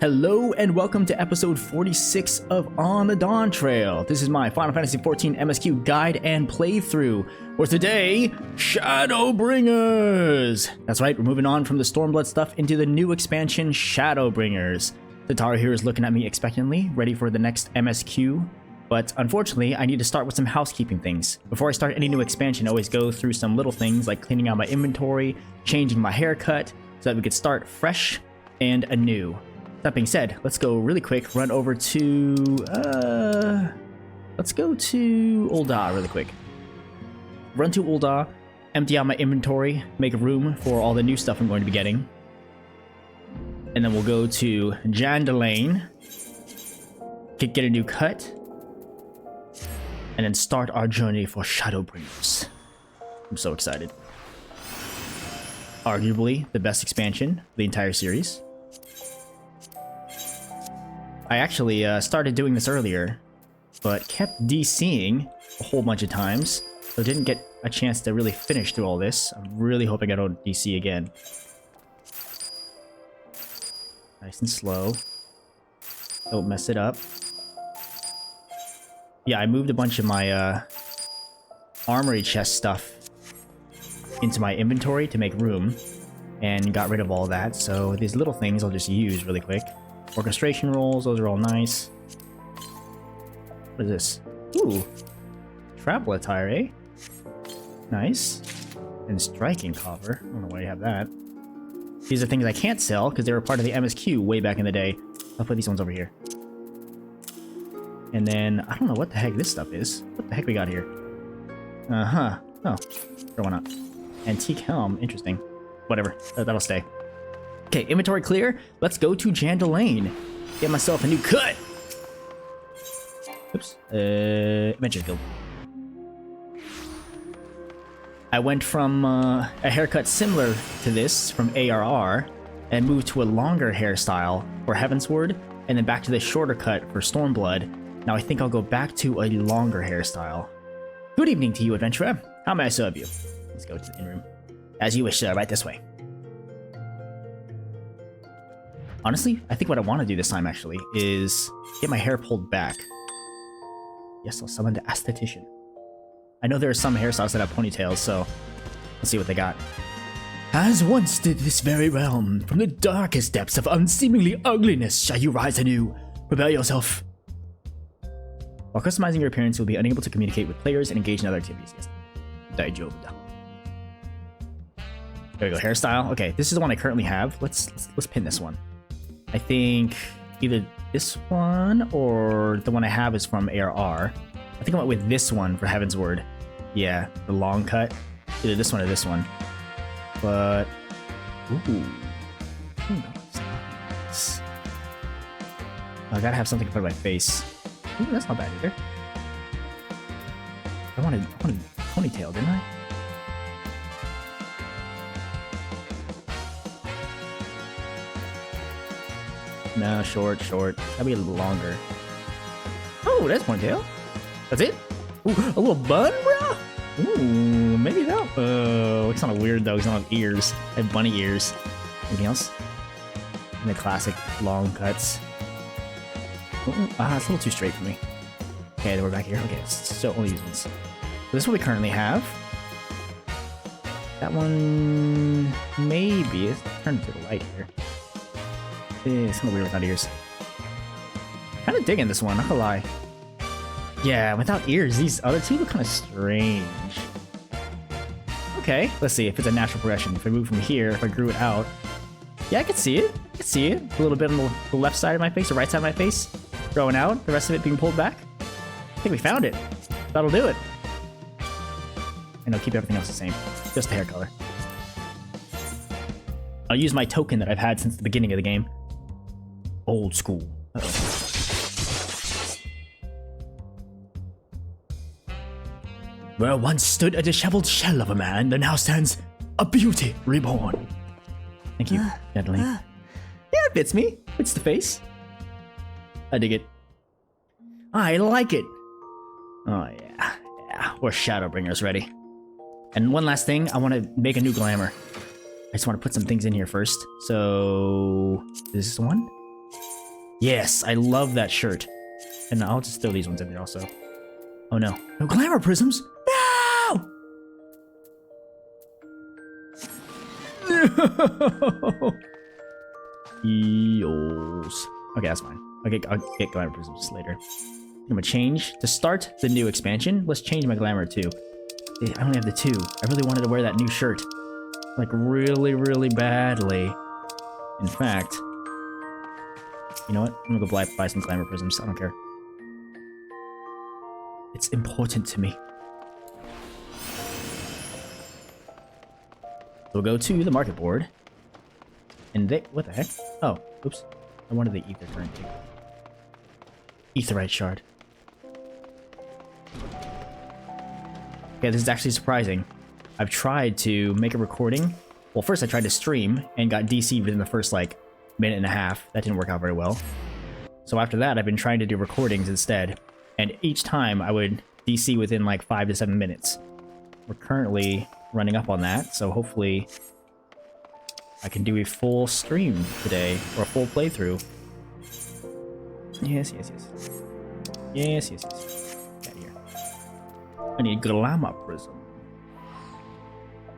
Hello and welcome to episode 46 of On the Dawntrail. This is my Final Fantasy XIV MSQ guide and playthrough, where today, Shadowbringers! That's right, we're moving on from the Stormblood stuff into the new expansion, Shadowbringers. Tatara here is looking at me expectantly, ready for the next MSQ, but unfortunately, I need to start with some housekeeping things. Before I start any new expansion, I always go through some little things like cleaning out my inventory, changing my haircut, so that we could start fresh and anew. That being said, let's go really quick, run over to, let's go to Ul'dah really quick. Run to Ul'dah, empty out my inventory, make room for all the new stuff I'm going to be getting. And then we'll go to Jandalane, get a new cut, and then start our journey for Shadowbringers. I'm so excited. Arguably the best expansion of the entire series. I actually started doing this earlier, but kept DCing a whole bunch of times, so didn't get a chance to really finish through all this. I'm really hoping I don't DC again. Nice and slow. Don't mess it up. Yeah, I moved a bunch of my armory chest stuff into my inventory to make room, and got rid of all that, so these little things I'll just use really quick. Orchestration rolls, those are all nice. What is this? Ooh. Travel attire, eh? Nice. And striking copper. I don't know why you have that. These are things I can't sell because they were part of the MSQ way back in the day. I'll put these ones over here. And then, I don't know what the heck this stuff is. What the heck we got here? Uh-huh. Oh, sure, why not? Antique helm, interesting. Whatever, that'll stay. Okay, inventory clear. Let's go to Jandalane. Get myself a new cut. Oops. Emergent Guild. I went from a haircut similar to this from ARR and moved to a longer hairstyle for Heavensward, and then back to the shorter cut for Stormblood. Now I think I'll go back to a longer hairstyle. Good evening to you, adventurer. How may I serve you? Let's go to the inn room. As you wish, sir. Right this way. Honestly, I think what I want to do this time, actually, is get my hair pulled back. Yes, I'll summon the Aesthetician. I know there are some hairstyles that have ponytails, so let's see what they got. As once did this very realm, from the darkest depths of unseemingly ugliness shall you rise anew. Prepare yourself. While customizing your appearance, you'll be unable to communicate with players and engage in other activities. Yes. Daijoubu. There we go, hairstyle. Okay, this is the one I currently have. Let's pin this one. I think either this one or the one I have is from ARR. I think I went with this one for Heavensward. Yeah, the long cut. Either this one or this one. But, ooh. Nice. I gotta have something to put on my face. Ooh, that's not bad either. I wanted ponytail, didn't I? No, short. That'll be a little longer. Oh, that's ponytail. That's it? Ooh, a little bun, bro? Ooh, maybe that. Looks kind of weird though. He's not have ears. I have bunny ears. Anything else? And the classic long cuts. Ooh, it's a little too straight for me. Okay, then we're back here. Okay, so only these ones. So this is what we currently have. That one, maybe. Let's turn it to the light here. It's kind of weird without ears. Kind of digging this one, not gonna lie. Yeah, without ears, these other two look kind of strange. Okay, let's see if it's a natural progression. If I move from here, if I grew it out. Yeah, I can see it. I can see it. A little bit on the left side of my face, the right side of my face. Growing out, the rest of it being pulled back. I think we found it. That'll do it. And I'll keep everything else the same. Just the hair color. I'll use my token that I've had since the beginning of the game. Old school. Uh-oh. Where once stood a disheveled shell of a man, there now stands a beauty reborn. Thank you, gently. Yeah, it fits me. Fits the face. I dig it. I like it. Oh yeah. We're Shadowbringers ready. And one last thing, I want to make a new glamour. I just want to put some things in here first. So, is this the one? Yes, I love that shirt. And I'll just throw these ones in there also. Oh no. No glamour prisms! No! No! Eels. Okay, that's fine. I'll get glamour prisms later. I'm gonna change. To start the new expansion, let's change my glamour too. I only have the 2. I really wanted to wear that new shirt. Like, really, really badly. In fact, you know what? I'm gonna go buy some glamour prisms. I don't care. It's important to me. We'll go to the market board. And what the heck? Oh, oops. I wanted the Aether current too. Aetherite shard. Okay, this is actually surprising. I've tried to make a recording. Well, first I tried to stream and got DC'd within the first, like, minute and a half. That didn't work out very well. So after that, I've been trying to do recordings instead. And each time I would DC within, like, 5 to 7 minutes. We're currently running up on that, so hopefully I can do a full stream today, or a full playthrough. Yes, yes, yes. Yes, yes, yes. Get here. I need glamour prism.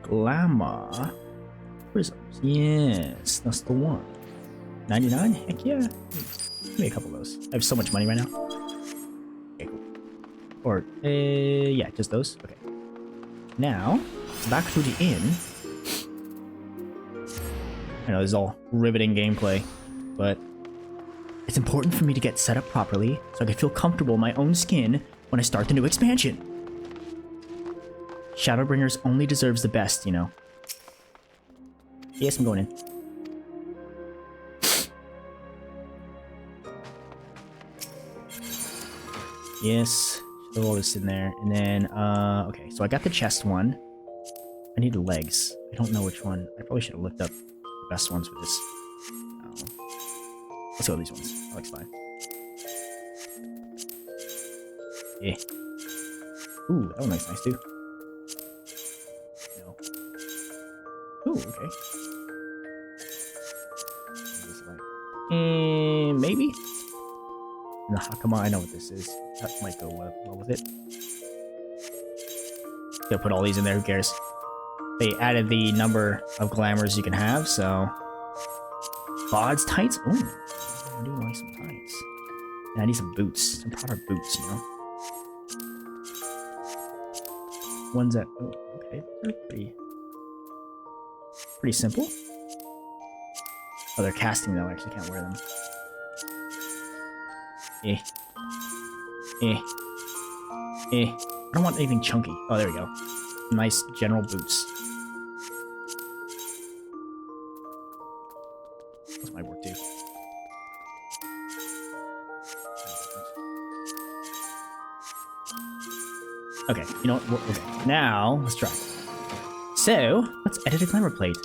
Glamour prisms. Yes, that's the one. 99? Heck yeah. Give me a couple of those. I have so much money right now. Okay, cool. Or, yeah, just those. Okay. Now, back to the inn. I know this is all riveting gameplay, but it's important for me to get set up properly so I can feel comfortable in my own skin when I start the new expansion. Shadowbringers only deserves the best, you know. Yes, I'm going in. Yes, throw all this in there. And then, okay, so I got the chest one. I need the legs. I don't know which one. I probably should have looked up the best ones for this. Let's go with these ones. That looks fine. Yeah. Ooh, that one looks nice too. No. Ooh, okay. Maybe? Nah, come on, I know what this is. That might go well with it. Gonna put all these in there, who cares? They added the number of glamours you can have, so... Bod's tights? Ooh, I do like some tights. And I need some boots. Some proper boots, you know? Ones that... Oh, okay. They're pretty simple. Oh, they're casting though. I actually can't wear them. I don't want anything chunky. Oh, there we go. Nice general boots. Those might work too. Okay, you know what? Okay, now let's try. So, let's edit a glamour plate.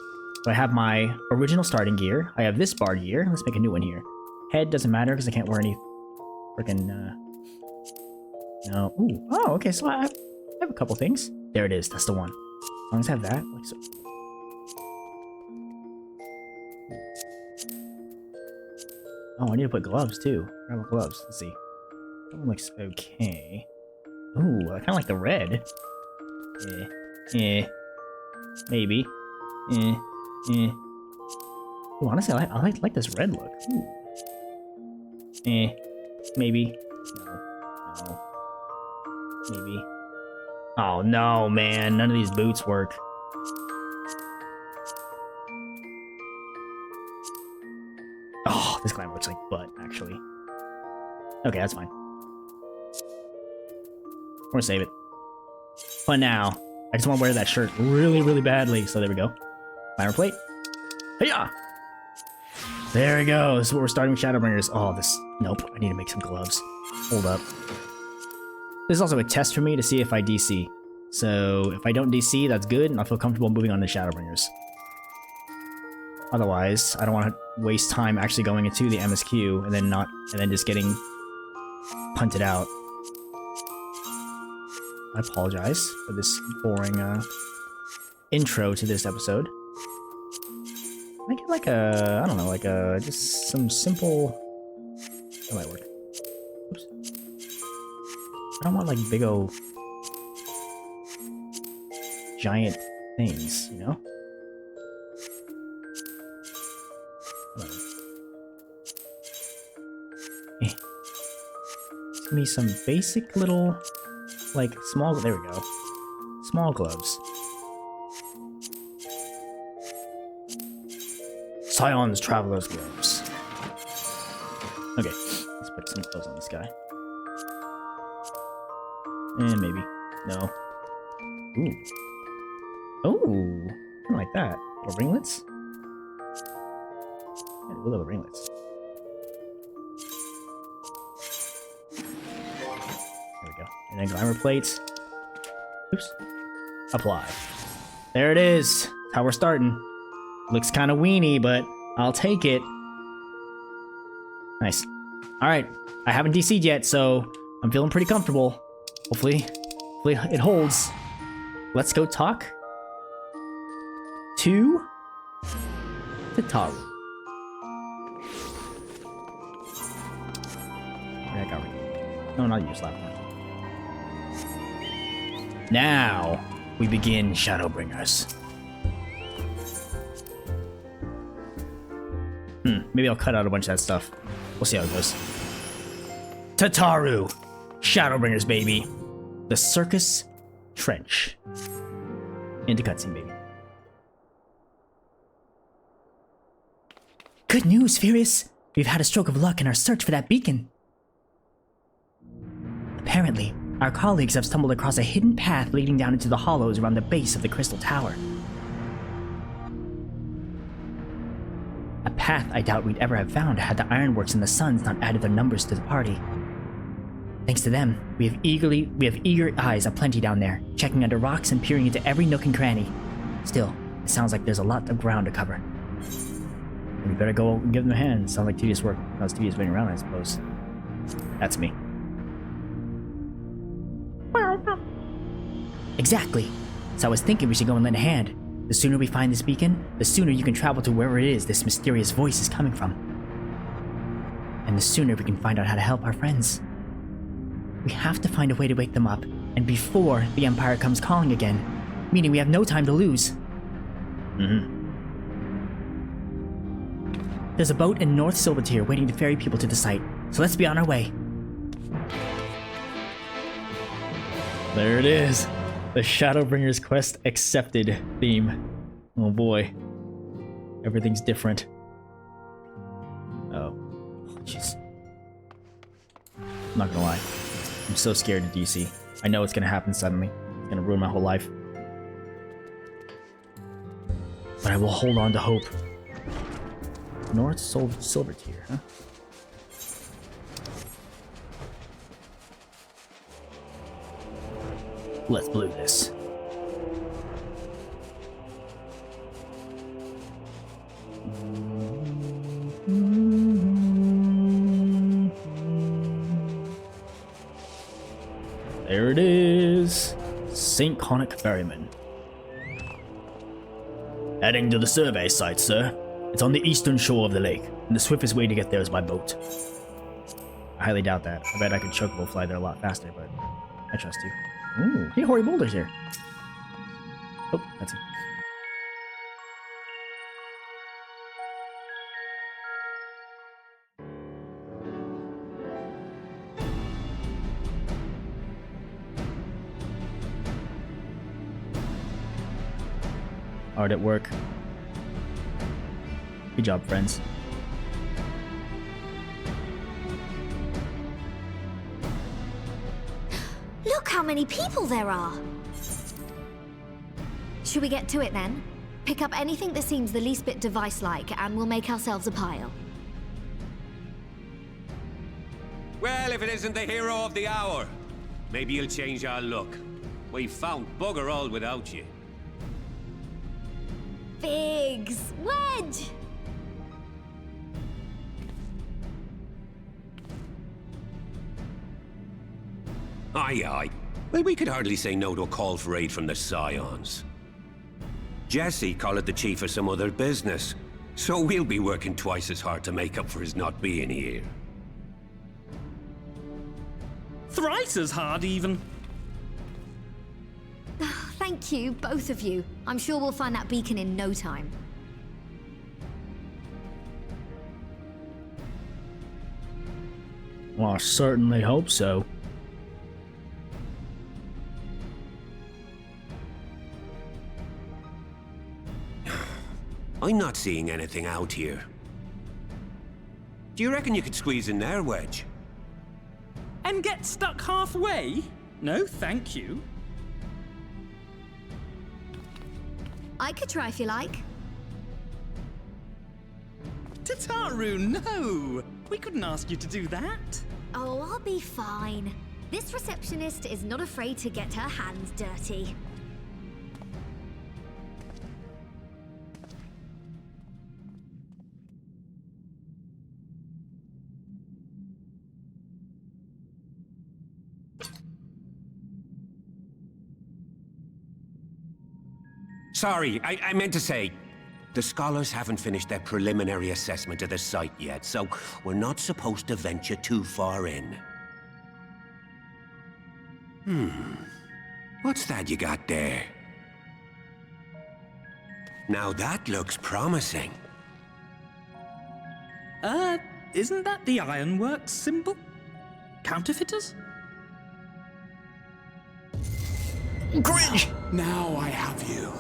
So I have my original starting gear. I have this bar gear. Let's make a new one here. Head doesn't matter because I can't wear any freaking, no. Ooh. Oh, okay, so I have a couple things. There it is. That's the one. As long as I have that. Like so. Oh, I need to put gloves too. Grab my gloves. Let's see. That one looks okay. Ooh, I kind of like the red. Maybe. Ooh, honestly, I like this red look. Ooh. Maybe. No. Maybe. Oh no, man. None of these boots work. Oh, this glamour looks like butt, actually. Okay, that's fine. We're gonna save it. But now, I just want to wear that shirt really, really badly. So there we go. Glamour plate. Hiya! There we go. This is what we're starting with Shadowbringers. Oh, this... Nope. I need to make some gloves. Hold up. This is also a test for me to see if I DC. So, if I don't DC, that's good, and I'll feel comfortable moving on to Shadowbringers. Otherwise, I don't want to waste time actually going into the MSQ and then just getting punted out. I apologize for this boring intro to this episode. Make it like a, I don't know, like a, just some simple That might work. Oops. I don't want like big old giant things, you know? Give me some basic little, like, small, there we go. Small gloves. Scion's Traveler's Gloves. Okay, let's put some gloves on this guy. And maybe. No. Ooh. Oh, I like that. Little ringlets? Yeah, little ringlets. There we go. And then glamour plates. Oops. Apply. There it is. That's how we're starting. Looks kind of weenie, but I'll take it. Nice. Alright. I haven't DC'd yet, so I'm feeling pretty comfortable. Hopefully it holds. Let's go talk to Taru. I got it. No, not use that one. Now we begin Shadowbringers. Maybe I'll cut out a bunch of that stuff. We'll see how it goes. Tataru! Shadowbringers, baby! The Syrcus Trench. Into cutscene, baby. Good news, Furious! We've had a stroke of luck in our search for that beacon. Apparently, our colleagues have stumbled across a hidden path leading down into the hollows around the base of the Crystal Tower. A path I doubt we'd ever have found had the Ironworks and the Suns not added their numbers to the party. Thanks to them, we have eager eyes aplenty down there, checking under rocks and peering into every nook and cranny. Still, it sounds like there's a lot of ground to cover. We better go give them a hand. Sounds like tedious work. Not as tedious waiting around, I suppose. That's me. Exactly. So I was thinking we should go and lend a hand. The sooner we find this beacon, the sooner you can travel to wherever it is this mysterious voice is coming from. And the sooner we can find out how to help our friends. We have to find a way to wake them up, and before the Empire comes calling again, meaning we have no time to lose. There's a boat in North Silvertier waiting to ferry people to the site, so let's be on our way. There it is. The Shadowbringers quest accepted theme. Oh boy. Everything's different. Oh. Jeez. I'm not gonna lie. I'm so scared of DC. I know it's gonna happen suddenly. It's gonna ruin my whole life. But I will hold on to hope. North Silvertier, huh? Let's blue this. There it is. St. Conic Ferryman. Heading to the survey site, sir. It's on the eastern shore of the lake, and the swiftest way to get there is by boat. I highly doubt that. I bet I could chocobo fly there a lot faster, but I trust you. Ooh, hey, Hoary Boulder's here. Oh, that's it. Hard at work. Good job, friends. Look how many people there are! Should we get to it then? Pick up anything that seems the least bit device-like, and we'll make ourselves a pile. Well, if it isn't the hero of the hour, maybe you'll change our look. We've found bugger all without you. Biggs! Wedge! Aye, aye. Well, we could hardly say no to a call for aid from the Scions. Jesse called it the chief of some other business, so we'll be working twice as hard to make up for his not being here. Thrice as hard, even. Thank you, both of you. I'm sure we'll find that beacon in no time. Well, I certainly hope so. I'm not seeing anything out here. Do you reckon you could squeeze in there, Wedge? And get stuck halfway? No, thank you. I could try if you like. Tataru, no! We couldn't ask you to do that. Oh, I'll be fine. This receptionist is not afraid to get her hands dirty. Sorry, I meant to say, the scholars haven't finished their preliminary assessment of the site yet, so we're not supposed to venture too far in. What's that you got there? Now that looks promising. Isn't that the Ironworks symbol? Counterfeiters? Cringe! Now I have you.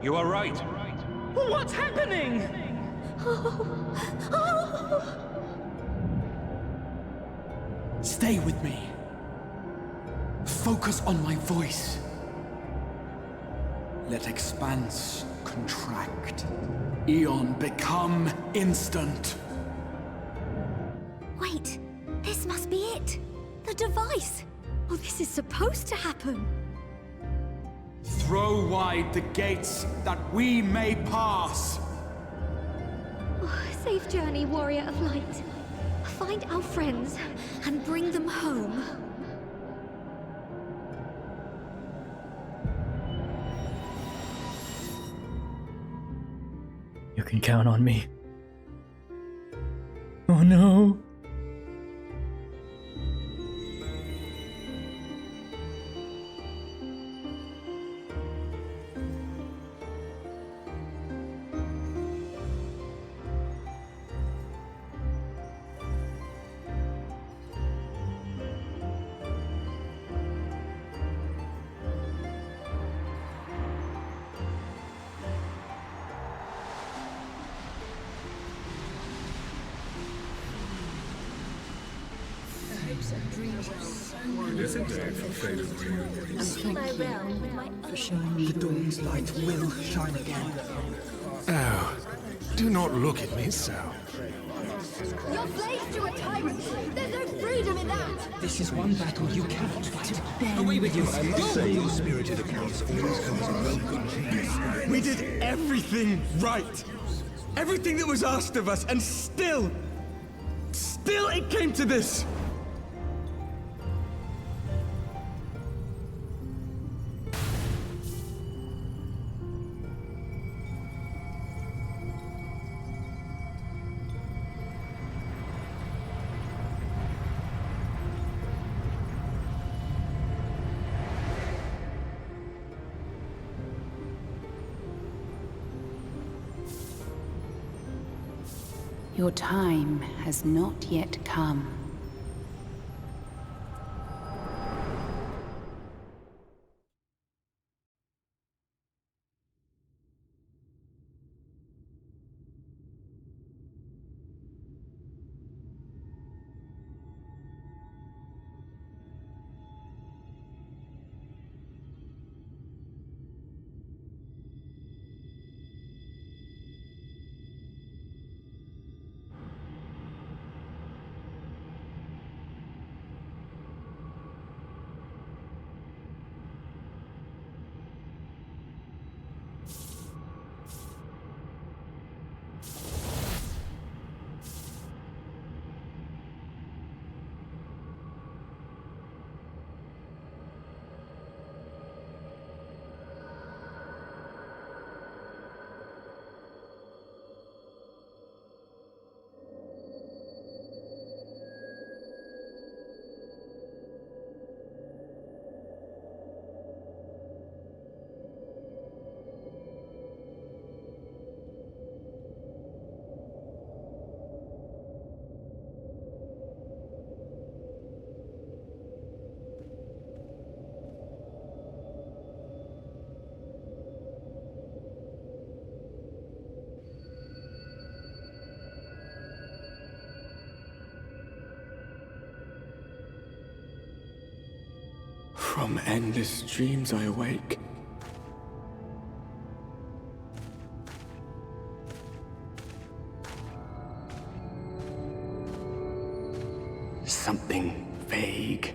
You are right. What's happening? Stay with me. Focus on my voice. Let expanse contract. Eon become instant. Wait, this must be it. The device. Oh, this is supposed to happen. Throw wide the gates that we may pass. Oh, safe journey, warrior of light. Find our friends and bring them home. You can count on me. Oh no. The dawn's light will shine again. Oh, do not look at me so. You're slaves to a tyrant. There's no freedom in that. This is one battle you cannot fight. Away with you! Spirited accounts always comes in well. We did everything right. Everything that was asked of us, and still it came to this. Your time has not yet come. From endless dreams I awake. Something vague,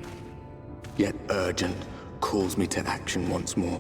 yet urgent, calls me to action once more.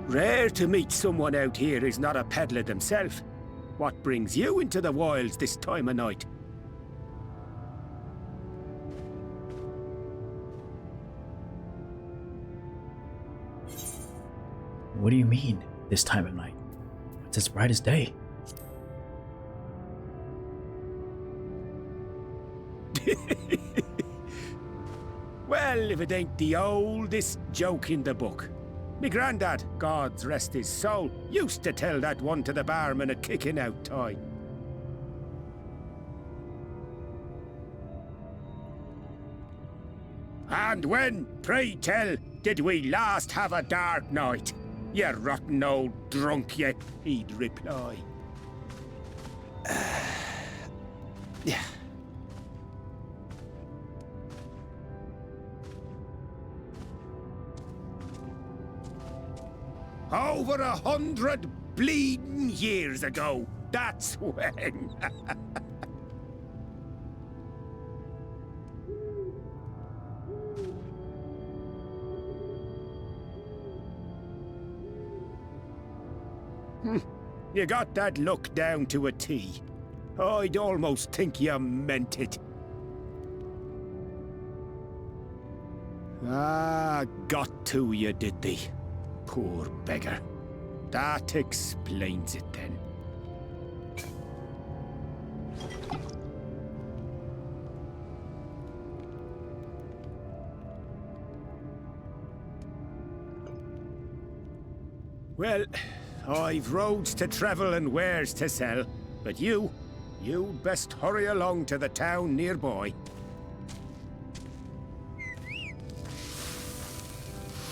Rare to meet someone out here who's not a peddler themselves. What brings you into the wilds this time of night? What do you mean, this time of night? It's as bright as day. Well, if it ain't the oldest joke in the book. Me granddad, God's rest his soul, used to tell that one to the barman at kicking out time. And when, pray tell, did we last have a dark night? You rotten old drunk, you, he'd reply. Yeah. Over 100 bleeding years ago, that's when. You got that look down to a T. I'd almost think you meant it. Ah, got to you, did they? Poor beggar. That explains it then. Well, I've roads to travel and wares to sell, but you'd best hurry along to the town nearby.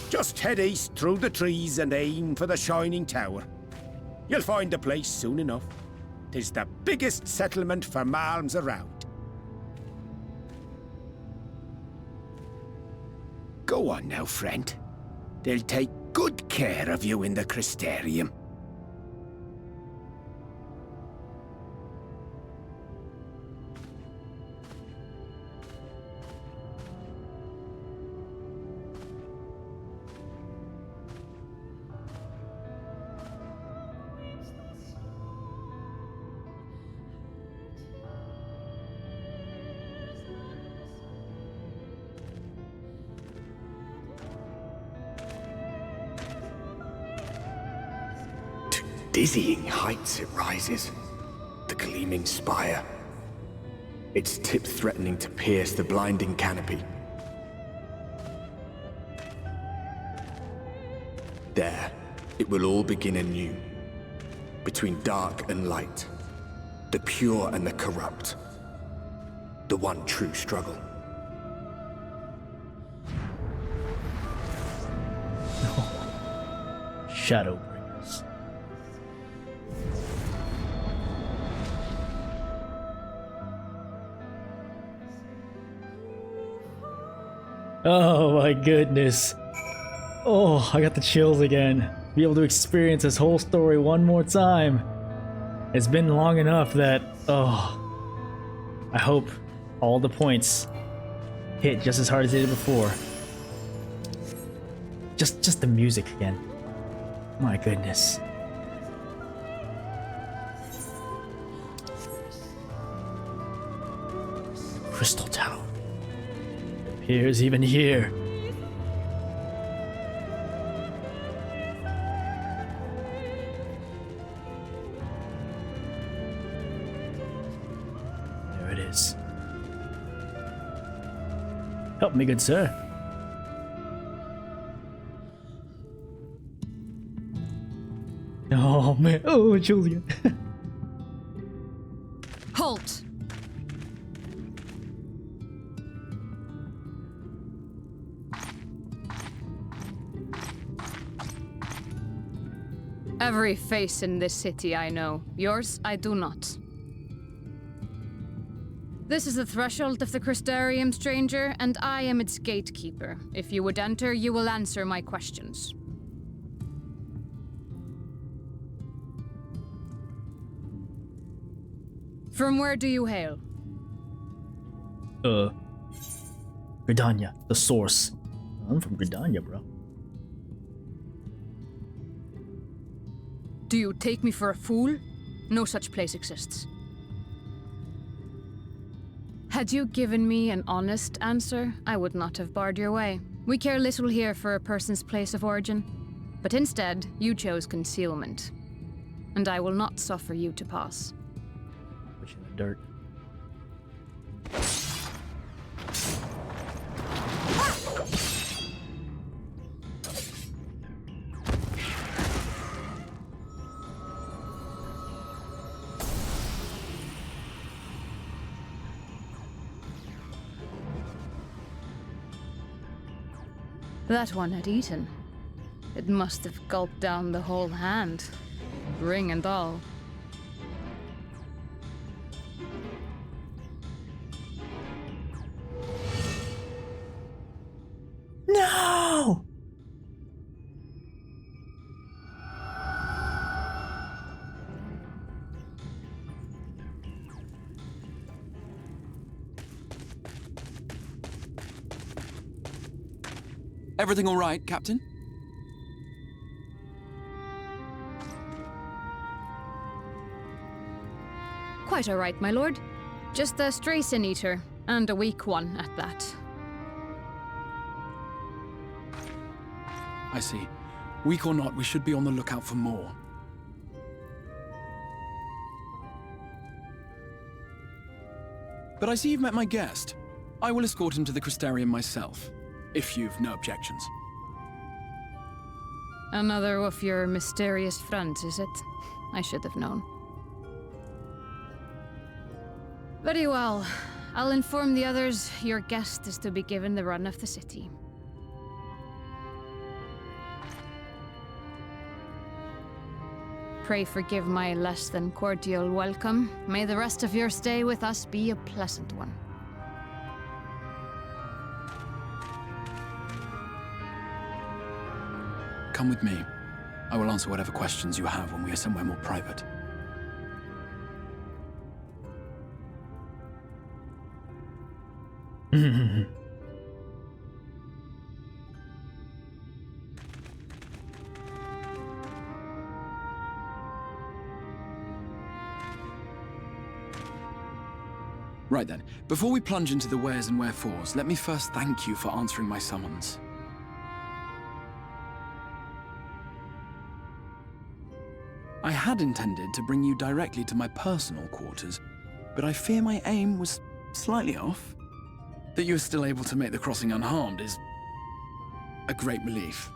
Just head east through the trees and aim for the Shining Tower. You'll find the place soon enough. 'Tis the biggest settlement for malms around. Go on now, friend. They'll take good care of you in the Crystarium. Dizzying heights it rises, the gleaming spire, its tip threatening to pierce the blinding canopy. There, it will all begin anew, between dark and light, the pure and the corrupt, the one true struggle. Shadowbringers. Oh my goodness. Oh, I got the chills again. Be able to experience this whole story one more time. It's been long enough that, oh, I hope all the points hit just as hard as they did before. Just the music again. My goodness. Crystal Tower. Appears even here. Help me, good sir. Oh man, oh Julian. Halt! Every face in this city I know. Yours, I do not. This is the threshold of the Crystarium, stranger, and I am its gatekeeper. If you would enter, you will answer my questions. From where do you hail? Gridania, the source. I'm from Gridania, bro. Do you take me for a fool? No such place exists. Had you given me an honest answer, I would not have barred your way. We care little here for a person's place of origin, but instead, you chose concealment. And I will not suffer you to pass. Put you in the dirt. That one had eaten. It must have gulped down the whole hand, ring and all. No! Everything all right, Captain? Quite all right, my lord. Just a stray sin eater, and a weak one at that. I see. Weak or not, we should be on the lookout for more. But I see you've met my guest. I will escort him to the Crystarium myself, if you've no objections. Another of your mysterious friends, is it? I should have known. Very well. I'll inform the others your guest is to be given the run of the city. Pray forgive my less than cordial welcome. May the rest of your stay with us be a pleasant one. Come with me. I will answer whatever questions you have when we are somewhere more private. Right then, before we plunge into the wheres and wherefores, let me first thank you for answering my summons. I had intended to bring you directly to my personal quarters, but I fear my aim was slightly off. That you are still able to make the crossing unharmed is a great relief.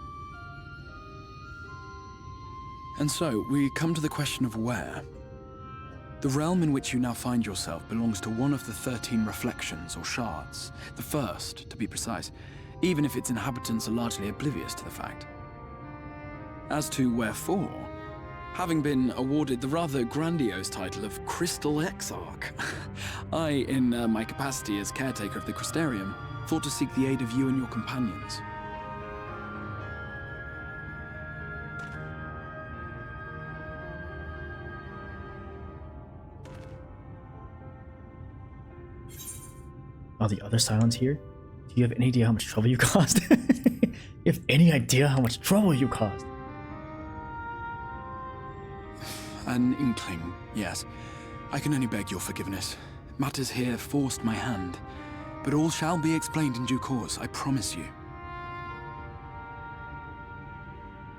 And so, we come to the question of where. The realm in which you now find yourself belongs to one of the 13 reflections, or shards. The first, to be precise, even if its inhabitants are largely oblivious to the fact. As to wherefore, having been awarded the rather grandiose title of Crystal Exarch, I, in my capacity as caretaker of the Crystarium, thought to seek the aid of you and your companions. Are the other Cylons here? Do you have any idea how much trouble you caused? You have any idea how much trouble you caused? An inkling, yes. I can only beg your forgiveness. Matters here forced my hand. But all shall be explained in due course, I promise you.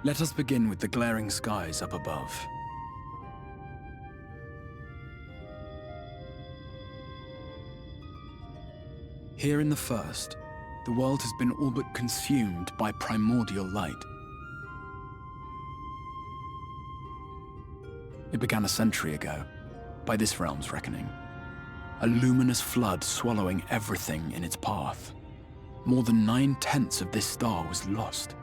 Let us begin with the glaring skies up above. Here in the first, the world has been all but consumed by primordial light. It began a century ago, by this realm's reckoning. A luminous flood swallowing everything in its path. More than 9/10 of this star was lost.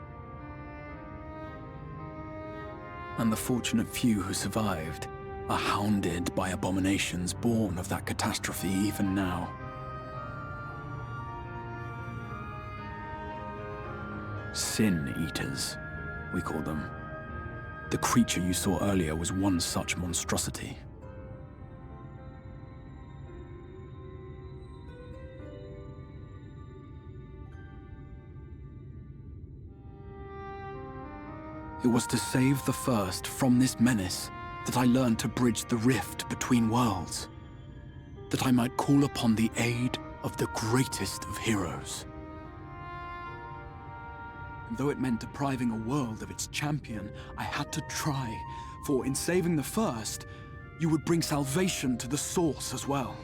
And the fortunate few who survived are hounded by abominations born of that catastrophe even now. Sin Eaters, we call them. The creature you saw earlier was one such monstrosity. It was to save the First from this menace that I learned to bridge the rift between worlds, that I might call upon the aid of the greatest of heroes. And though it meant depriving a world of its champion, I had to try, for in saving the First, you would bring salvation to the Source as well.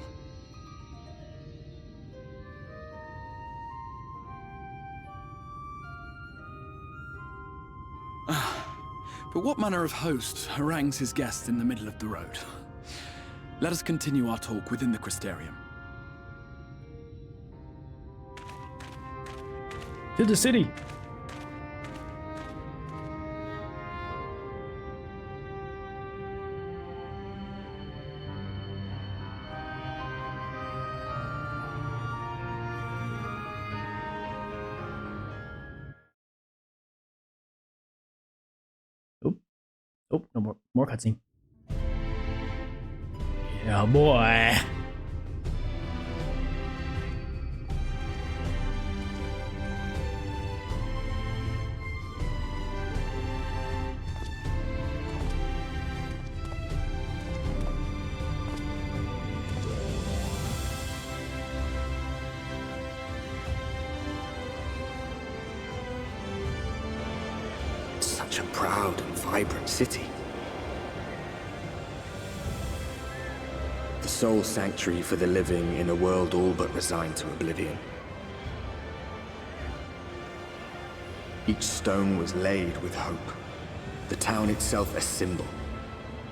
But what manner of host harangues his guests in the middle of the road? Let us continue our talk within the Crystarium. To the city! Oh, no more cutscene. Yeah, boy. Such a proud and vibrant city. The sole sanctuary for the living in a world all but resigned to oblivion. Each stone was laid with hope. The town itself a symbol,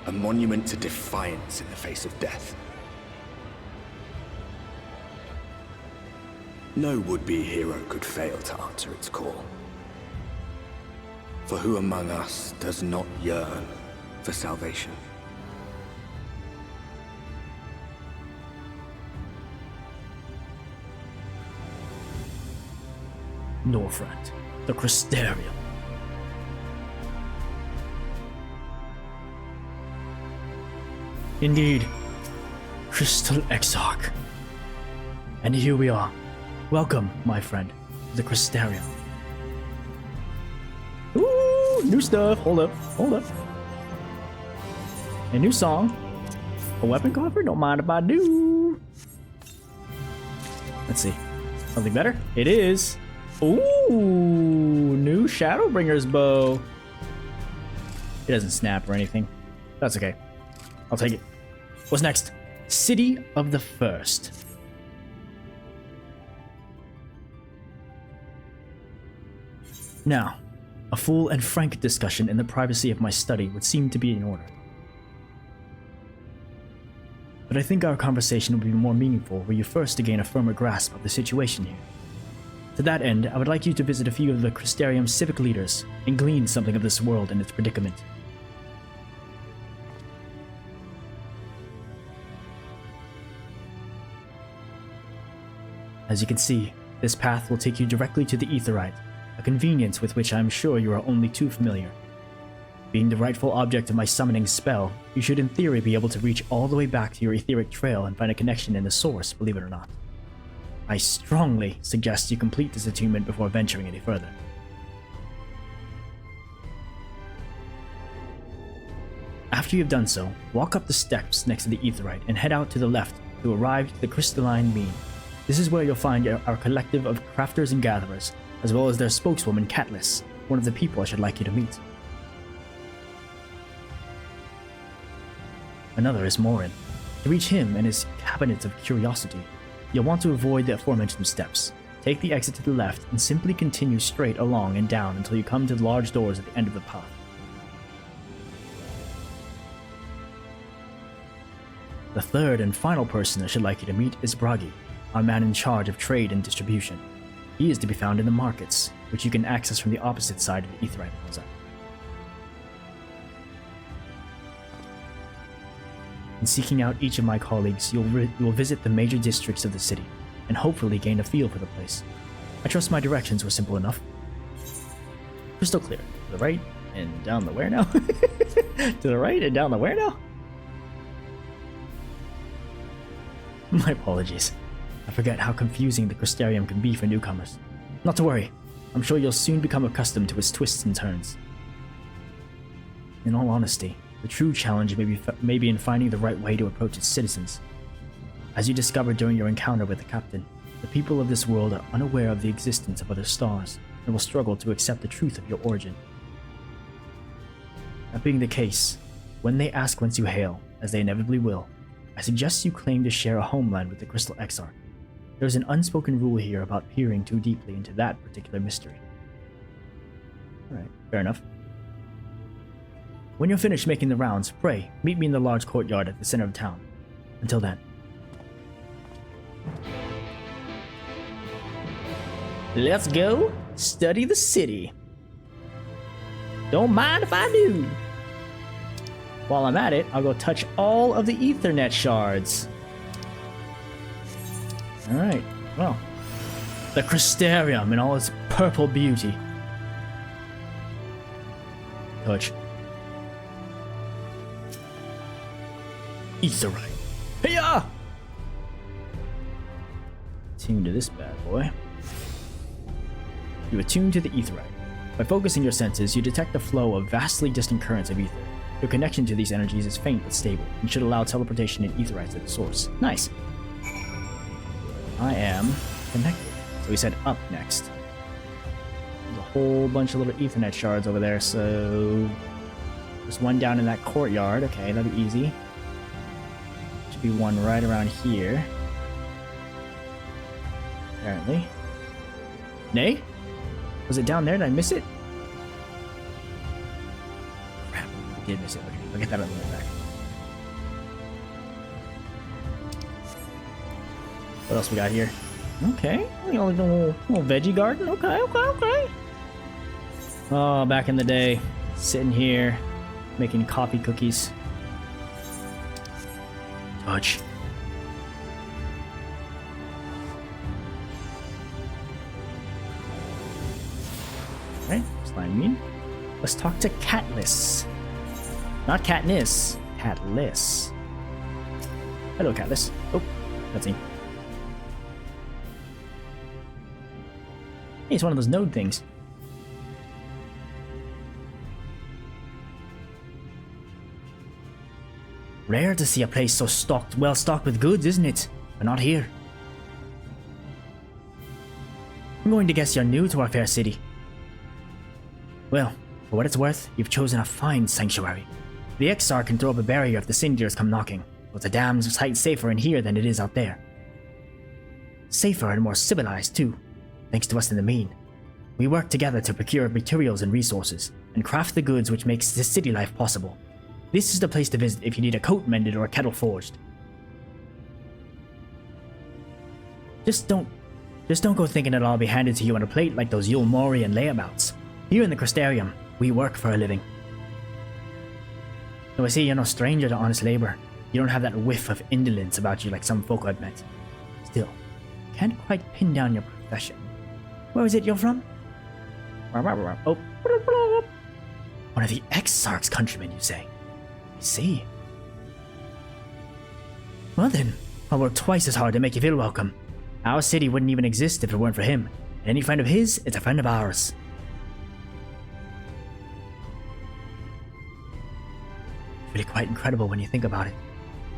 a monument to defiance in the face of death. No would-be hero could fail to answer its call. For who among us does not yearn for salvation? Norvrandt, the Crystarium. Indeed, Crystal Exarch. And here we are. Welcome, my friend, to the Crystarium. Ooh, new stuff. Hold up. A new song. A weapon coffer? Don't mind if I do. Let's see. Something better? It is. Ooh, new Shadowbringers bow. It doesn't snap or anything. That's okay. I'll take it. What's next? City of the First. Now, a full and frank discussion in the privacy of my study would seem to be in order. But I think our conversation would be more meaningful were you first to gain a firmer grasp of the situation here. To that end, I would like you to visit a few of the Crystarium's civic leaders and glean something of this world and its predicament. As you can see, this path will take you directly to the Aetherite, a convenience with which I am sure you are only too familiar. Being the rightful object of my summoning spell, you should in theory be able to reach all the way back to your etheric trail and find a connection in the source, believe it or not. I strongly suggest you complete this attunement before venturing any further. After you have done so, walk up the steps next to the Aetherite and head out to the left to arrive to the crystalline mean. This is where you'll find our collective of crafters and gatherers, as well as their spokeswoman Plankless, one of the people I should like you to meet. Another is Morin. To reach him and his cabinet of curiosity, you'll want to avoid the aforementioned steps. take the exit to the left and simply continue straight along and down until you come to the large doors at the end of the path. The third and final person I should like you to meet is Bragi, our man in charge of trade and distribution. He is to be found in the markets, which you can access from the opposite side of the Aetherite Plaza. In seeking out each of my colleagues, you will visit the major districts of the city, and hopefully gain a feel for the place. I trust my directions were simple enough. Crystal clear. To the right, and down the where now? To the right, and down the where now? My apologies. I forget how confusing the Crystarium can be for newcomers. Not to worry. I'm sure you'll soon become accustomed to its twists and turns. In all honesty, the true challenge may be in finding the right way to approach its citizens. As you discovered during your encounter with the captain, the people of this world are unaware of the existence of other stars and will struggle to accept the truth of your origin. That being the case, when they ask whence you hail, as they inevitably will, I suggest you claim to share a homeland with the Crystal Exarch. There is an unspoken rule here about peering too deeply into that particular mystery. Alright, fair enough. When you're finished making the rounds, pray, meet me in the large courtyard at the center of town. Until then. Let's go study the city. Don't mind if I do. While I'm at it, I'll go touch all of the Ethernet shards. Alright, well. The Crystarium in all its purple beauty. Touch. Aetherite. Hiya! Attune to this bad boy. You attune to the Aetherite. By focusing your senses, you detect the flow of vastly distant currents of ether. Your connection to these energies is faint but stable, and should allow teleportation in Aetherites at the source. Nice. I am connected. So we said up next. There's a whole bunch of little Ethernet shards over there, so... There's one down in that courtyard. Okay, that'll be easy. Should be one right around here. Apparently. Nay? Was it down there? Did I miss it? Crap, I did miss it. Okay, I'll get that on the way back. What else we got here? Okay, a little veggie garden. Okay. Oh, back in the day, sitting here, making coffee cookies. Touch. Alright, slime mean. Let's talk to Catless. Not Katniss, Catless. Hello, Catless. Oh, that's him. Hey, it's one of those node things. Rare to see a place so well stocked with goods, isn't it? But not here. I'm going to guess you're new to our fair city. Well, for what it's worth, you've chosen a fine sanctuary. The Exarch can throw up a barrier if the Sindiers come knocking, but it's a damn sight safer in here than it is out there. Safer and more civilized, too, thanks to us in the mean. We work together to procure materials and resources, and craft the goods which makes this city life possible. This is the place to visit if you need a coat mended or a kettle forged. Just don't go thinking it'll all be handed to you on a plate like those Yule Mori and layabouts. Here in the Crystarium, we work for a living. Though I see you're no stranger to honest labor, you don't have that whiff of indolence about you like some folk I've met. Still, can't quite pin down your profession. Where is it you're from? Oh. One of the Exarch's countrymen, you say? I see. Well then, I'll work twice as hard to make you feel welcome. Our city wouldn't even exist if it weren't for him. And any friend of his is a friend of ours. It's really quite incredible when you think about it.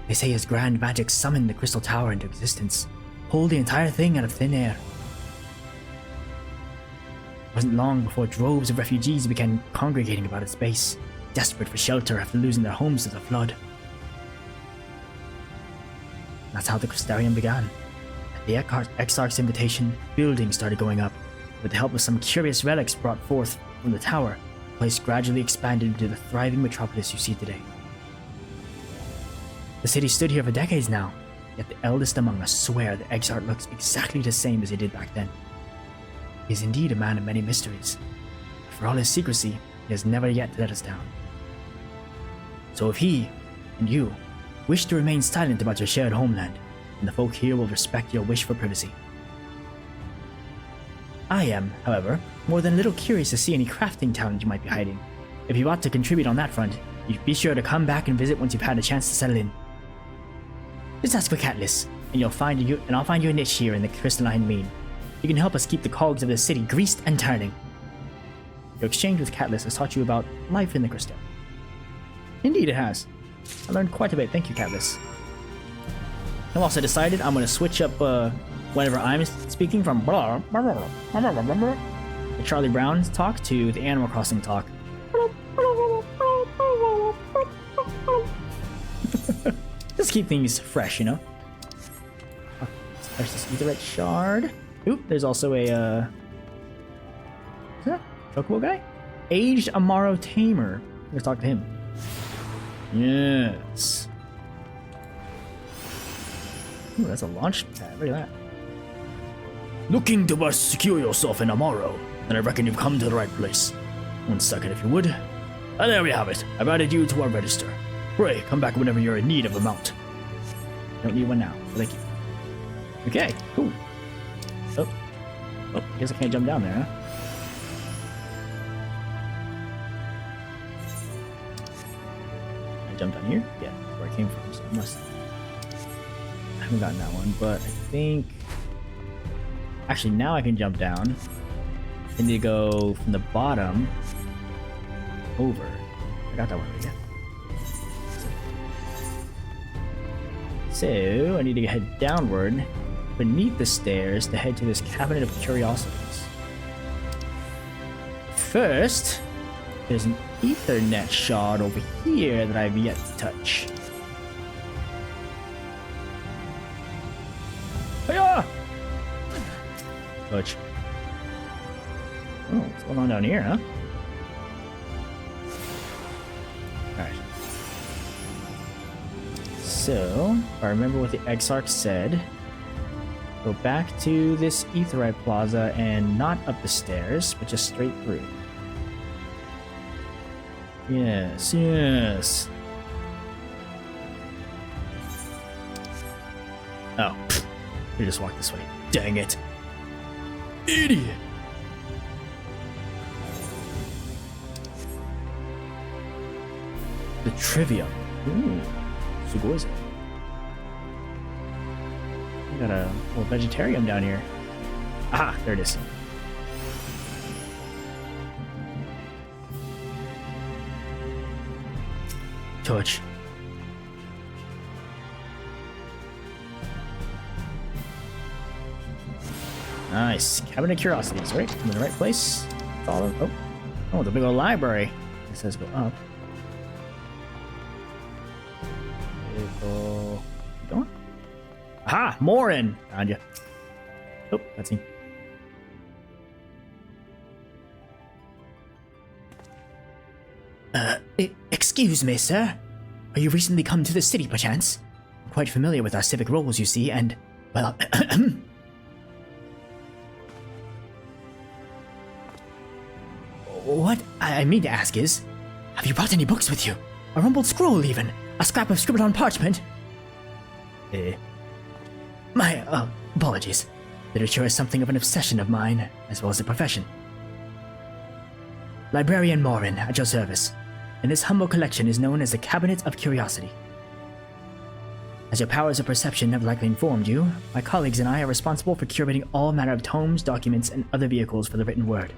They say his grand magic summoned the Crystal Tower into existence, pulled the entire thing out of thin air. It wasn't long before droves of refugees began congregating about its base, desperate for shelter after losing their homes to the flood. That's how the Crystarium began. A the Exarch's invitation, buildings started going up. With the help of some curious relics brought forth from the tower, the place gradually expanded into the thriving metropolis you see today. The city stood here for decades now, yet the eldest among us swear that Exarch looks exactly the same as he did back then. He is indeed a man of many mysteries, but for all his secrecy, he has never yet let us down. So if he, and you, wish to remain silent about your shared homeland, then the folk here will respect your wish for privacy. I am, however, more than a little curious to see any crafting talent you might be hiding. If you ought to contribute on that front, you'd be sure to come back and visit once you've had a chance to settle in. Just ask for Catalyst, and I'll find you a niche here in the crystalline mean. You can help us keep the cogs of the city greased and turning. Your exchange with Catalyst has taught you about life in the crystal. Indeed it has. I learned quite a bit, thank you, Catalyst. I've also decided I'm going to switch up whenever I'm speaking from the Charlie Brown talk to the Animal Crossing talk. Just keep things fresh, you know? There's this Aetherite shard. Oop, there's also a, is that Chocobo guy? Aged Amaro Tamer. Let's talk to him. Yes. Ooh, that's a launch pad. Look at that. Looking to best secure yourself in Amaro, then I reckon you've come to the right place. 1 second, if you would. And there we have it. I've added you to our register. Pray, come back whenever you're in need of a mount. Don't need one now. Thank you. Okay, cool. Oh, I guess I can't jump down there, huh? I jumped down here? Yeah, that's where I came from, so I must. I haven't gotten that one, but I think. Actually, now I can jump down. I need to go from the bottom over. I got that one already. So, I need to head downward beneath the stairs to head to this cabinet of curiosities. First, there's an Ethernet shard over here that I've yet to touch. Hiya! Touch. Oh, what's going on down here, huh? Alright. So, if I remember what the Exarch said, go back to this Aetherite Plaza and not up the stairs, but just straight through. Yes, yes. Oh, you just walk this way. Dang it. Idiot! The Trivium. Ooh, Sugoiza. I got a little vegetarian down here. Aha, there it is. Touch. Nice. Cabinet of Curiosities, right? I'm in the right place. Follow. Oh, the big old library. It says go up. Go. Keep going. Aha! Morin! Found ya. Oh, that's me. Excuse me, sir. Are you recently come to the city, perchance? I'm quite familiar with our civic roles, you see, and, well, what I mean to ask is, have you brought any books with you? A rumpled scroll, even? A scrap of scribbled on parchment? My, apologies. Literature is something of an obsession of mine, as well as a profession. Librarian Morin, at your service. And this humble collection is known as the Cabinet of Curiosity. As your powers of perception have likely informed you, my colleagues and I are responsible for curating all manner of tomes, documents, and other vehicles for the written word.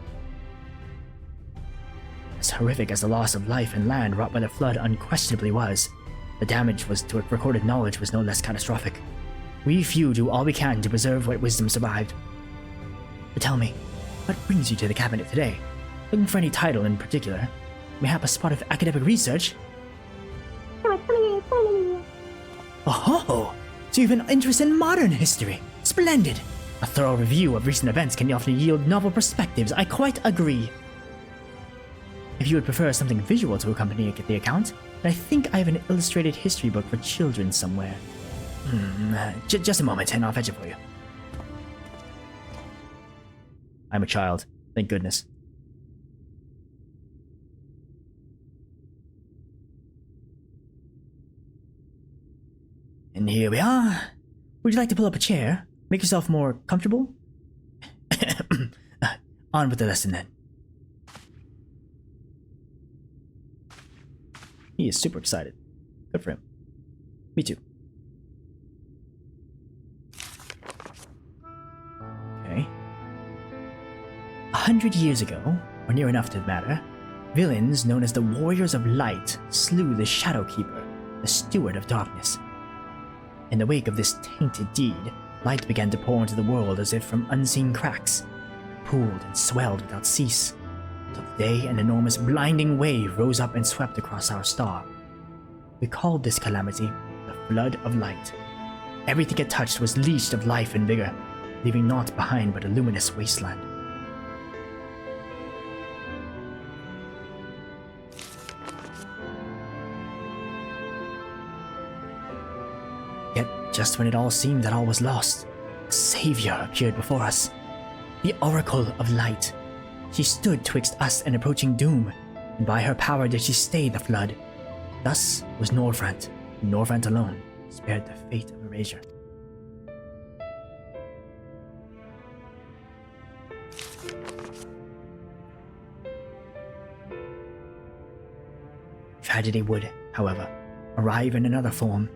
As horrific as the loss of life and land wrought by the flood unquestionably was, the damage to recorded knowledge was no less catastrophic. We few do all we can to preserve what wisdom survived. But tell me, what brings you to the cabinet today? Looking for any title in particular? Mayhap a spot of academic research? Oh, so you have an interest in modern history. Splendid! A thorough review of recent events can often yield novel perspectives. I quite agree. If you would prefer something visual to accompany the account, then I think I have an illustrated history book for children somewhere. Just a moment, and I'll fetch it for you. I'm a child. Thank goodness. And here we are. Would you like to pull up a chair? Make yourself more comfortable? On with the lesson then. He is super excited. Good for him. Me too. Okay. 100 years ago, or near enough to matter, villains known as the Warriors of Light slew the Shadowkeeper, the Steward of Darkness. In the wake of this tainted deed, light began to pour into the world as if from unseen cracks, pooled and swelled without cease, till the day an enormous blinding wave rose up and swept across our star. We called this calamity the Flood of Light. Everything it touched was leashed of life and vigor, leaving naught behind but a luminous wasteland. Yet, just when it all seemed that all was lost, a savior appeared before us. The Oracle of Light. She stood twixt us and approaching doom, and by her power did she stay the flood. Thus was Norvrandt, and Norvrandt alone spared the fate of erasure. Tragedy would, however, arrive in another form.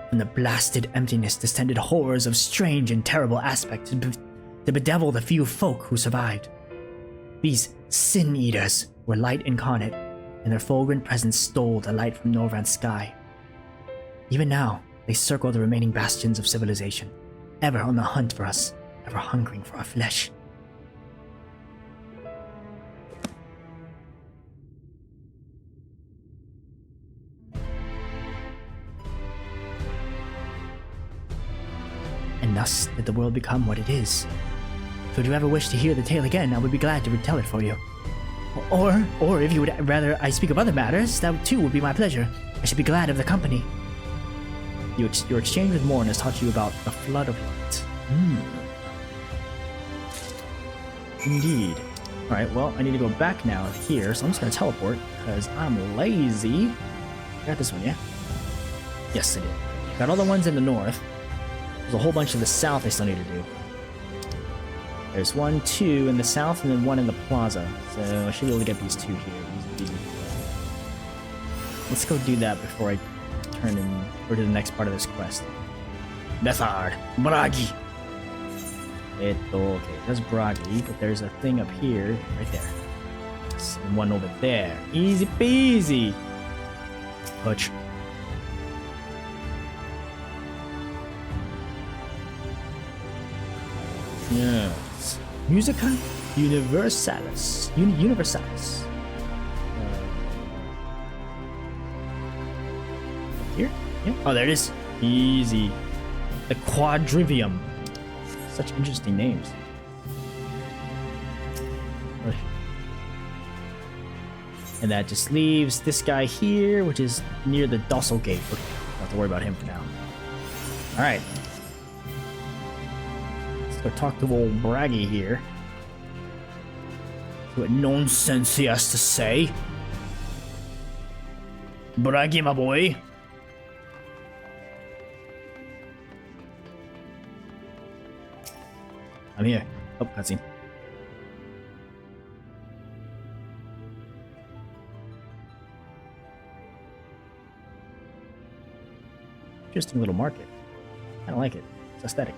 From the blasted emptiness descended horrors of strange and terrible aspect to bedevil the few folk who survived. These Sin Eaters were light incarnate, and their fulgurant presence stole the light from Norvrandt's sky. Even now, they circle the remaining bastions of civilization, ever on the hunt for us, ever hungering for our flesh. And thus did the world become what it is. Should you ever wish to hear the tale again, I would be glad to retell it for you. Or if you would rather I speak of other matters, that too would be my pleasure. I should be glad of the company. Your exchange with Morn has taught you about the Flood of Light. Indeed. Alright, well, I need to go back now here, so I'm just going to teleport, because I'm lazy. Got this one, yeah? Yes, I did. Got all the ones in the north. There's a whole bunch in the south I still need to do. There's 1, 2 in the south, and then 1 in the plaza. So I should be able to get these 2 here. Easy. Let's go do that before I turn in or to the next part of this quest. Method Bragi. Okay, that's Bragi, but there's a thing up here, right there. And 1 over there. Easy peasy. Push. Yes. Musica Universalis. Universalis. Here? Yeah. Oh, there it is. Easy. The Quadrivium. Such interesting names. And that just leaves this guy here, which is near the Docile Gate. Don't have to worry about him for now. Alright. Let's go talk to old Braggy here. See what nonsense he has to say. Braggy, my boy. I'm here. Oh, cutscene. Interesting little market. I don't like it. It's aesthetic.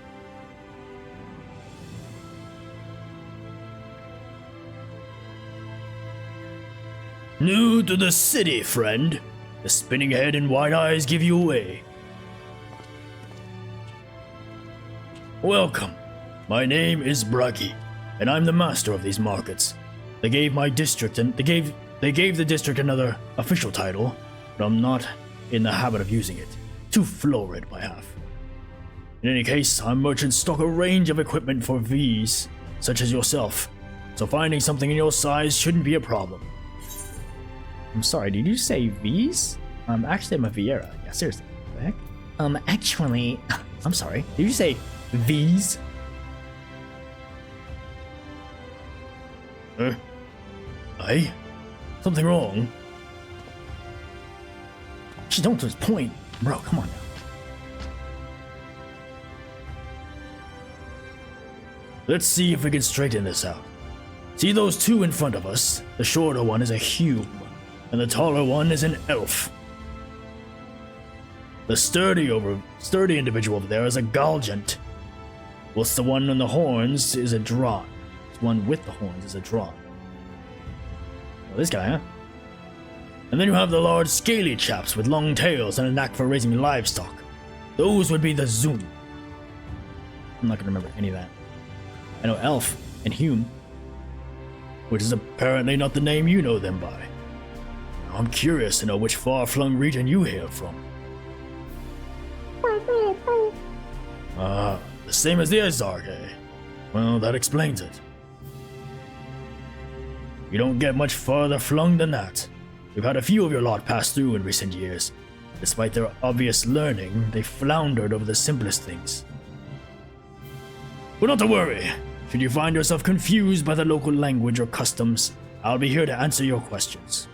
New to the city, friend. The spinning head and wide eyes give you away. Welcome. My name is Bragi, and I'm the master of these markets. They gave my district and they gave the district another official title, but I'm not in the habit of using it. Too florid by half. In any case, our merchants stock a range of equipment for Vs, such as yourself, so finding something in your size shouldn't be a problem. I'm sorry, did you say Vs? Actually, I'm a Viera. Yeah, seriously. What the heck? Actually, I'm sorry, did you say Vs? Aye? Something wrong? She don't to his point. Bro, come on now. Let's see if we can straighten this out. See those two in front of us? The shorter one is a hume, and the taller one is an elf. The sturdy individual over there is a Galgant. Whilst the one on the horns is a Drawn. The one with the horns is a Drawn. Well, this guy, huh? And then you have the large scaly chaps with long tails and a knack for raising livestock. Those would be the Zoom. I'm not gonna remember any of that. I know Elf and Hume, which is apparently not the name you know them by. I'm curious to know which far-flung region you hail from. The same as the Azarg, eh? Well, that explains it. You don't get much farther flung than that. We've had a few of your lot pass through in recent years. Despite their obvious learning, they floundered over the simplest things. But not to worry. Should you find yourself confused by the local language or customs, I'll be here to answer your questions.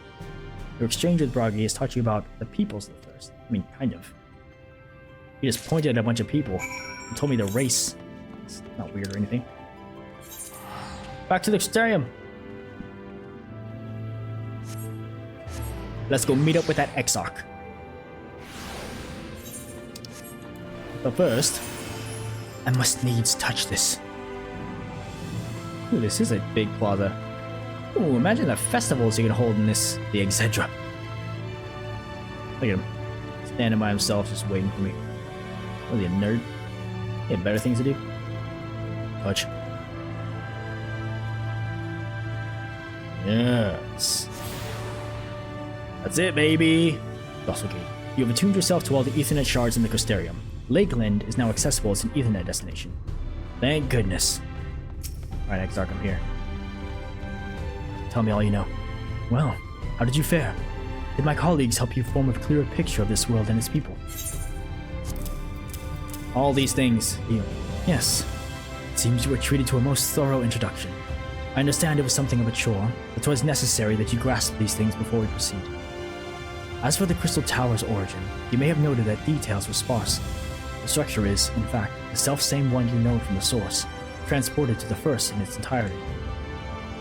Your exchange with Bragi has taught you about the peoples of the first. I mean, kind of. He just pointed at a bunch of people and told me the race. It's not weird or anything. Back to the Exterium. Let's go meet up with that Exarch. But first, I must needs touch this. Ooh, this is a big plaza. Ooh, imagine the festivals you can hold in this, the Exedra. Look at him, standing by himself, just waiting for me. What is he, a nerd? He had better things to do? Touch. Yes. That's it, baby! Docile Gate. You have attuned yourself to all the Ethernet shards in the Costerium. Lakeland is now accessible as an Ethernet destination. Thank goodness. Alright, Exarch, I'm here. Tell me all you know. Well, how did you fare? Did my colleagues help you form a clearer picture of this world and its people? All these things, you... Yes. It seems you were treated to a most thorough introduction. I understand it was something of a chore, but 'twas necessary that you grasp these things before we proceed. As for the Crystal Tower's origin, you may have noted that details were sparse. The structure is, in fact, the self-same one you know from the source, transported to the first in its entirety.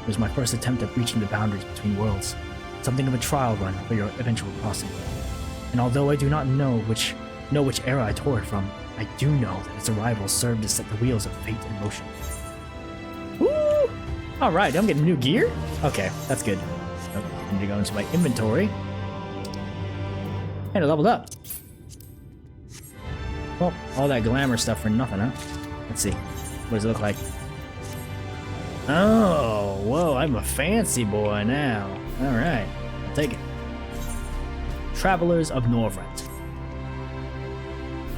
It was my first attempt at reaching the boundaries between worlds, something of a trial run for your eventual crossing. And although I do not know which era I tore it from, I do know that its arrival served to set the wheels of fate in motion. Woo! Alright, I'm getting new gear? Okay, that's good. Okay, I need to go into my inventory. And I leveled up. Well, all that glamour stuff for nothing, huh? Let's see. What does it look like? Oh, whoa, I'm a fancy boy now. Alright, I'll take it. Travelers of Norvrandt.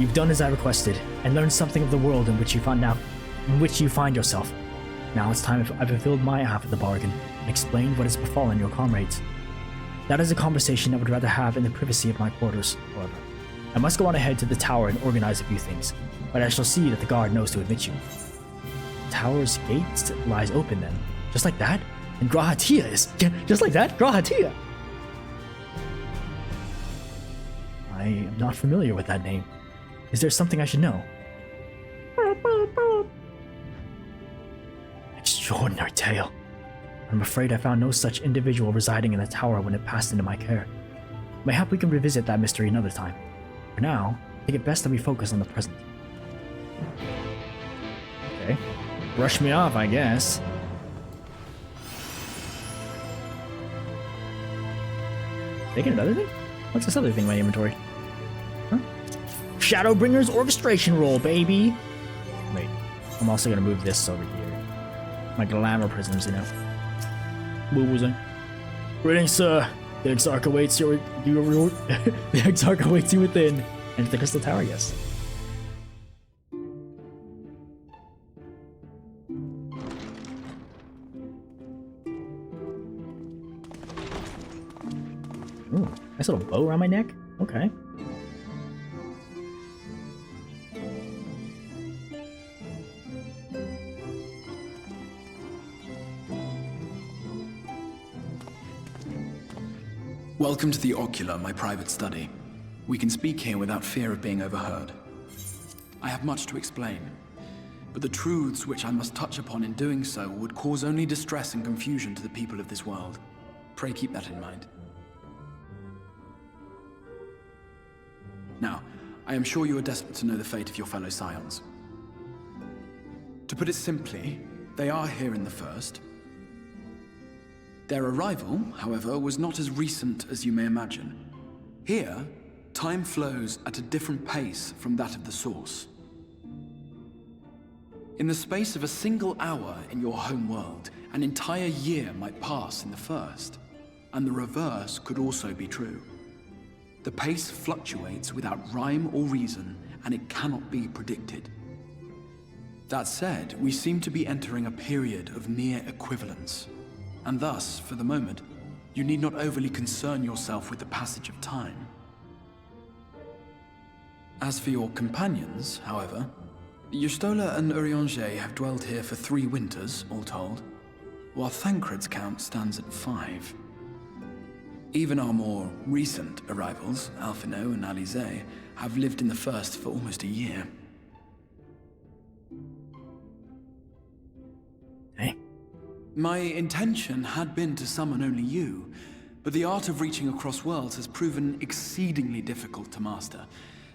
You've done as I requested, and learned something of the world in which you find yourself. Now it's time I've fulfilled my half of the bargain, and explained what has befallen your comrades. That is a conversation I would rather have in the privacy of my quarters, however. I must go on ahead to the tower and organize a few things, but I shall see that the guard knows to admit you. The tower's gate lies open then, just like that? And Grahatia is... just like that? Grahatia! I am not familiar with that name. Is there something I should know? Extraordinary tale. I'm afraid I found no such individual residing in the tower when it passed into my care. Mayhap we can revisit that mystery another time. For now, I think it best that we focus on the present. Okay. Brush me off, I guess. Taking another thing? What's this other thing in my inventory? Huh? Shadowbringers orchestration roll, baby! Wait, I'm also gonna move this over here. My glamour prisms, you know. What was I? Greetings, sir. The Exarch awaits you. The Exarch awaits you within. And the Crystal Tower, yes. Ooh, nice little bow around my neck. Okay. Welcome to the Ocular, my private study. We can speak here without fear of being overheard. I have much to explain, but the truths which I must touch upon in doing so would cause only distress and confusion to the people of this world. Pray keep that in mind. Now, I am sure you are desperate to know the fate of your fellow scions. To put it simply, they are here in the First. Their arrival, however, was not as recent as you may imagine. Here, time flows at a different pace from that of the Source. In the space of a single hour in your home world, an entire year might pass in the First, and the reverse could also be true. The pace fluctuates without rhyme or reason, and it cannot be predicted. That said, we seem to be entering a period of near equivalence. And thus, for the moment, you need not overly concern yourself with the passage of time. As for your companions, however, Y'shtola and Urianger have dwelled here for 3 winters, all told, while Thancred's count stands at 5. Even our more recent arrivals, Alphinaud and Alizé, have lived in the First for almost a year. Hey. My intention had been to summon only you, but the art of reaching across worlds has proven exceedingly difficult to master.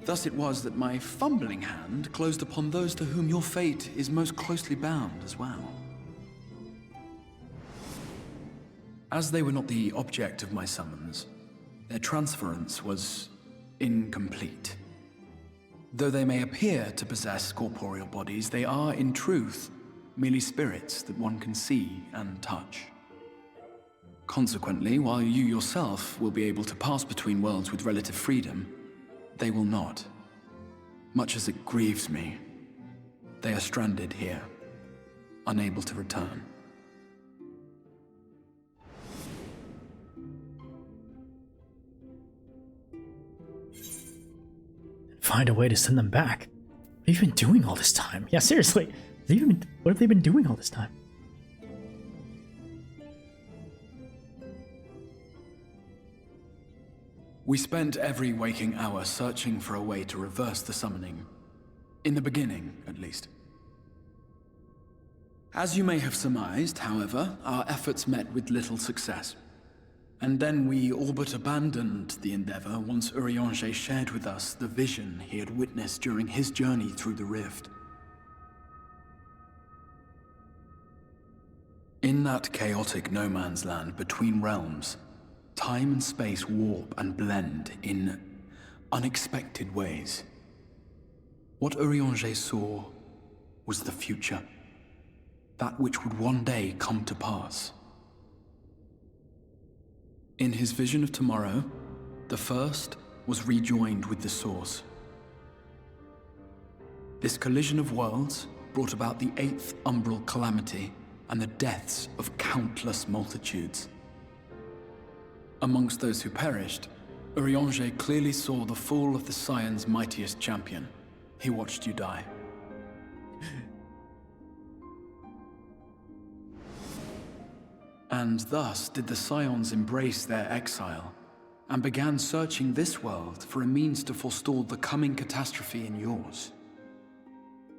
Thus it was that my fumbling hand closed upon those to whom your fate is most closely bound as well. As they were not the object of my summons, their transference was incomplete. Though they may appear to possess corporeal bodies, they are, in truth, merely spirits that one can see and touch. Consequently, while you yourself will be able to pass between worlds with relative freedom, they will not. Much as it grieves me, they are stranded here, unable to return. Find a way to send them back. What have you been doing all this time? Yeah, seriously. What have they been doing all this time? We spent every waking hour searching for a way to reverse the summoning. In the beginning, at least. As you may have surmised, however, our efforts met with little success. And then we all but abandoned the endeavor once Urianger shared with us the vision he had witnessed during his journey through the rift. In that chaotic no-man's land between realms, time and space warp and blend in unexpected ways. What Urianger saw was the future, that which would one day come to pass. In his vision of tomorrow, the First was rejoined with the Source. This collision of worlds brought about the 8th umbral calamity and the deaths of countless multitudes. Amongst those who perished, Urianger clearly saw the fall of the Scion's mightiest champion. He watched you die. And thus did the Scions embrace their exile, and began searching this world for a means to forestall the coming catastrophe in yours.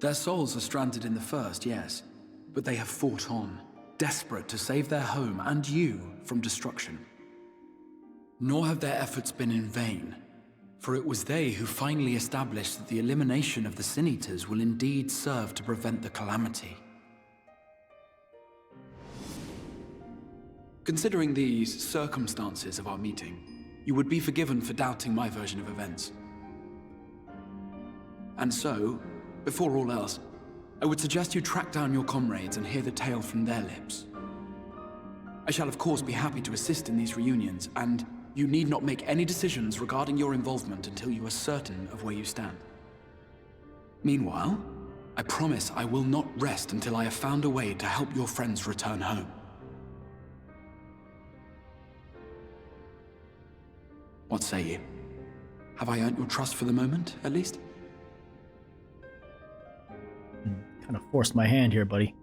Their souls are stranded in the First, yes, but they have fought on, desperate to save their home and you from destruction. Nor have their efforts been in vain, for it was they who finally established that the elimination of the Sin Eaters will indeed serve to prevent the calamity. Considering these circumstances of our meeting, you would be forgiven for doubting my version of events. And so, before all else, I would suggest you track down your comrades and hear the tale from their lips. I shall of course be happy to assist in these reunions, and you need not make any decisions regarding your involvement until you are certain of where you stand. Meanwhile, I promise I will not rest until I have found a way to help your friends return home. What say you? Have I earned your trust for the moment, at least? Kind of forced my hand here, buddy.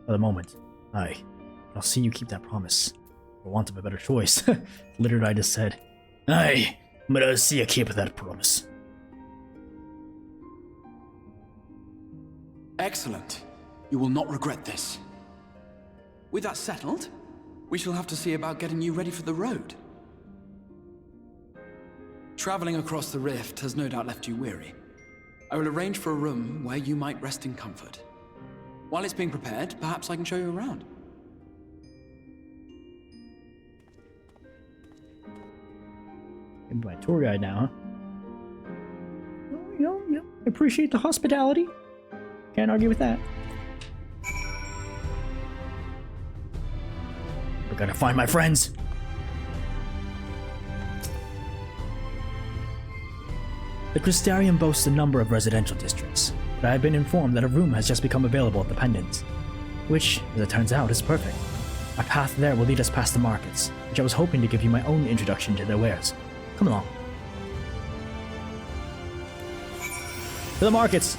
For the moment. Aye. I'll see you keep that promise. For want of a better choice. Literally, I just said. Aye. But I'll see you keep that promise. Excellent. You will not regret this. With that settled, we shall have to see about getting you ready for the road. Traveling across the rift has no doubt left you weary. I will arrange for a room where you might rest in comfort. While it's being prepared, perhaps I can show you around. Gonna be my tour guide now, huh? Oh, yeah. I appreciate the hospitality. Can't argue with that. I gotta find my friends. The Crystarium boasts a number of residential districts, but I have been informed that a room has just become available at the Pendant, which, as it turns out, is perfect. Our path there will lead us past the markets, which I was hoping to give you my own introduction to their wares. Come along. To the markets!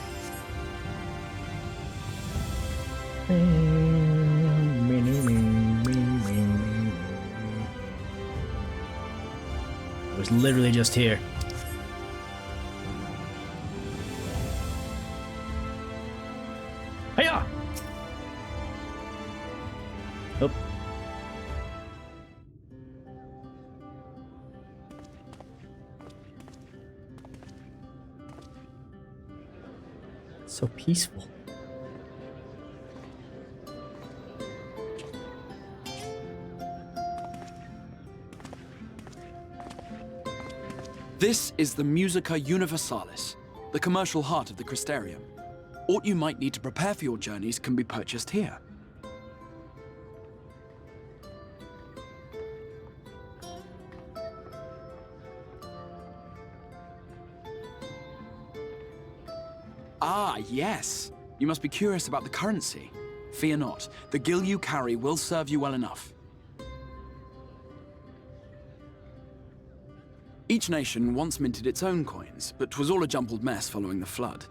I was literally just here. Hiya! Oh. So peaceful. This is the Musica Universalis, the commercial heart of the Crystarium. What you might need to prepare for your journeys can be purchased here. Ah, yes. You must be curious about the currency. Fear not. The gil you carry will serve you well enough. Each nation once minted its own coins, but 'twas all a jumbled mess following the flood.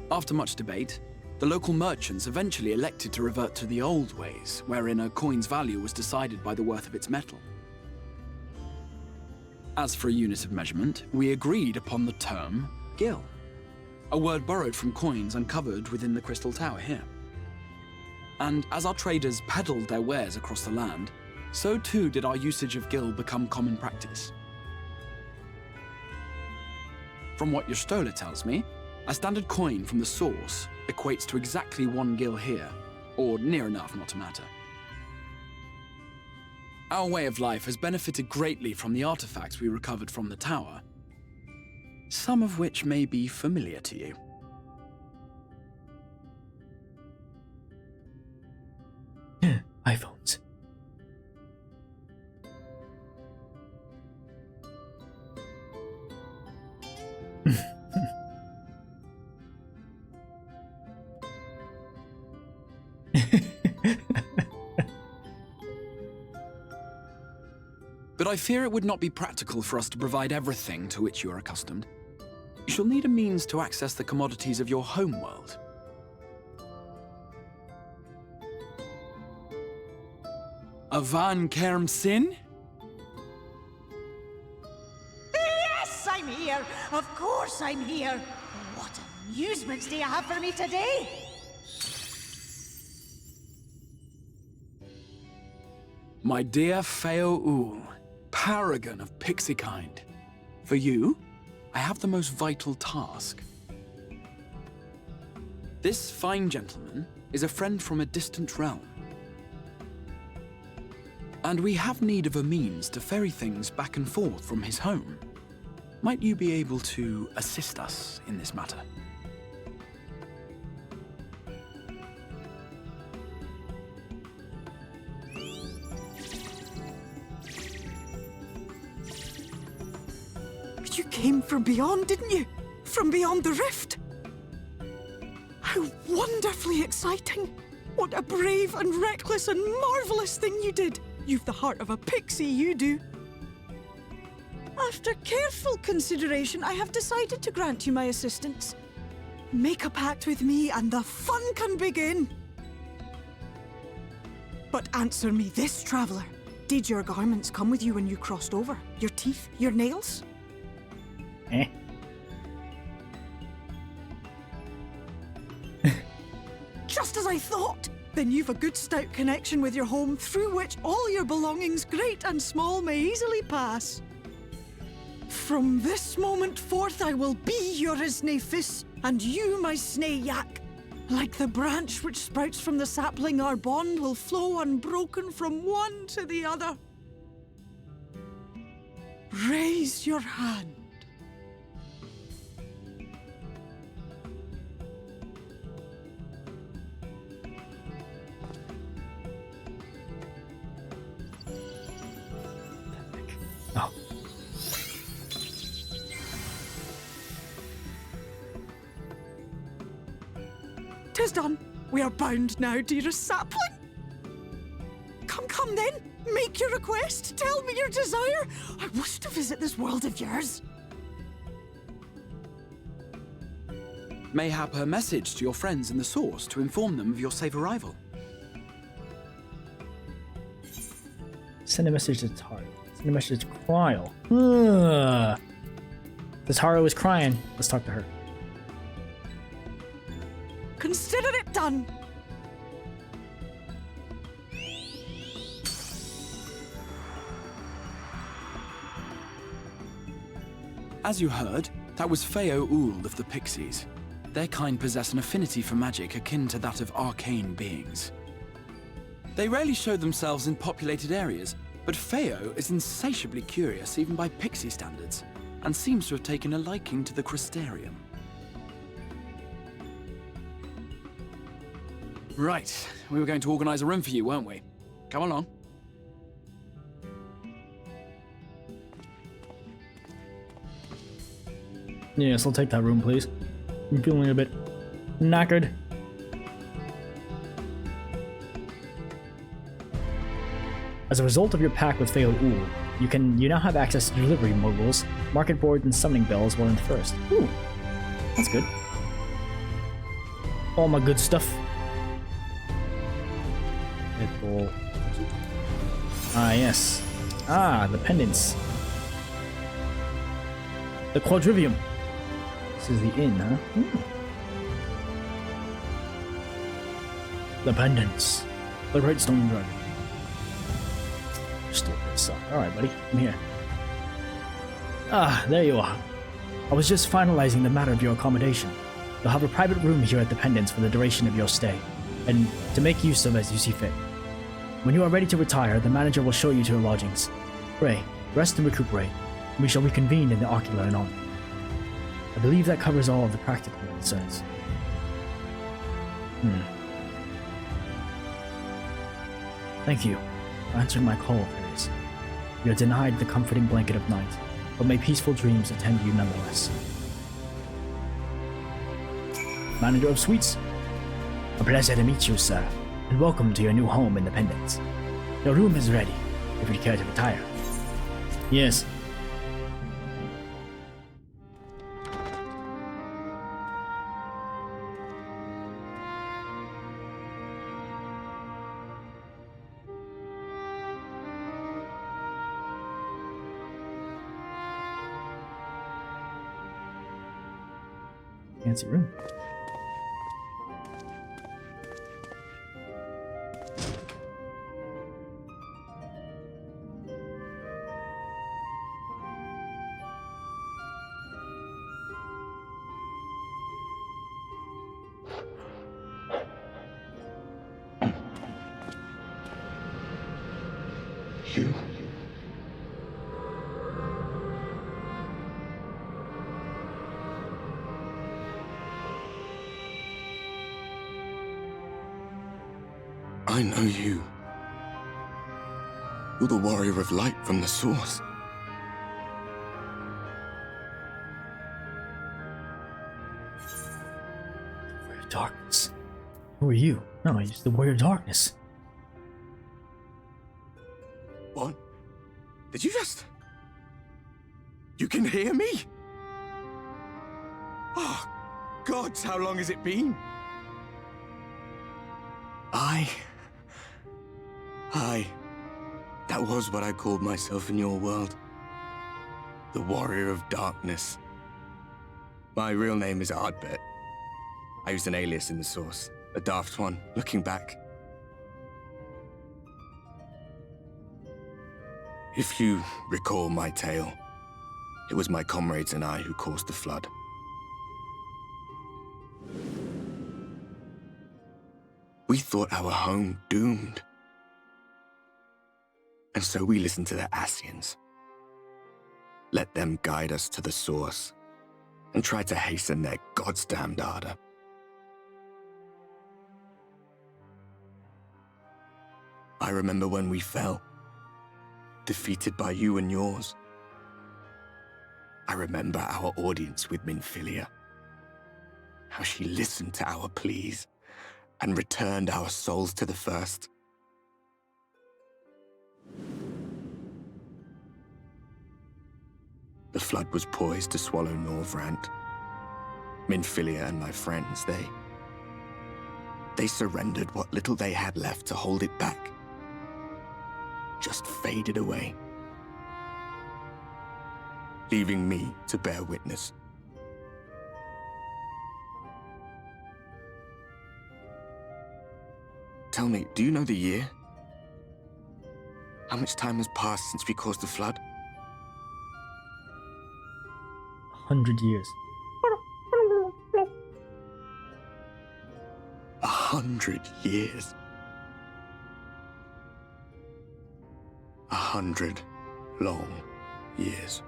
After much debate, the local merchants eventually elected to revert to the old ways, wherein a coin's value was decided by the worth of its metal. As for a unit of measurement, we agreed upon the term gil, a word borrowed from coins uncovered within the Crystal Tower here. And as our traders peddled their wares across the land, so too did our usage of gil become common practice. From what your stola tells me, a standard coin from the source equates to exactly 1 gil here, or near enough not to matter. Our way of life has benefited greatly from the artifacts we recovered from the tower, some of which may be familiar to you. iPhones. But I fear it would not be practical for us to provide everything to which you are accustomed. You shall need a means to access the commodities of your homeworld. Avan Kerm Sin? Yes, I'm here! Of course I'm here! What amusements do you have for me today? My dear Feo Ul, paragon of pixie kind. For you, I have the most vital task. This fine gentleman is a friend from a distant realm. And we have need of a means to ferry things back and forth from his home. Might you be able to assist us in this matter? You came from beyond, didn't you? From beyond the rift? How wonderfully exciting! What a brave and reckless and marvelous thing you did! You've the heart of a pixie, you do. After careful consideration, I have decided to grant you my assistance. Make a pact with me and the fun can begin. But answer me this, traveler. Did your garments come with you when you crossed over? Your teeth? Your nails? Eh? Just as I thought! Then you've a good stout connection with your home through which all your belongings, great and small, may easily pass. From this moment forth I will be your Isne Fis, and you my Snay Yak. Like the branch which sprouts from the sapling, our bond will flow unbroken from one to the other. Raise your hand. Oh. 'Tis done. We are bound now, dearest sapling. Come then. Make your request. Tell me your desire. I wish to visit this world of yours. Mayhap a message to your friends in the Source to inform them of your safe arrival. Send a message to Taro. Send a message to Cryle. Ugh. The Taro is crying. Let's talk to her. Consider it done. As you heard, that was Feo Ould of the Pixies. Their kind possess an affinity for magic akin to that of arcane beings. They rarely show themselves in populated areas, but Feo is insatiably curious even by Pixie standards, and seems to have taken a liking to the Crystarium. Right, we were going to organize a room for you, weren't we? Come along. Yes, I'll take that room, please. I'm feeling a bit knackered. As a result of your pact with Feo Ould, you now have access to delivery moguls, market boards, and summoning bells while in the first. Ooh, that's good. All my good stuff. Ah, yes. Ah, the pendants. The quadrivium. This is the inn, huh? The pendants. The great stone dragon. Still a bit soft. Alright, buddy. I'm here. Ah, there you are. I was just finalizing the matter of your accommodation. You'll have a private room here at the pendants for the duration of your stay, and to make use of as you see fit. When you are ready to retire, the manager will show you to your lodgings. Pray, rest and recuperate. We shall reconvene in the ocular anon. I believe that covers all of the practical concerns. Thank you for answering my call, Fairies. You are denied the comforting blanket of night, but may peaceful dreams attend you nonetheless. Manager of Suites, a pleasure to meet you, sir, and welcome to your new home in the Pendants. Your room is ready, if you care to retire. Yes. Fancy room. You. I know you. You're the warrior of light from the Source. Warrior of Darkness. Who are you? No, he's the Warrior of Darkness. Did you just... You can hear me? Oh, gods, how long has it been? That was what I called myself in your world. The Warrior of Darkness. My real name is Ardbert. I used an alias in the source, a daft one, looking back. If you recall my tale, it was my comrades and I who caused the flood. We thought our home doomed. And so we listened to the Ascians. Let them guide us to the source and try to hasten their goddamned ardor. I remember when we fell, defeated by you and yours. I remember our audience with Minfilia, how she listened to our pleas and returned our souls to the First. The flood was poised to swallow Norvrandt. Minfilia and my friends, they surrendered what little they had left to hold it back. Just faded away, leaving me to bear witness. Tell me, do you know the year? How much time has passed since we caused the flood? 100 years. 100 years. 100 long years.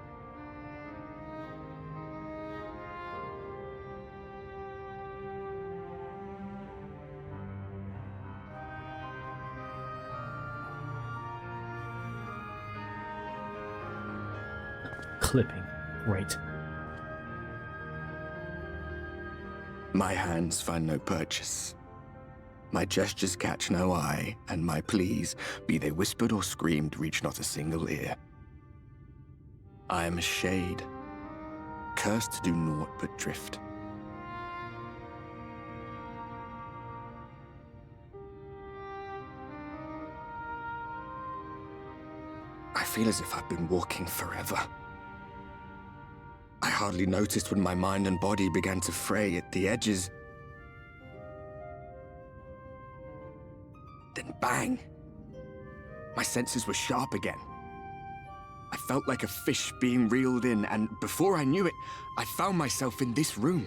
Clipping. Great. My hands find no purchase. My gestures catch no eye, and my pleas, be they whispered or screamed, reach not a single ear. I am a shade, cursed to do naught but drift. I feel as if I've been walking forever. I hardly noticed when my mind and body began to fray at the edges. Then bang! My senses were sharp again. I felt like a fish being reeled in, and before I knew it, I found myself in this room.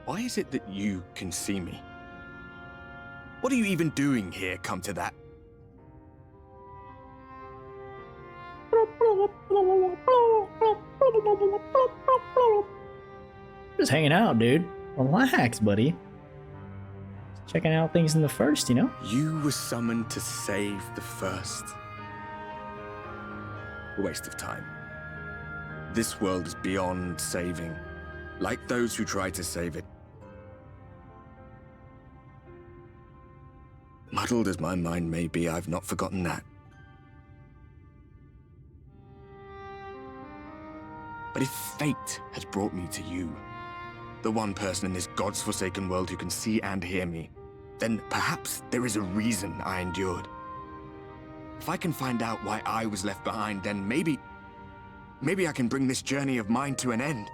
Why is it that you can see me? What are you even doing here, come to that? Just hanging out, dude. Relax, buddy. Just checking out things in the First, you know? You were summoned to save the First. A waste of time. This world is beyond saving, like those who try to save it. Muddled as my mind may be, I've not forgotten that. But if fate has brought me to you, the one person in this God's forsaken world who can see and hear me, then perhaps there is a reason I endured. If I can find out why I was left behind, then maybe I can bring this journey of mine to an end.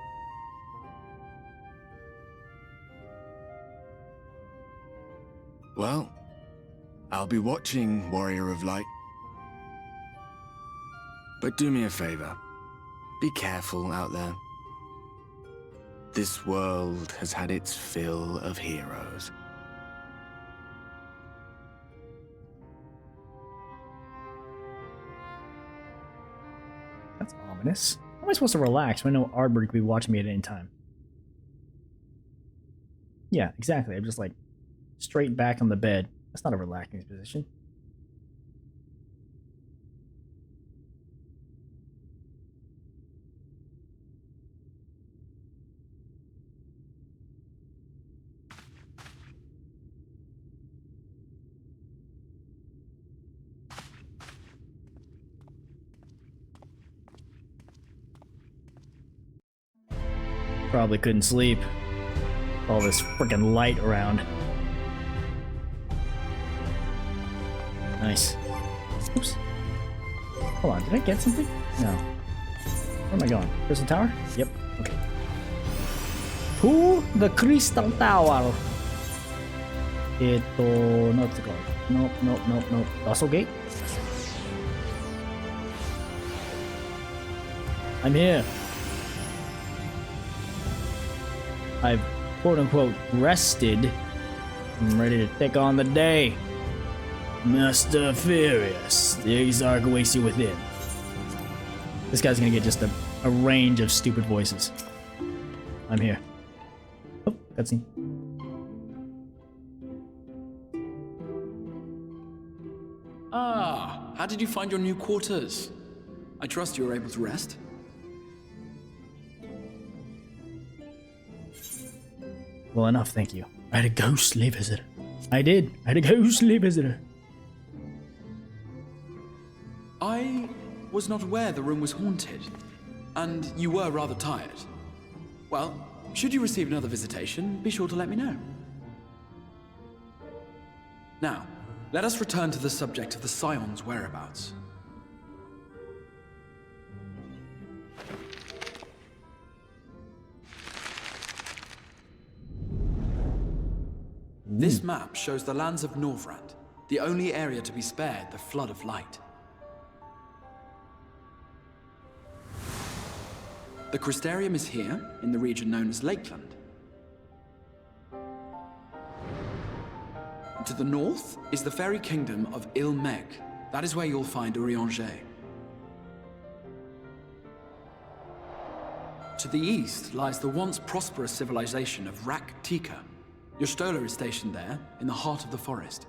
Well, I'll be watching, Warrior of Light. But do me a favor. Be careful out there. This world has had its fill of heroes. That's ominous. How am I supposed to relax when I know Ardbert could be watching me at any time? Yeah, exactly. I'm just like straight back on the bed. That's not a relaxing position. Probably couldn't sleep. All this freaking light around. Nice. Oops. Hold on, did I get something? No. Where am I going? Crystal Tower? Yep. Okay. To the Crystal Tower. No, it's going. Nope. Russell Gate? I'm here. I've quote-unquote rested. I'm ready to take on the day. Master Furious, the Exarch awaits you within. This guy's gonna get just a range of stupid voices. I'm here. Oh, cutscene. Ah, how did you find your new quarters? I trust you were able to rest. Well enough, thank you. I had a ghostly visitor. I had a ghostly visitor. I was not aware the room was haunted, and you were rather tired. Well, should you receive another visitation, be sure to let me know. Now, let us return to the subject of the Scion's whereabouts. This map shows the lands of Norvrandt, the only area to be spared the flood of light. The Crystarium is here, in the region known as Lakeland. To the north is the fairy kingdom of Il-Meg. That is where you'll find Urianger. To the east lies the once prosperous civilization of Rak-Tika. Your Stola is stationed there, in the heart of the forest.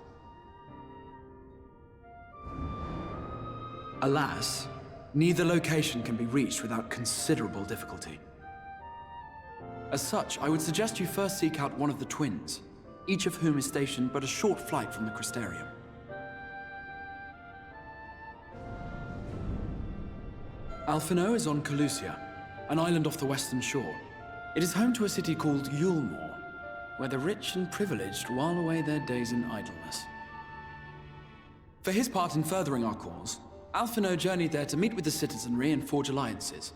Alas, neither location can be reached without considerable difficulty. As such, I would suggest you first seek out one of the twins, each of whom is stationed but a short flight from the Crystarium. Alphinaud is on Calusia, an island off the western shore. It is home to a city called Yulmore, where the rich and privileged while away their days in idleness. For his part in furthering our cause, Alphinaud journeyed there to meet with the citizenry and forge alliances.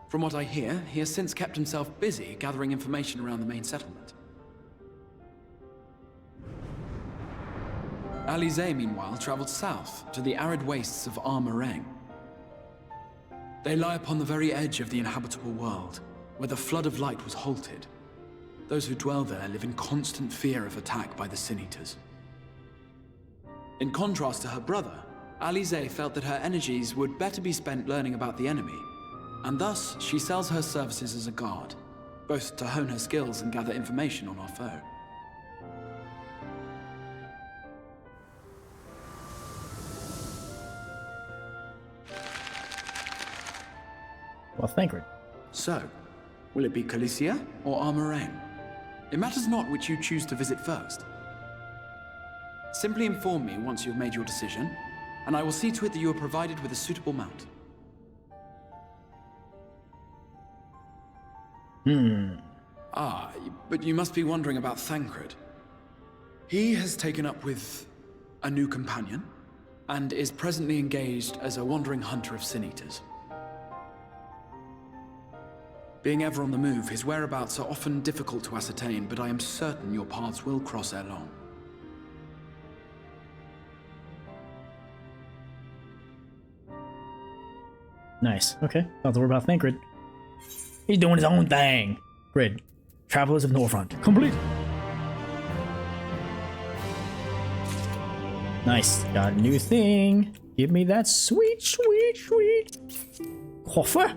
From what I hear, he has since kept himself busy gathering information around the main settlement. Alizé, meanwhile, traveled south to the arid wastes of Armareng. They lie upon the very edge of the inhabitable world, where the flood of light was halted. Those who dwell there live in constant fear of attack by the Sin-Eaters. In contrast to her brother, Alizé felt that her energies would better be spent learning about the enemy, and thus she sells her services as a guard, both to hone her skills and gather information on our foe. Well, Thancred. So, will it be Calusia or Armareng? It matters not which you choose to visit first. Simply inform me once you've made your decision, and I will see to it that you are provided with a suitable mount. Ah, but you must be wondering about Thancred. He has taken up with a new companion, and is presently engaged as a wandering hunter of Sin-Eaters. Being ever on the move, his whereabouts are often difficult to ascertain, but I am certain your paths will cross ere long. Nice. Okay. Don't have to worry about Thancred. He's doing his own thing. Grid. Travelers of Norvrandt. Complete. Nice. Got a new thing. Give me that sweet coffer.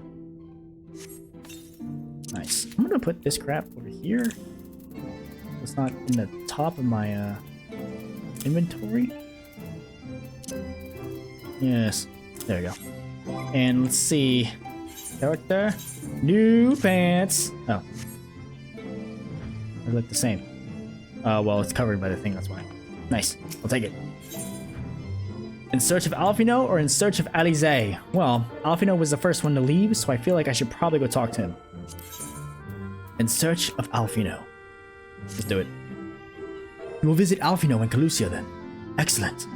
Nice. I'm gonna put this crap over here. It's not in the top of my inventory. Yes. There we go. And let's see. Character. New pants. Oh. They look the same. Well, it's covered by the thing, that's why. Nice. I'll take it. In search of Alphinaud or in search of Alizé? Well, Alphinaud was the first one to leave, so I feel like I should probably go talk to him. In Search of Alphinaud. Let's do it. You will visit Alphinaud and Calusia then. Excellent.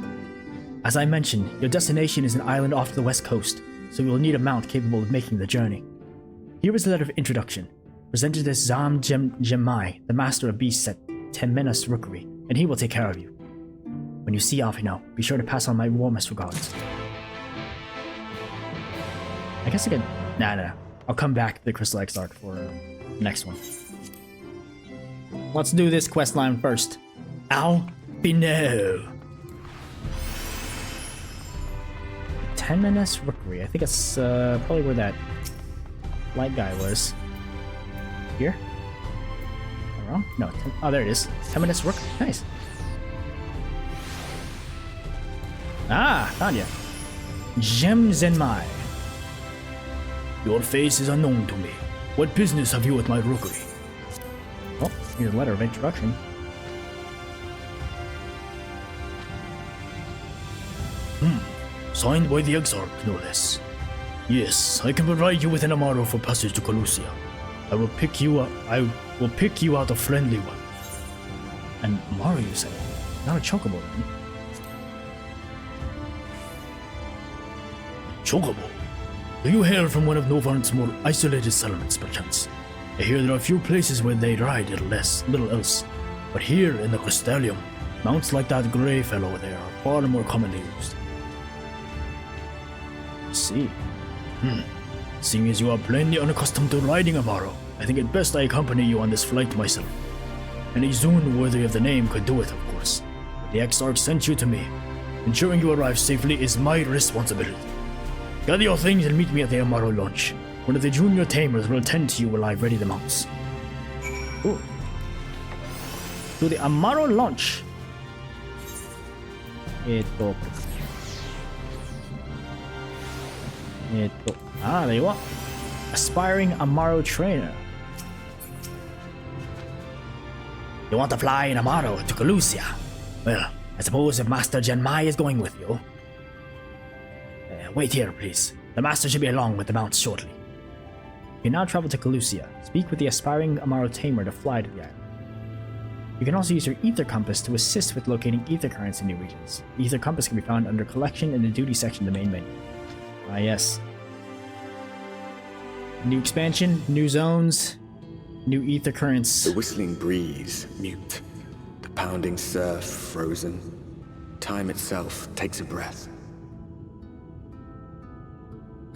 As I mentioned, your destination is an island off the west coast, so you will need a mount capable of making the journey. Here is a letter of introduction, presented to Zam Jemai, the master of beasts at Temenos Rookery, and he will take care of you. When you see Alphinaud, be sure to pass on my warmest regards. I guess I could... Nah. I'll come back to the Crystal Exarch for the next one. Let's do this questline first. Alphinaud. Temenos Rookery. I think that's probably where that light guy was. Here? Am I wrong? No. Oh, there it is. Temenos Rookery. Nice. Ah, found you. Zenmai. Your face is unknown to me. What business have you at my rookery? Oh, here's a letter of introduction. Signed by the Exarch, no less. Yes, I can provide you with an Amaro for passage to Calusia. I will pick you out a friendly one. An Amaro, you say? Not a Chocobo, then? Chocobo? Do you hail from one of Norvrandt's more isolated settlements, perchance? I hear there are few places where they ride little else. But here in the Crystallium, mounts like that grey fellow there are far more commonly used. I see. Seeing as you are plainly unaccustomed to riding Amaro, I think it best I accompany you on this flight myself. Any Zun worthy of the name could do it, of course. But the Exarch sent you to me. Ensuring you arrive safely is my responsibility. Gather your things and meet me at the Amaro launch. One of the junior tamers will attend to you while I ready the mounts. Ooh. To the Amaro launch. Ah, there you are. Aspiring Amaro trainer. You want to fly in Amaro to Calusia? Well, I suppose if Master Genmai is going with you. Wait here, please. The master should be along with the mounts shortly. You now travel to Calusia. Speak with the aspiring Amaro tamer to fly to the island. You can also use your Aether compass to assist with locating Aether currents in new regions. The Aether compass can be found under Collection in the Duty section of the main menu. Ah, yes. New expansion, new zones, new Aether currents. The whistling breeze, mute. The pounding surf, frozen. Time itself takes a breath.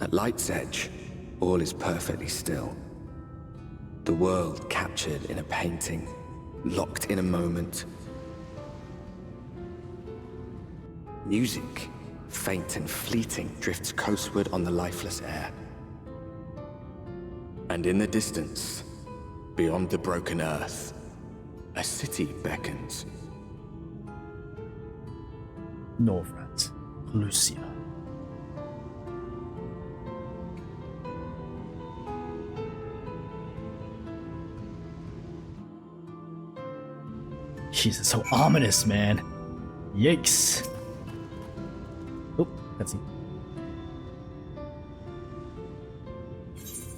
At Light's Edge, all is perfectly still. The world captured in a painting, locked in a moment. Music, faint and fleeting, drifts coastward on the lifeless air. And in the distance, beyond the broken earth, a city beckons. Norvrandt, Calusia. Jeez, it's so ominous, man. Yikes. Oh, let's see.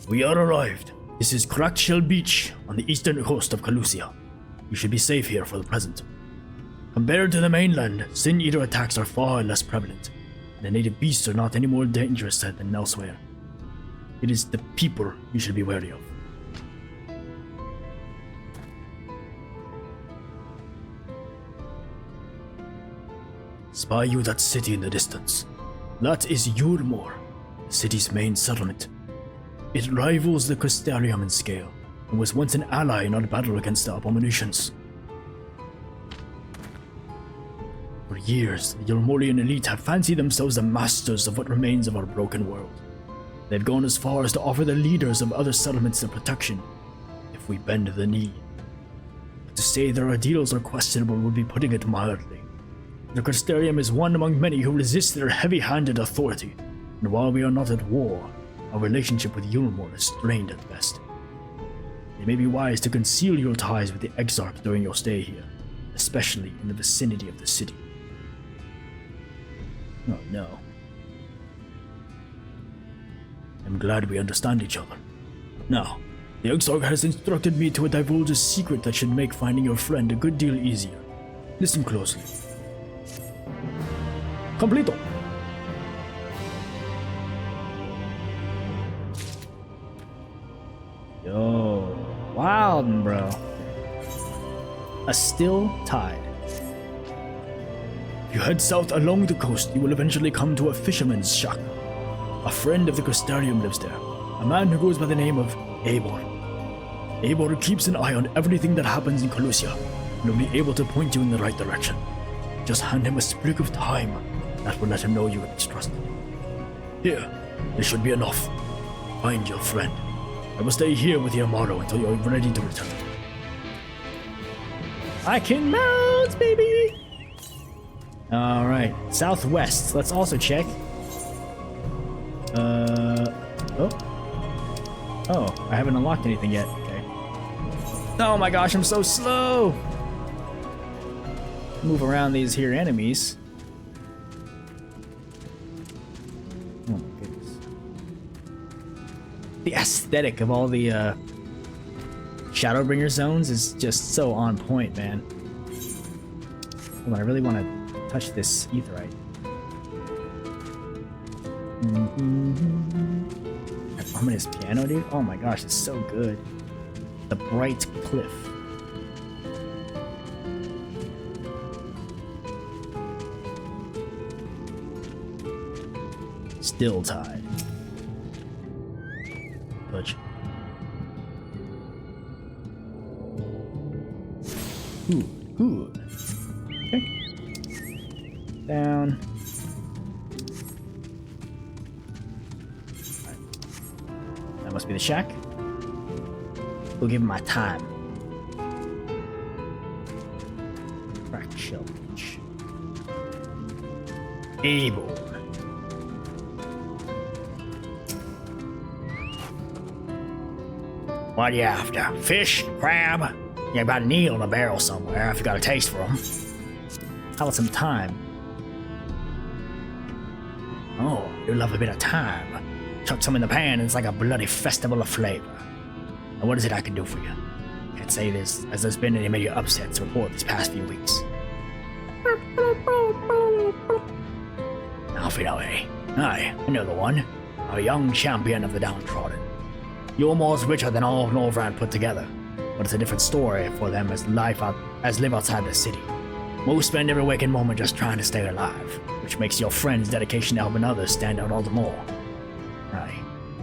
We are arrived. This is Cracked Shell Beach on the eastern coast of Calusia. You should be safe here for the present. Compared to the mainland, Sin Eater attacks are far less prevalent, and the native beasts are not any more dangerous than elsewhere. It is the people you should be wary of. Spy you that city in the distance. That is Yurmor, the city's main settlement. It rivals the Crystallium in scale, and was once an ally in our battle against the Abominations. For years, the Yurmorian elite have fancied themselves the masters of what remains of our broken world. They've gone as far as to offer the leaders of other settlements their protection, if we bend the knee. But to say their ideals are questionable would be putting it mildly. The Crystallium is one among many who resist their heavy-handed authority, and while we are not at war, our relationship with Yulmor is strained at best. It may be wise to conceal your ties with the Exarch during your stay here, especially in the vicinity of the city. Oh no. I'm glad we understand each other. Now, The Exarch has instructed me to divulge a secret that should make finding your friend a good deal easier. Listen closely. Completo. Yo, wild, bro. A still tide. If you head south along the coast, you will eventually come to a fisherman's shack. A friend of the Crystarium lives there, a man who goes by the name of Eivor. Eivor keeps an eye on everything that happens in Colusia, and will be able to point you in the right direction. Just hand him a sprig of thyme. That will let him know you can be trusted. Here, this should be enough. Find your friend. I will stay here with you tomorrow until you're ready to return. I can mount, baby! Alright, southwest. Let's also check. Oh, I haven't unlocked anything yet. Okay. Oh my gosh, I'm so slow! Move around these here enemies. Oh my goodness. The aesthetic of all the Shadowbringer zones is just so on point, man. Hold on, I really want to touch this Aetherite. That ominous piano, dude. Oh my gosh, it's so good. The bright cliff. Still tide. Touch. Ooh. Okay. Down. That must be the shack. We'll give him my time. Crack shellfish. Able. What are you after? Fish? Crab? You got a Neil in a barrel somewhere if you got a taste for them. How about some time? Oh, you love a bit of time. Chuck some in the pan and it's like a bloody festival of flavor. Now what is it I can do for you? Can't say this, as there's been any major upsets to report these past few weeks. Alphinaud, eh? Aye, I know the one. A young champion of the downtrodden. You're more richer than all of Norvrandt put together, but it's a different story for them as live outside the city. Most spend every waking moment just trying to stay alive, which makes your friend's dedication to helping others stand out all the more. Aye,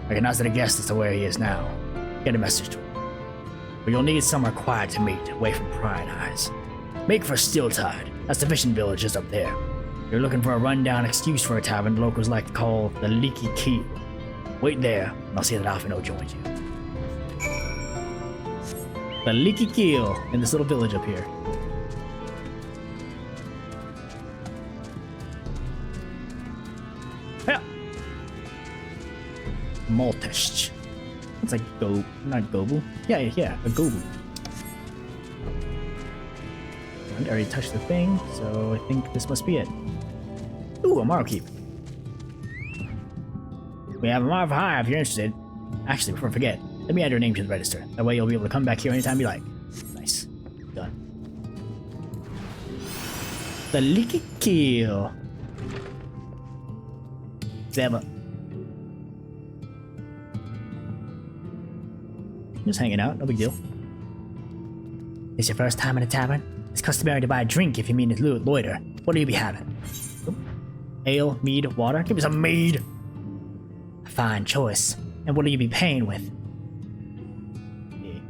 I can hazard a guess as to where he is now. Get a message to him. But you'll need somewhere quiet to meet, away from prying eyes. Make for Stilltide, that's the fishing village just up there. You're looking for a rundown excuse for a tavern locals like to call the Leaky Keel. Wait there, and I'll see that Alphinaud joins you. The Leaky Keel in this little village up here. Yeah. Maltish. It's like not Gobu. Yeah, a Gobu. I already touched the thing, so I think this must be it. Ooh, a Morrow Keep. We have a Marv High if you're interested. Actually, before I forget, let me add your name to the register. That way you'll be able to come back here anytime you like. Nice. Done. The Leaky Keel. Zeba. Just hanging out, no big deal. It's your first time in a tavern? It's customary to buy a drink if you mean to loiter. What do you be having? Oop. Ale, mead, water? Give me some mead! A fine choice. And what will you be paying with? Yeah.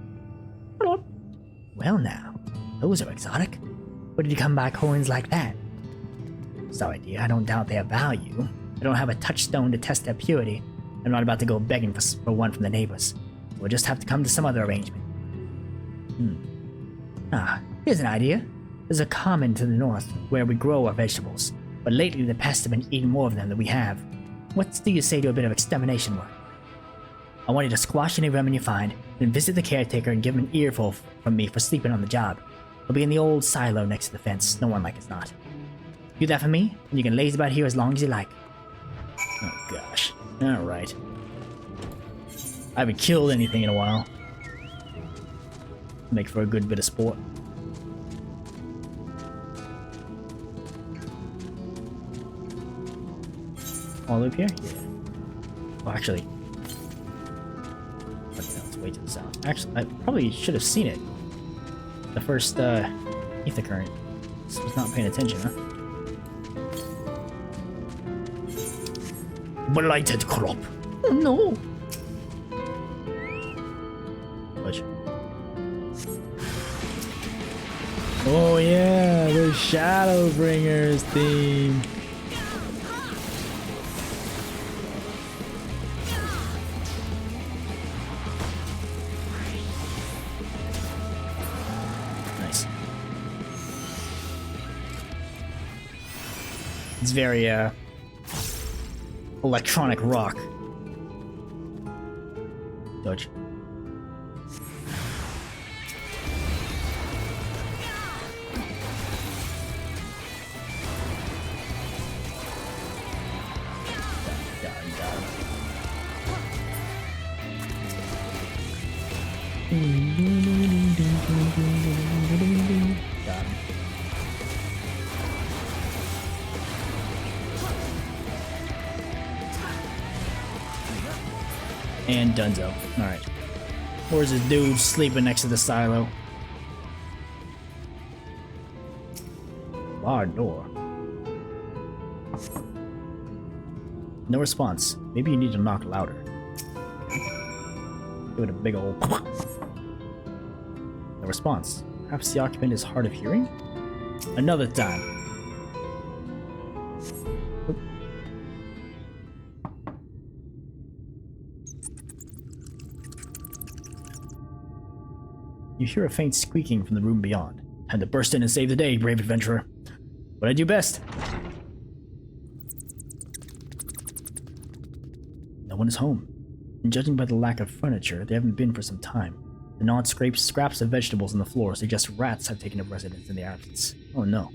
Well now, those are exotic. Where did you come by coins like that? Sorry dear, I don't doubt their value. I don't have a touchstone to test their purity. I'm not about to go begging for one from the neighbors. We'll just have to come to some other arrangement. Here's an idea. There's a common to the north where we grow our vegetables, but lately the pests have been eating more of them than we have. What do you say to a bit of extermination work? I want you to squash any vermin you find, then visit the caretaker and give him an earful from me for sleeping on the job. He'll be in the old silo next to the fence, no one like it's not. Do that for me, and you can laze about here as long as you like. Oh gosh. Alright. I haven't killed anything in a while. Make for a good bit of sport. All the way up here? Yeah. Oh, actually. It's way to the south. Actually, I probably should have seen it. The first, Aether current. Just was not paying attention, huh? Blighted crop. Oh no! Which? Oh yeah, the Shadowbringers theme. Nice. It's very electronic rock. Dodge. Got him. And Dunzo. Alright. Where's this dude sleeping next to the silo? Barred door. No response. Maybe you need to knock louder. Give it a big ol'. No response. Perhaps the occupant is hard of hearing? Another time. Oop. You hear a faint squeaking from the room beyond. Time to burst in and save the day, brave adventurer. What I do best. No one is home. And judging by the lack of furniture, they haven't been for some time. The gnawed scraps of vegetables on the floor suggest rats have taken up residence in the absence. Oh no.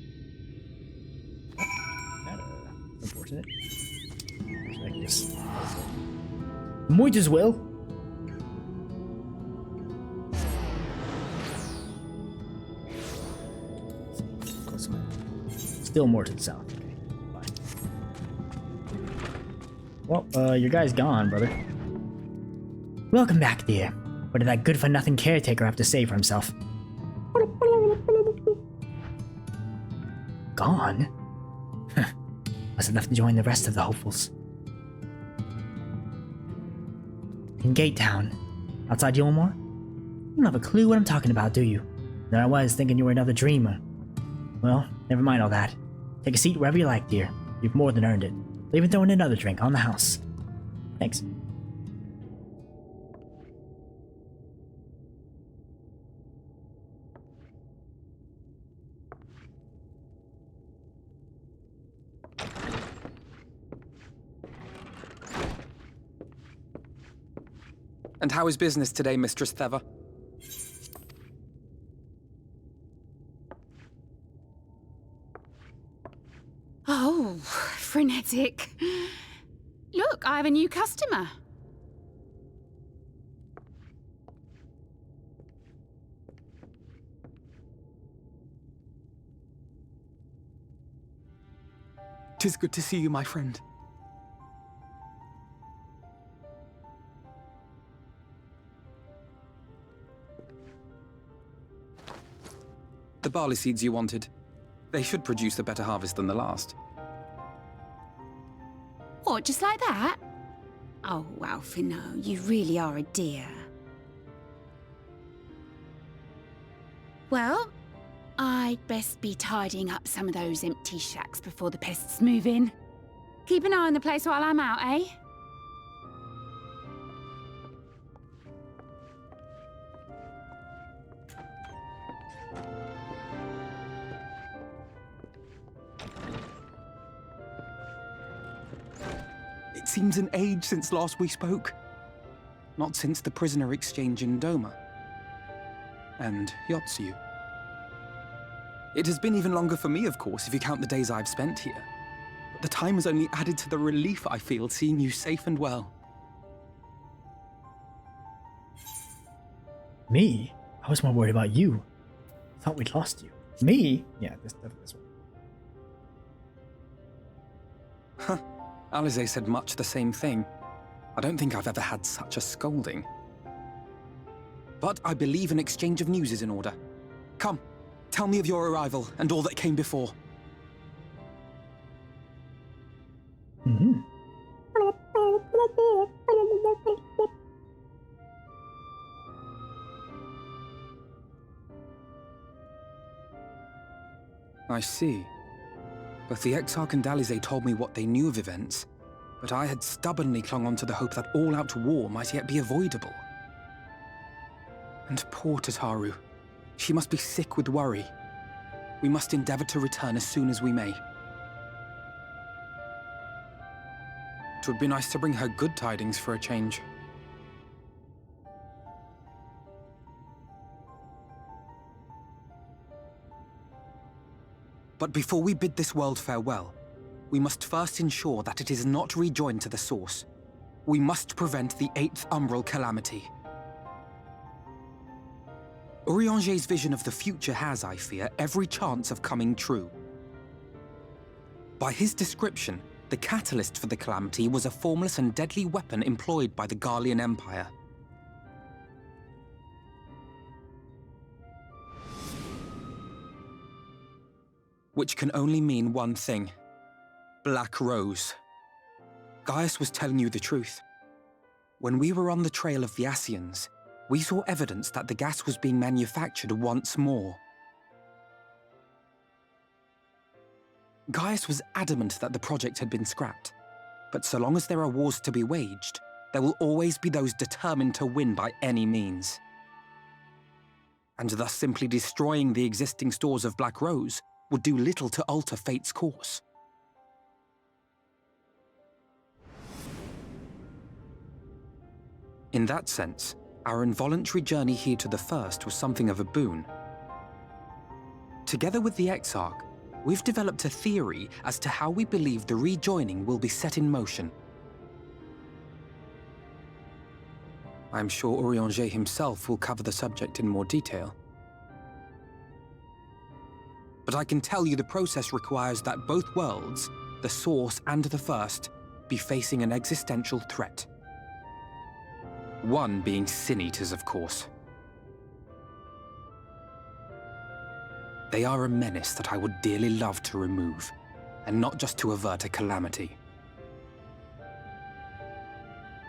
That's unfortunate. Like this. Might as well. Still more to the south. Okay, bye. Well, your guy's gone, brother. Welcome back, dear. What did that good-for-nothing caretaker have to say for himself? Gone? Must have left to join the rest of the hopefuls. In Gate Town, outside Yulmore? You don't have a clue what I'm talking about, do you? There I was, thinking you were another dreamer. Well, never mind all that. Take a seat wherever you like, dear. You've more than earned it. I'll even throw in another drink on the house. Thanks. And how is business today, Mistress Theva? Oh, frenetic. Look, I have a new customer. Tis good to see you, my friend. The barley seeds you wanted. They should produce a better harvest than the last. What, just like that? Oh, Alphinaud, you really are a dear. Well, I'd best be tidying up some of those empty shacks before the pests move in. Keep an eye on the place while I'm out, eh? It seems an age since last we spoke. Not since the prisoner exchange in Doma. And Yotsu. It has been even longer for me, of course, if you count the days I've spent here. But the time has only added to the relief I feel seeing you safe and well. Me? I was more worried about you. I thought we'd lost you. Me? Yeah, this one. Huh. Alize said much the same thing. I don't think I've ever had such a scolding. But I believe an exchange of news is in order. Come, tell me of your arrival and all that came before. Mm-hmm. I see. Both the Exarch and Alize told me what they knew of events, but I had stubbornly clung on to the hope that all-out war might yet be avoidable. And poor Tataru. She must be sick with worry. We must endeavor to return as soon as we may. It would be nice to bring her good tidings for a change. But before we bid this world farewell, we must first ensure that it is not rejoined to the source. We must prevent the 8th Umbral calamity. Urianger's vision of the future has, I fear, every chance of coming true. By his description, the catalyst for the calamity was a formless and deadly weapon employed by the Garlean Empire. Which can only mean one thing. Black Rose. Gaius was telling you the truth. When we were on the trail of the Ascians, we saw evidence that the gas was being manufactured once more. Gaius was adamant that the project had been scrapped, but so long as there are wars to be waged, there will always be those determined to win by any means. And thus simply destroying the existing stores of Black Rose would do little to alter fate's course. In that sense, our involuntary journey here to the First was something of a boon. Together with the Exarch, we've developed a theory as to how we believe the rejoining will be set in motion. I'm sure Urianger himself will cover the subject in more detail. But I can tell you the process requires that both worlds, the Source and the First, be facing an existential threat. One being Sin Eaters, of course. They are a menace that I would dearly love to remove, and not just to avert a calamity.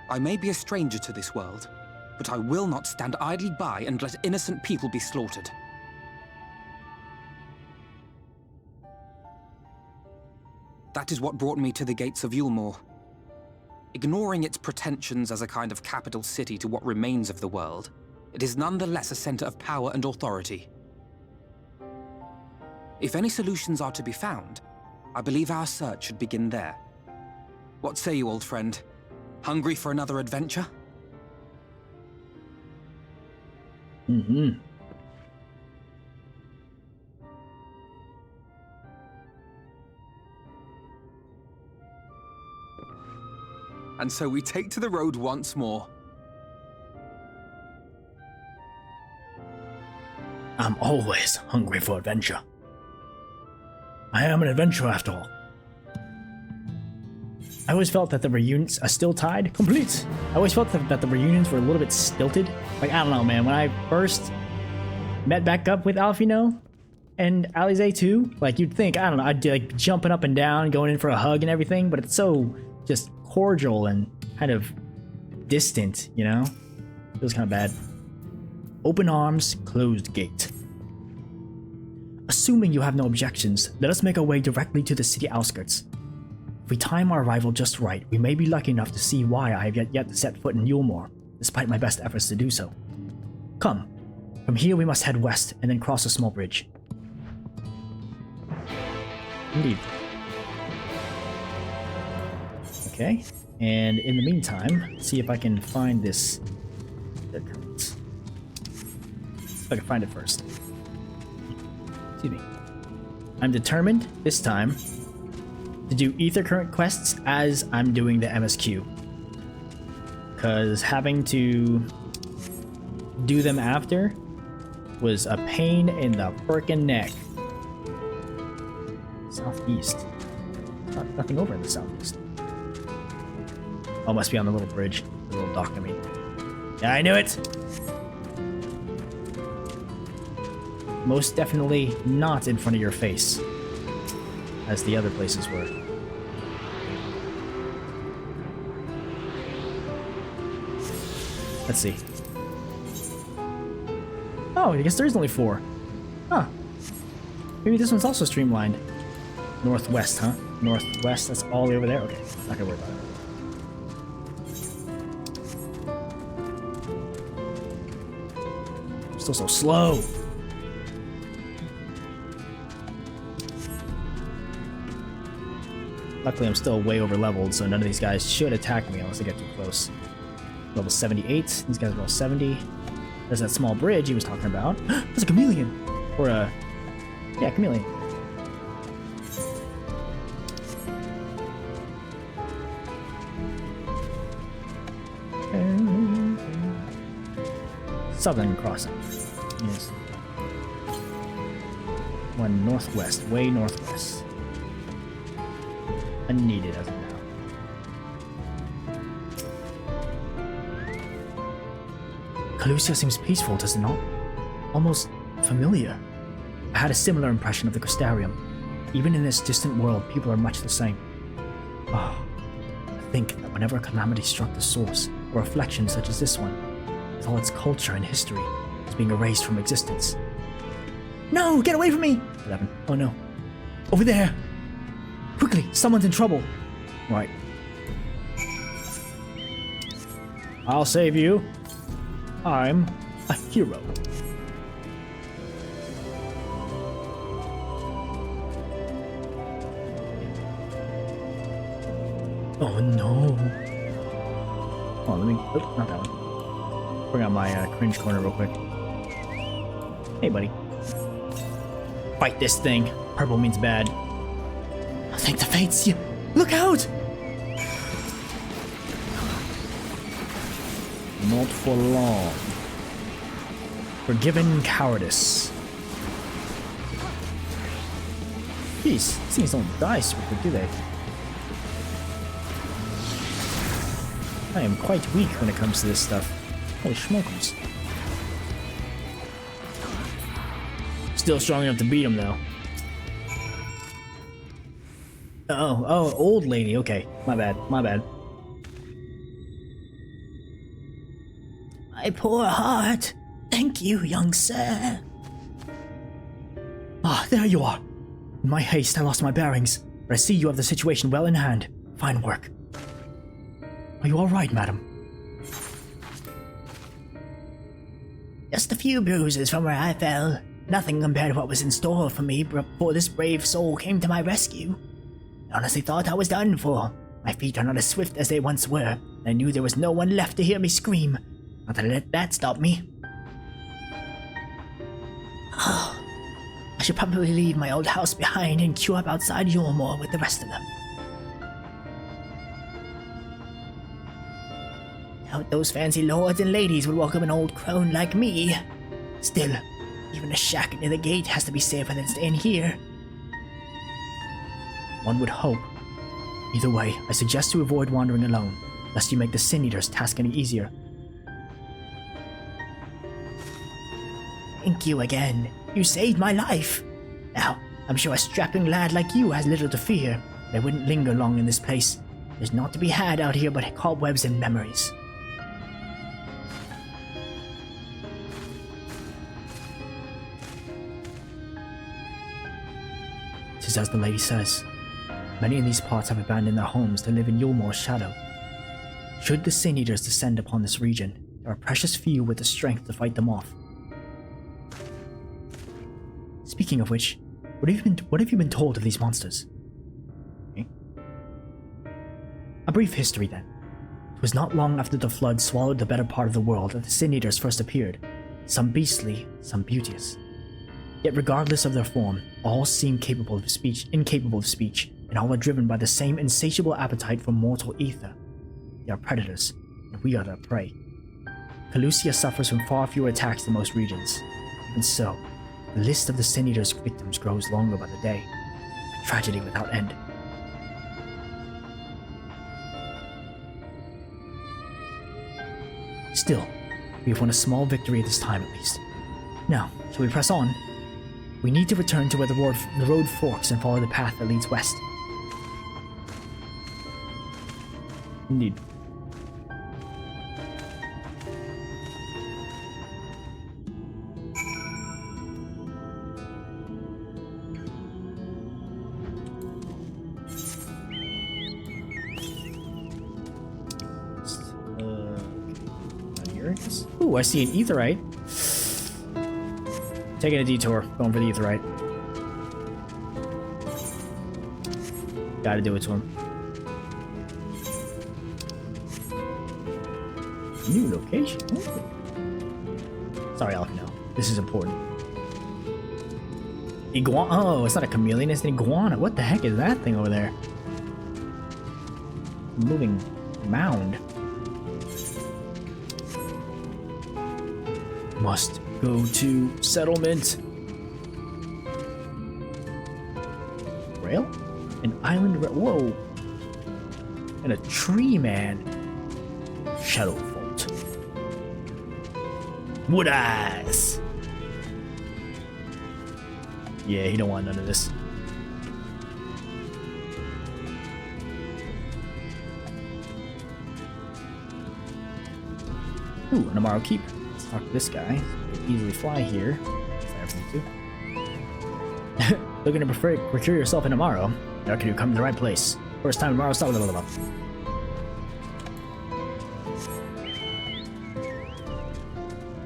I may be a stranger to this world, but I will not stand idly by and let innocent people be slaughtered. That is what brought me to the gates of Yulmore. Ignoring its pretensions as a kind of capital city to what remains of the world, it is nonetheless a center of power and authority. If any solutions are to be found, I believe our search should begin there. What say you, old friend? Hungry for another adventure? Mm-hmm. And so we take to the road once more. I'm always hungry for adventure. I am an adventurer after all. I always felt that the reunions are still tied. Complete! I always felt that the reunions were a little bit stilted. Like, I don't know, man. When I first met back up with Alphinaud and Alize too, like, you'd think, I don't know, I'd be like jumping up and down, going in for a hug and everything, but it's so just cordial and kind of distant, you know? It was kind of bad. Open arms, closed gate. Assuming you have no objections, let us make our way directly to the city outskirts. If we time our arrival just right, we may be lucky enough to see why I have yet to set foot in Yulmore, despite my best efforts to do so. Come. From here we must head west and then cross a small bridge. Indeed. Okay, and in the meantime, see if I can find this. See if I can find it first. Excuse me. I'm determined this time to do Aether current quests as I'm doing the MSQ. Because having to do them after was a pain in the frickin' neck. Southeast. Nothing over in the southeast. Oh, must be on the little bridge. The little dock, I mean. Yeah, I knew it! Most definitely not in front of your face, as the other places were. Let's see. Oh, I guess there's only 4. Huh. Maybe this one's also streamlined. Northwest, huh? Northwest, that's all the way over there? Okay, not gonna worry about it. I'm still so slow. Luckily, I'm still way over leveled, so none of these guys should attack me unless I get too close. Level 78. These guys are all 70. There's that small bridge he was talking about. There's a chameleon! Or a... yeah, chameleon. Southern crossing. Yes. One northwest, way northwest. Unneeded as of now. Calusia seems peaceful, does it not? Almost familiar. I had a similar impression of the Crystarium. Even in this distant world, people are much the same. Ah, I think that whenever a calamity struck the source, a reflection such as this one, with all its culture and history, is being erased from existence. No! Get away from me! 11. Oh no. Over there! Quickly! Someone's in trouble! Right. I'll save you. I'm a hero. Oh no. Oh, let me... oh, not that one. Bring out my cringe corner real quick. Hey, buddy. Fight this thing. Purple means bad. Thank the fates. You... look out! Not for long. Forgiven cowardice. Jeez, these things don't die super, do they? I am quite weak when it comes to this stuff. Holy schmokums. Still strong enough to beat him, though. Oh, old lady. Okay, my bad, my bad. My poor heart. Thank you, young sir. Ah, there you are. In my haste, I lost my bearings, but I see you have the situation well in hand. Fine work. Are you all right, madam? Just a few bruises from where I fell. Nothing compared to what was in store for me before this brave soul came to my rescue. I honestly thought I was done for. My feet are not as swift as they once were. I knew there was no one left to hear me scream. Not that I let that stop me. Oh, I should probably leave my old house behind and queue up outside Yormore with the rest of them. Doubt those fancy lords and ladies would welcome an old crone like me. Still, even a shack near the gate has to be safer than staying here. One would hope. Either way, I suggest you avoid wandering alone, lest you make the Sin Eater's task any easier. Thank you again. You saved my life. Now, I'm sure a strapping lad like you has little to fear, but I wouldn't linger long in this place. There's naught to be had out here but cobwebs and memories. Tis as the lady says. Many in these parts have abandoned their homes to live in Yulmore's shadow. Should the Sin Eaters descend upon this region, there are precious few with the strength to fight them off. Speaking of which, what have you been told of these monsters? Okay. A brief history then. It was not long after the flood swallowed the better part of the world that the Sin Eaters first appeared, some beastly, some beauteous. Yet regardless of their form, all seem incapable of speech, and all are driven by the same insatiable appetite for mortal ether. They are predators, and we are their prey. Calusia suffers from far fewer attacks than most regions. Even so, the list of the Sin Eater's victims grows longer by the day. A tragedy without end. Still, we have won a small victory this time at least. Now, shall we press on? We need to return to where the road forks and follow the path that leads west. Indeed. Ooh, I see an Aetherite. Taking a detour, going for the Aetherite. Gotta do it to him. New location. Ooh. Sorry, Alphinaud. This is important. Iguana. Oh, it's not a chameleon, it's an iguana. What the heck is that thing over there? Moving mound. Must go to settlement. Rail? An island rail. Whoa. And a tree man. Shadow Vault. Wood eyes. Yeah, he don't want none of this. Ooh, an Amaro Keep. Talk to this guy. He can easily fly here if I ever need to. Looking to procure yourself an Amaro? Now can you come to the right place? First time Amaro, stop.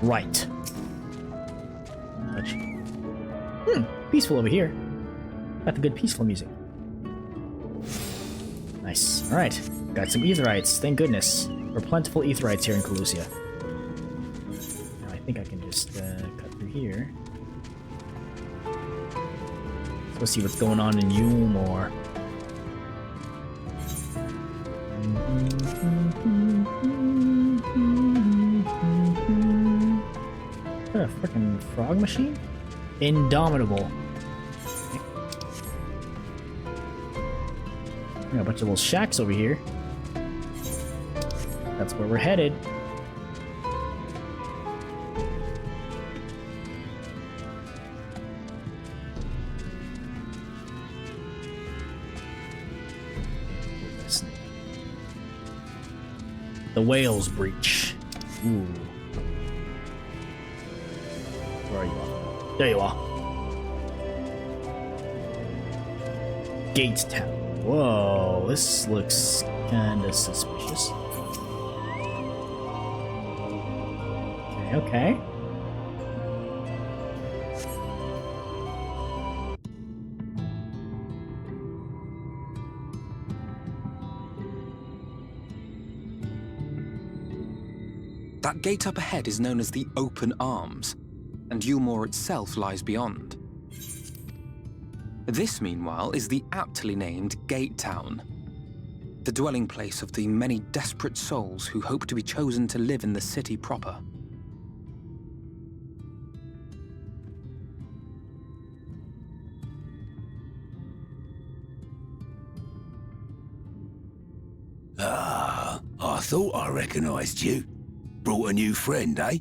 Right. Touch. Peaceful over here. Got the good peaceful music. Nice. Alright. Got some Aetherites. Thank goodness. We're plentiful Aetherites here in Calusia. I think I can just cut through here. So let's see what's going on in Yulmore. Is that a freaking frog machine? Indomitable. Got a bunch of little shacks over here. That's where we're headed. The Whale's Breach. Ooh. Where are you off? There you are. Gate Town. Whoa, this looks kinda suspicious. Okay. That gate up ahead is known as the Open Arms, and Yulmore itself lies beyond. This, meanwhile, is the aptly named Gate Town, the dwelling place of the many desperate souls who hope to be chosen to live in the city proper. Ah, I thought I recognized you. Brought a new friend, eh?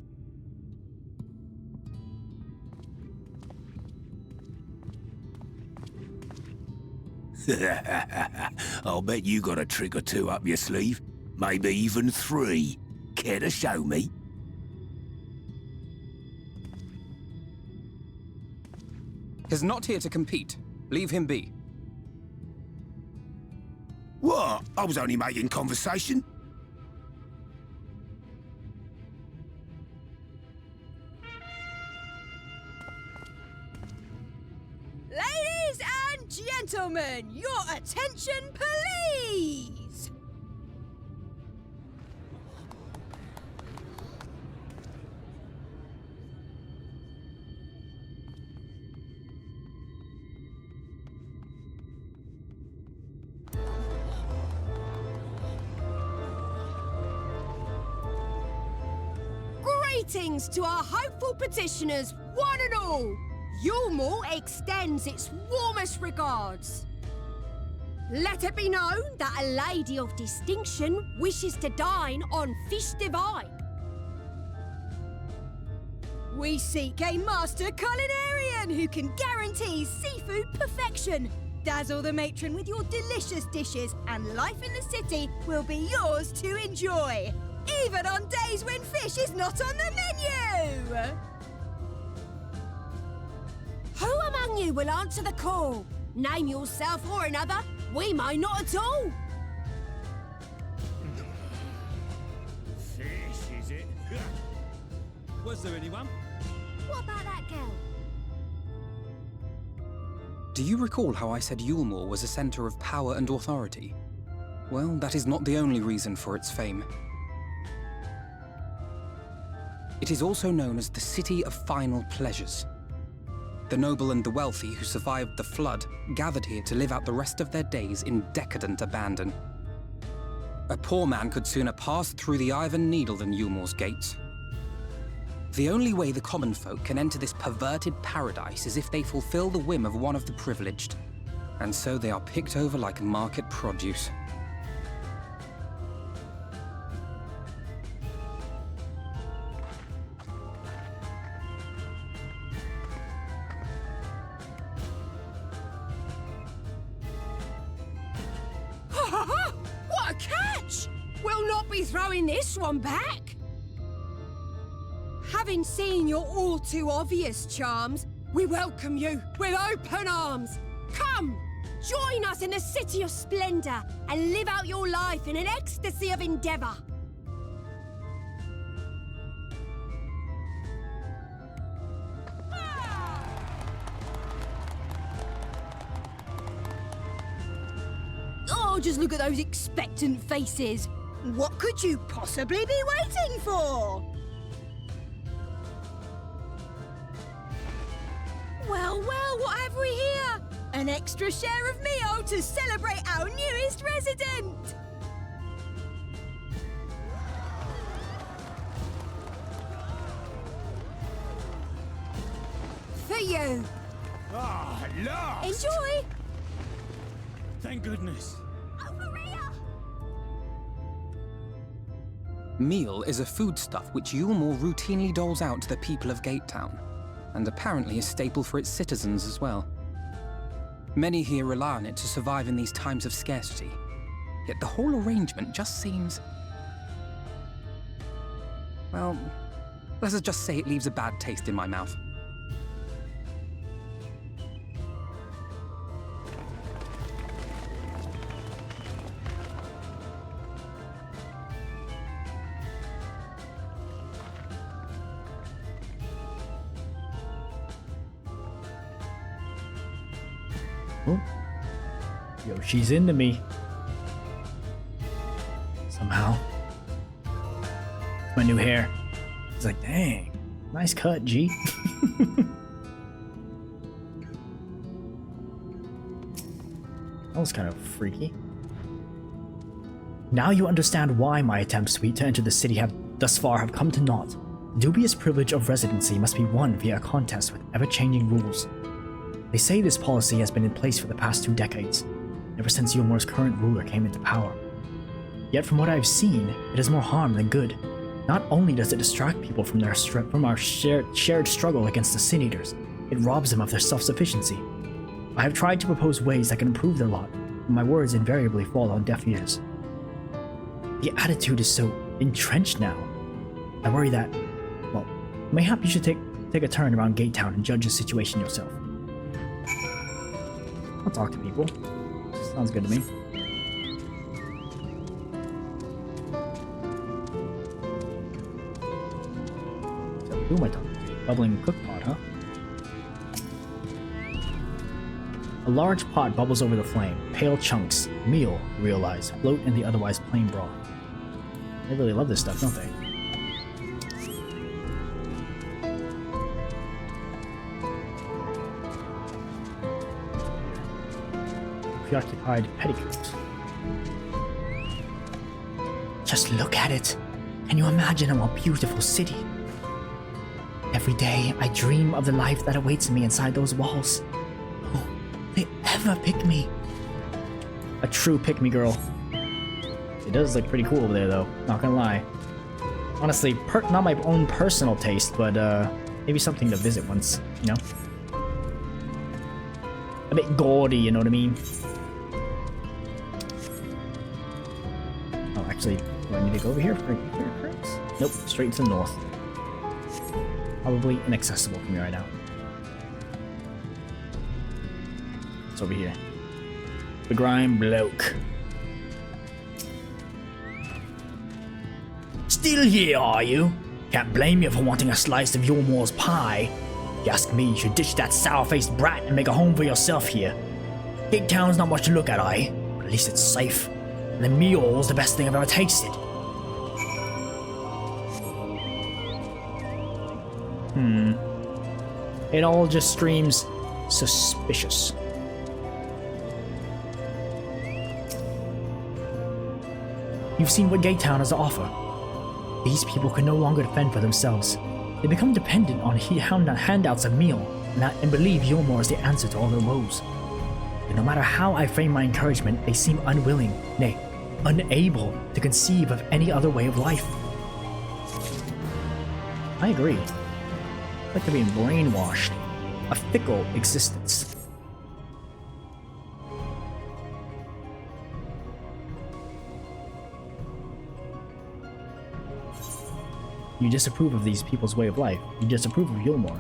I'll bet you got a trick or two up your sleeve. Maybe even 3. Care to show me? He's not here to compete. Leave him be. What? I was only making conversation. Ladies and gentlemen, your attention, please! Greetings to our hopeful petitioners. one and all, Yulmore extends its warmest regards. Let it be known that a lady of distinction wishes to dine on fish divine. We seek a master culinarian who can guarantee seafood perfection. Dazzle the matron with your delicious dishes, and life in the city will be yours to enjoy, even on days when fish is not on the menu! Who among you will answer the call? Name yourself or another. We might not at all. Fish, is it? Was there anyone? What about that girl? Do you recall how I said Yulmore was a center of power and authority? Well, that is not the only reason for its fame. It is also known as the City of Final Pleasures. The noble and the wealthy who survived the flood gathered here to live out the rest of their days in decadent abandon. A poor man could sooner pass through the Iron Needle than Yulmore's gates. The only way the common folk can enter this perverted paradise is if they fulfill the whim of one of the privileged. And so they are picked over like market produce. What a catch! We'll not be throwing this one back. Having seen your all too obvious charms, we welcome you with open arms. Come, join us in the City of Splendor and live out your life in an ecstasy of endeavor. Oh, just look at those expectant faces. What could you possibly be waiting for? Well, what have we here? An extra share of meal to celebrate our newest resident! For you! Ah, lost! Enjoy! Thank goodness. Meal is a foodstuff which Yulmore routinely doles out to the people of Gatetown, and apparently a staple for its citizens as well. Many here rely on it to survive in these times of scarcity, yet the whole arrangement just seems... well, let's just say it leaves a bad taste in my mouth. Oh. Yo, she's into me. Somehow. My new hair. It's like, dang. Nice cut, G. That was kind of freaky. Now you understand why my attempts to enter the city have thus far have come to naught. Dubious privilege of residency must be won via a contest with ever-changing rules. They say this policy has been in place for the past 2 decades, ever since Yulmore's current ruler came into power. Yet from what I've seen, it is more harm than good. Not only does it distract people from our shared struggle against the Sin Eaters, it robs them of their self-sufficiency. I have tried to propose ways that can improve their lot, but my words invariably fall on deaf ears. The attitude is so entrenched now. I worry that, well, mayhap you should take a turn around Gatetown and judge the situation yourself. I'll talk to people. Sounds good to me. So, who am I talking to? Bubbling cookpot, huh? A large pot bubbles over the flame. Pale chunks, meal, you realize, float in the otherwise plain broth. They really love this stuff, don't they? Preoccupied petticoats. Just look at it. Can you imagine a more beautiful city? Every day, I dream of the life that awaits me inside those walls. Oh, they ever pick me. A true pick-me girl. It does look pretty cool over there, though. Not gonna lie. Honestly, not my own personal taste, but maybe something to visit once, you know? A bit gaudy, you know what I mean? Oh, actually, do I need to go over here for perhaps? Nope, straight to the north. Probably inaccessible from here right now. It's over here. The grime bloke. Still here, are you? Can't blame you for wanting a slice of Yulmore's pie. If you ask me, you should ditch that sour-faced brat and make a home for yourself here. Gate Town's not much to look at, but at least it's safe. And the meal's the best thing I've ever tasted. It all just screams suspicious. You've seen what Gate Town has to offer. These people can no longer defend for themselves. They become dependent on handouts of meal and believe Yulmore is the answer to all their woes. And no matter how I frame my encouragement, they seem unwilling, nay, unable to conceive of any other way of life. I agree. It's like they're being brainwashed. A fickle existence. You disapprove of these people's way of life. You disapprove of Yulmore.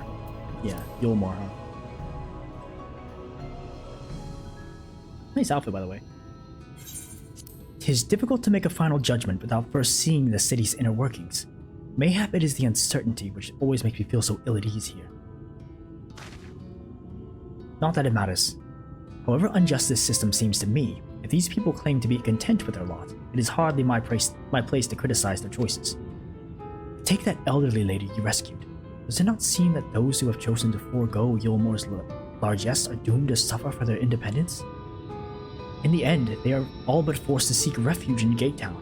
Yeah, Yulmore, huh? Nice outfit, by the way. 'Tis difficult to make a final judgment without first seeing the city's inner workings. Mayhap it is the uncertainty which always makes me feel so ill at ease here. Not that it matters. However unjust this system seems to me, if these people claim to be content with their lot, it is hardly my place to criticize their choices. Take that elderly lady you rescued. Does it not seem that those who have chosen to forego Yulmore's largesse are doomed to suffer for their independence? In the end, they are all but forced to seek refuge in Gate Town,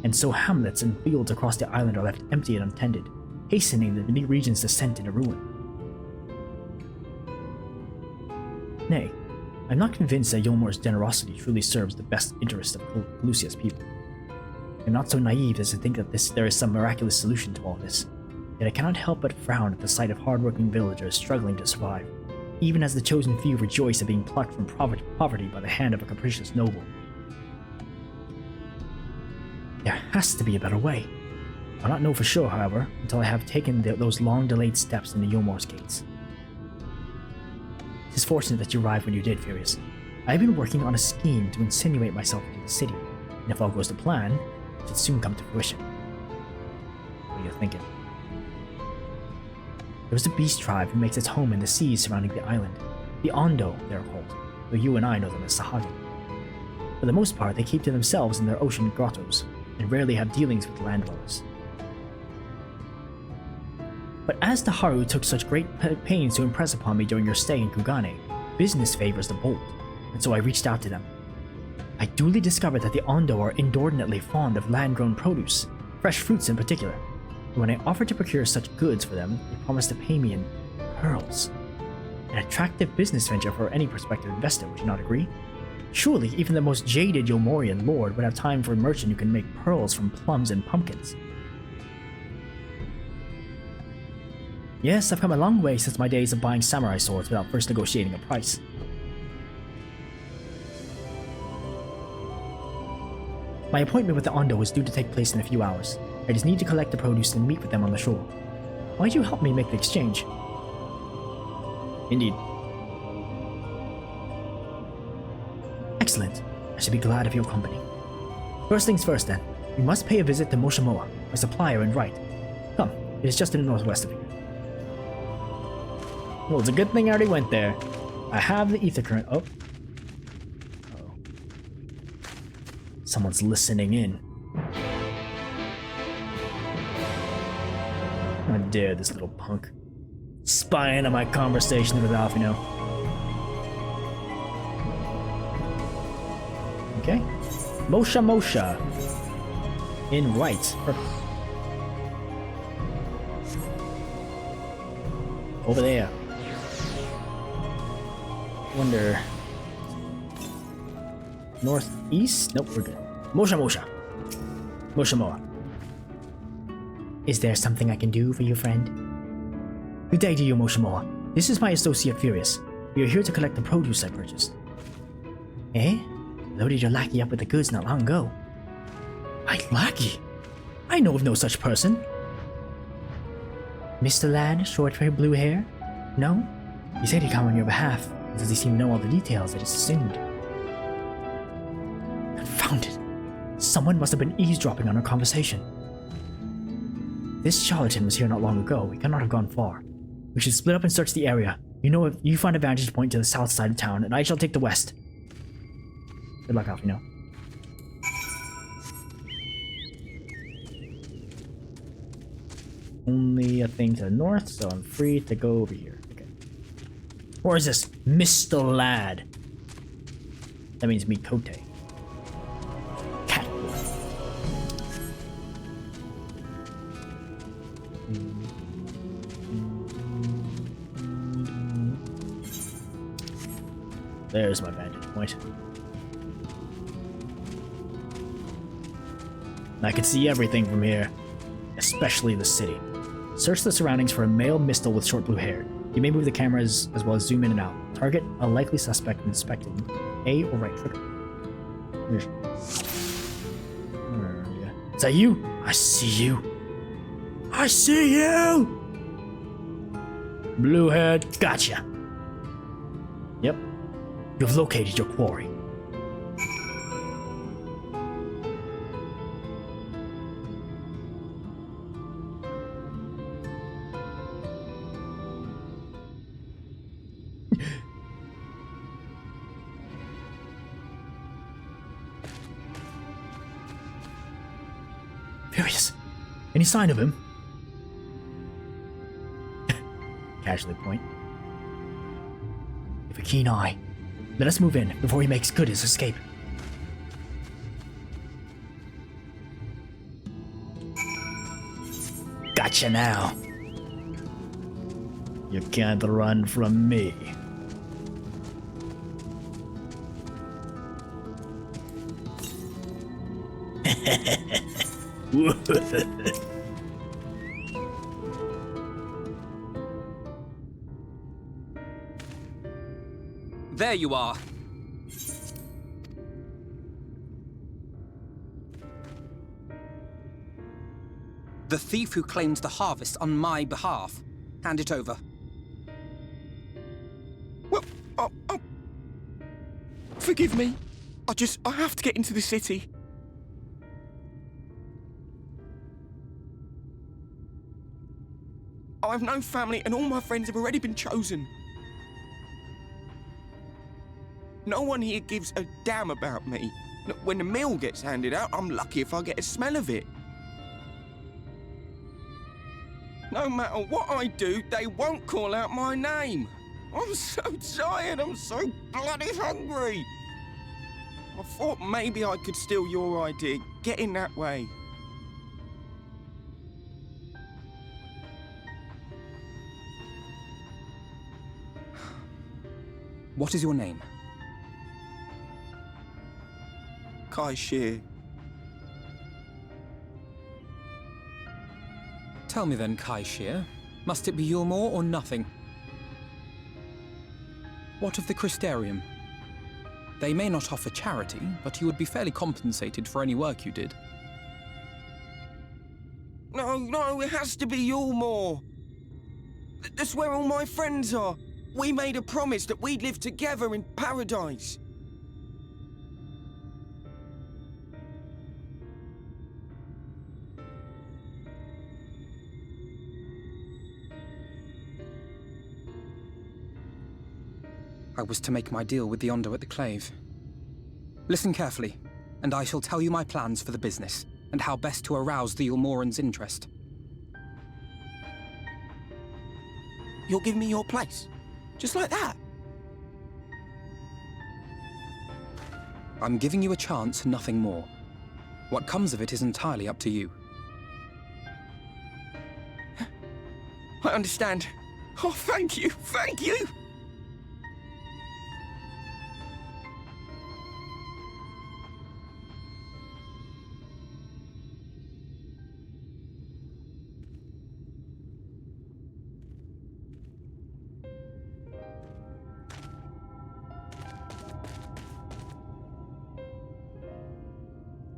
and so hamlets and fields across the island are left empty and untended, hastening the new region's descent into ruin. Nay, I'm not convinced that Yulmore's generosity truly serves the best interests of Lucia's people. I'm not so naive as to think that there is some miraculous solution to all this, yet I cannot help but frown at the sight of hardworking villagers struggling to survive, even as the chosen few rejoice at being plucked from poverty by the hand of a capricious noble. There has to be a better way. I'll not know for sure, however, until I have taken those long-delayed steps into Yulmore's gates. It is fortunate that you arrived when you did, Furious. I have been working on a scheme to insinuate myself into the city, and if all goes to plan, it should soon come to fruition. What are you thinking? There's a beast tribe who makes its home in the seas surrounding the island. The Ondo, they are called, though you and I know them as Sahagi. For the most part, they keep to themselves in their ocean grottos, and rarely have dealings with land dwellers. But as Taharu took such great pains to impress upon me during your stay in Kugane, business favors the bold, and so I reached out to them. I duly discovered that the Ondo are inordinately fond of land-grown produce, fresh fruits in particular, and when I offered to procure such goods for them, they promised to pay me in pearls. An attractive business venture for any prospective investor, would you not agree? Surely even the most jaded Yulmorian lord would have time for a merchant who can make pearls from plums and pumpkins. Yes, I've come a long way since my days of buying samurai swords without first negotiating a price. My appointment with the Ondo is due to take place in a few hours. I just need to collect the produce and meet with them on the shore. Why don't you help me make the exchange? Indeed. Excellent. I should be glad of your company. First things first then. We must pay a visit to Moshimoa, my supplier and right. Come, it is just in the northwest of here. Well, it's a good thing I already went there. I have the ether current. Oh. Uh-oh. Someone's listening in. How dare this little punk spying on my conversation with Alphinaud. Okay. Mosha. In right. Perfect. Over there. Wonder. Northeast? Nope, we're good. Mosha. Is there something I can do for you, friend? Good day to you, Mosha. This is my associate Furious. We are here to collect the produce I purchased. Eh? Loaded your lackey up with the goods not long ago. My lackey? I know of no such person. Mr. Lad, short-haired blue hair? No? He said he'd come on your behalf, and does he seem to know all the details, I just assumed. Confounded. Someone must have been eavesdropping on our conversation. This charlatan was here not long ago. We cannot have gone far. We should split up and search the area. You know, if you find a vantage point to the south side of town, and I shall take the west. Good luck, Alphinaud. Only a thing to the north, so I'm free to go over here. Okay. Or is this Mr. Lad? That means Mikote. Cat. There's my vantage point. I can see everything from here, especially the city. Search the surroundings for a male mistle with short blue hair. You may move the cameras as well as zoom in and out. Target a likely suspect when inspecting. A or right trigger. Where are you? Is that you? I see you. I see you! Blue haired, gotcha. Yep. You've located your quarry. Furious. Any sign of him? Casually point. With a keen eye. Let us move in before he makes good his escape. Gotcha now. You can't run from me. There you are. The thief who claims the harvest on my behalf. Hand it over. Well, forgive me. I have to get into the city. I have no family and all my friends have already been chosen. No one here gives a damn about me. When the meal gets handed out, I'm lucky if I get a smell of it. No matter what I do, they won't call out my name. I'm so tired, I'm so bloody hungry. I thought maybe I could steal your idea, get in that way. What is your name? Kai Shear. Tell me then, Kai Shear, must it be Yulmore or nothing? What of the Crystarium? They may not offer charity, but you would be fairly compensated for any work you did. No, it has to be Yulmore. That's where all my friends are. We made a promise that we'd live together in paradise. I was to make my deal with the Ondo at the Clave. Listen carefully, and I shall tell you my plans for the business, and how best to arouse the Yulmoran's interest. You'll give me your place? Just like that? I'm giving you a chance, nothing more. What comes of it is entirely up to you. I understand. Oh, thank you, thank you!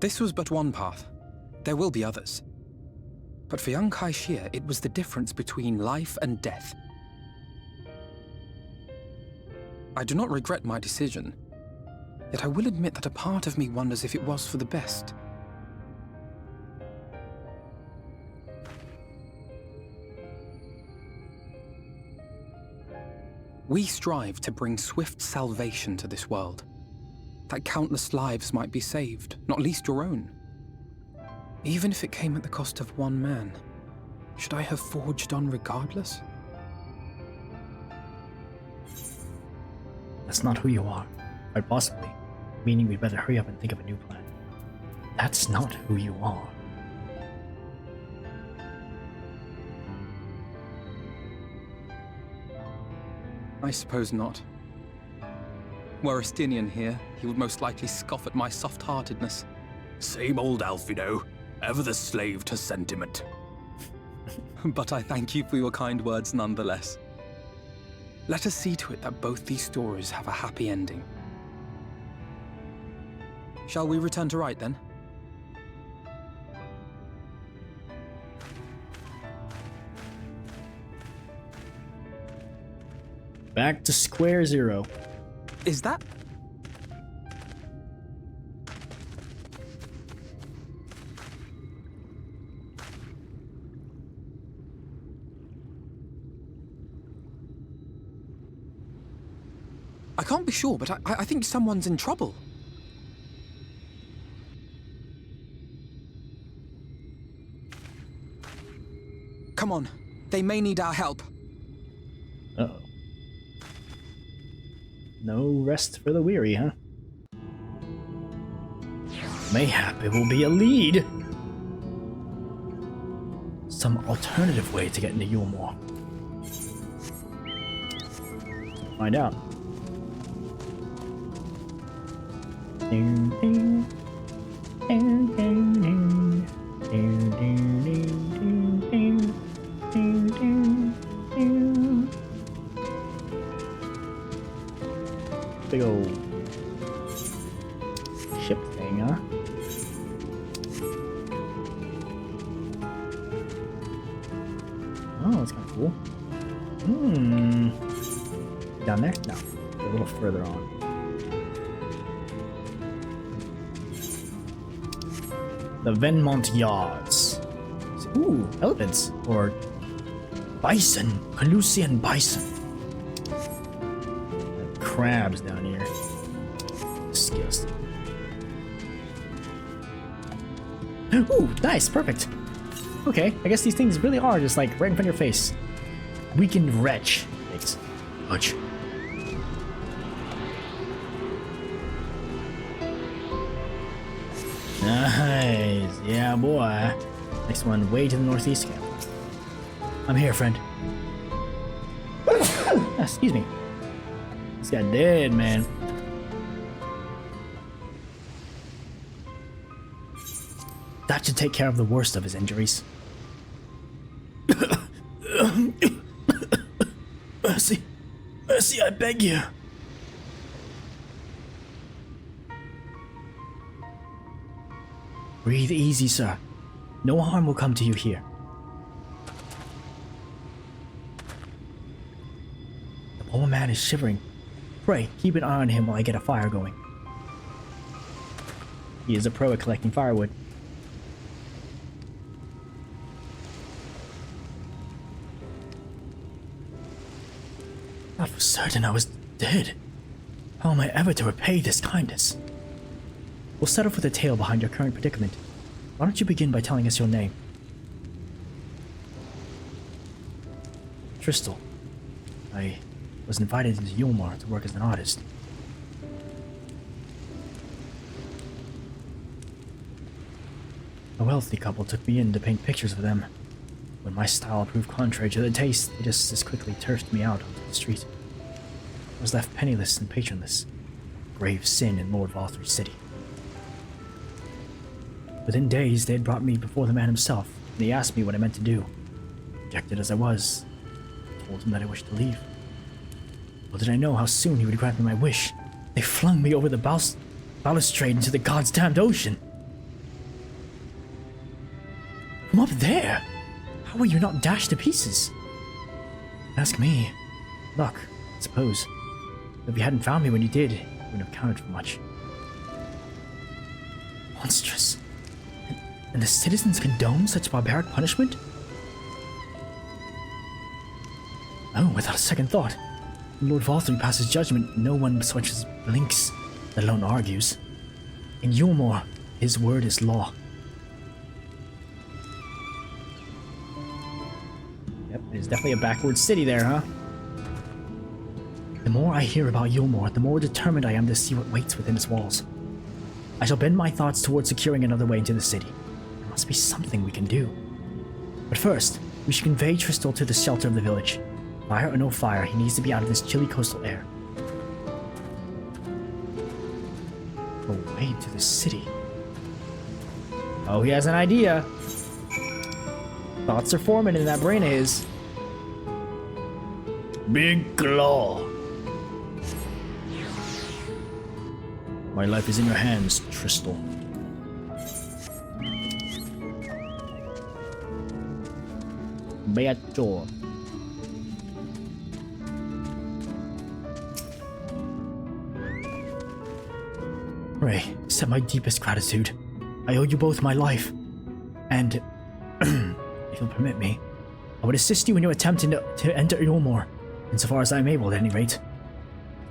This was but one path. There will be others. But for young Kaishia, it was the difference between life and death. I do not regret my decision, yet I will admit that a part of me wonders if it was for the best. We strive to bring swift salvation to this world, that countless lives might be saved, not least your own. Even if it came at the cost of one man, should I have forged on regardless? That's not who you are. Quite possibly. Meaning we'd better hurry up and think of a new plan. That's not who you are. I suppose not. Were Estinian here, he would most likely scoff at my soft-heartedness. Same old Alphinaud, ever the slave to sentiment. But I thank you for your kind words nonetheless. Let us see to it that both these stories have a happy ending. Shall we return to Wright then? Back to square zero. Is that? I can't be sure, but I think someone's in trouble. Come on, they may need our help. Uh-oh. No rest for the weary, huh? Mayhap it will be a lead! Some alternative way to get into Yulmore. Find out. Ding, ding. Ding, ding, ding. Ding, ding, ding, ding, ding, ding, ding. Big old ship thing, huh? Oh, that's kind of cool. Down there? No. A little further on. The Venmont Yards. Ooh, elephants. Or bison. Pelusian bison. Crabs down here. Disgusting. Ooh, nice, perfect. Okay, I guess these things really are just like right in front of your face. Weakened wretch. Thanks. Much. Nice. Yeah, boy. Next one, way to the northeast camp. I'm here, friend. Excuse me. This guy dead, man. That should take care of the worst of his injuries. Mercy. Mercy, I beg you. Breathe easy, sir. No harm will come to you here. The poor man is shivering. Pray, keep an eye on him while I get a fire going. He is a pro at collecting firewood. I was certain I was dead. How am I ever to repay this kindness? We'll settle for the tale behind your current predicament. Why don't you begin by telling us your name? Tristal. I was invited into Yulmore to work as an artist. A wealthy couple took me in to paint pictures of them. When my style proved contrary to their taste, they just as quickly turfed me out onto the street. I was left penniless and patronless. Grave sin in Lord Valtry's city. Within days, they had brought me before the man himself, and he asked me what I meant to do. Rejected as I was, I told him that I wished to leave. Little did I know how soon he would grant me my wish. They flung me over the balustrade into the god's damned ocean. From up there? How were you not dashed to pieces? Ask me. Luck, I suppose. But if you hadn't found me when you did, it wouldn't have counted for much. Monstrous. And the citizens condone such barbaric punishment? Oh, without a second thought. When Lord Valtry passes judgment, no one so much as blinks, let alone argues. In Yulmore, his word is law. Yep, it is definitely a backward city there, huh? The more I hear about Yulmore, the more determined I am to see what waits within its walls. I shall bend my thoughts towards securing another way into the city. There must be something we can do. But first, we should convey Tristal to the shelter of the village. Fire or no fire, he needs to be out of this chilly coastal air. Away to the city. Oh, he has an idea. Thoughts are forming in that brain of his. Big Claw. My life is in your hands, Tristal. Beator. Ray, accept my deepest gratitude. I owe you both my life. And, if you'll permit me, I would assist you in your attempt to enter Yulmore, insofar as I am able at any rate. To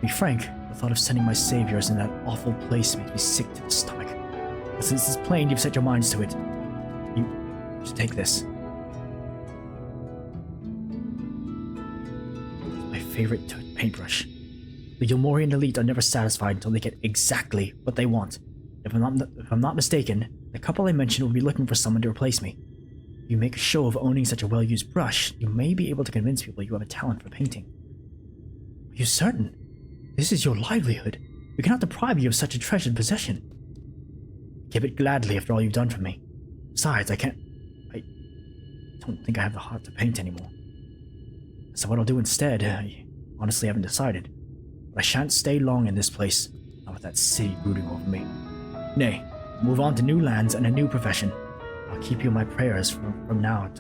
be frank, the thought of sending my saviors in that awful place makes me sick to the stomach. But since it's plain you've set your minds to it, you should take this. My favorite paintbrush. The Yulmorian elite are never satisfied until they get exactly what they want. If I'm not mistaken, the couple I mentioned will be looking for someone to replace me. If you make a show of owning such a well-used brush, you may be able to convince people you have a talent for painting. Are you certain? This is your livelihood. We cannot deprive you of such a treasured possession. Give it gladly after all you've done for me. Besides, I don't think I have the heart to paint anymore. So what I'll do instead, I honestly haven't decided. But I shan't stay long in this place, not with that city brooding over me. Nay, move on to new lands and a new profession. I'll keep you in my prayers from now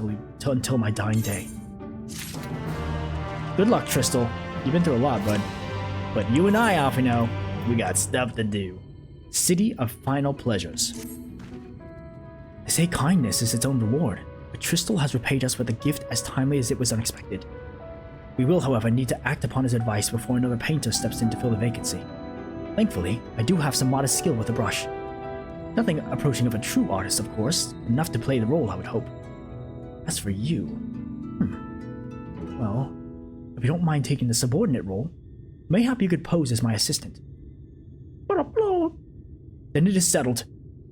until my dying day. Good luck, Tristal. You've been through a lot, bud. But you and I, Alphinaud, we got stuff to do. City of Final Pleasures. They say kindness is its own reward, but Tristal has repaid us with a gift as timely as it was unexpected. We will, however, need to act upon his advice before another painter steps in to fill the vacancy. Thankfully, I do have some modest skill with the brush. Nothing approaching of a true artist, of course, enough to play the role, I would hope. As for you... Well, if you don't mind taking the subordinate role, mayhap you could pose as my assistant. Then it is settled.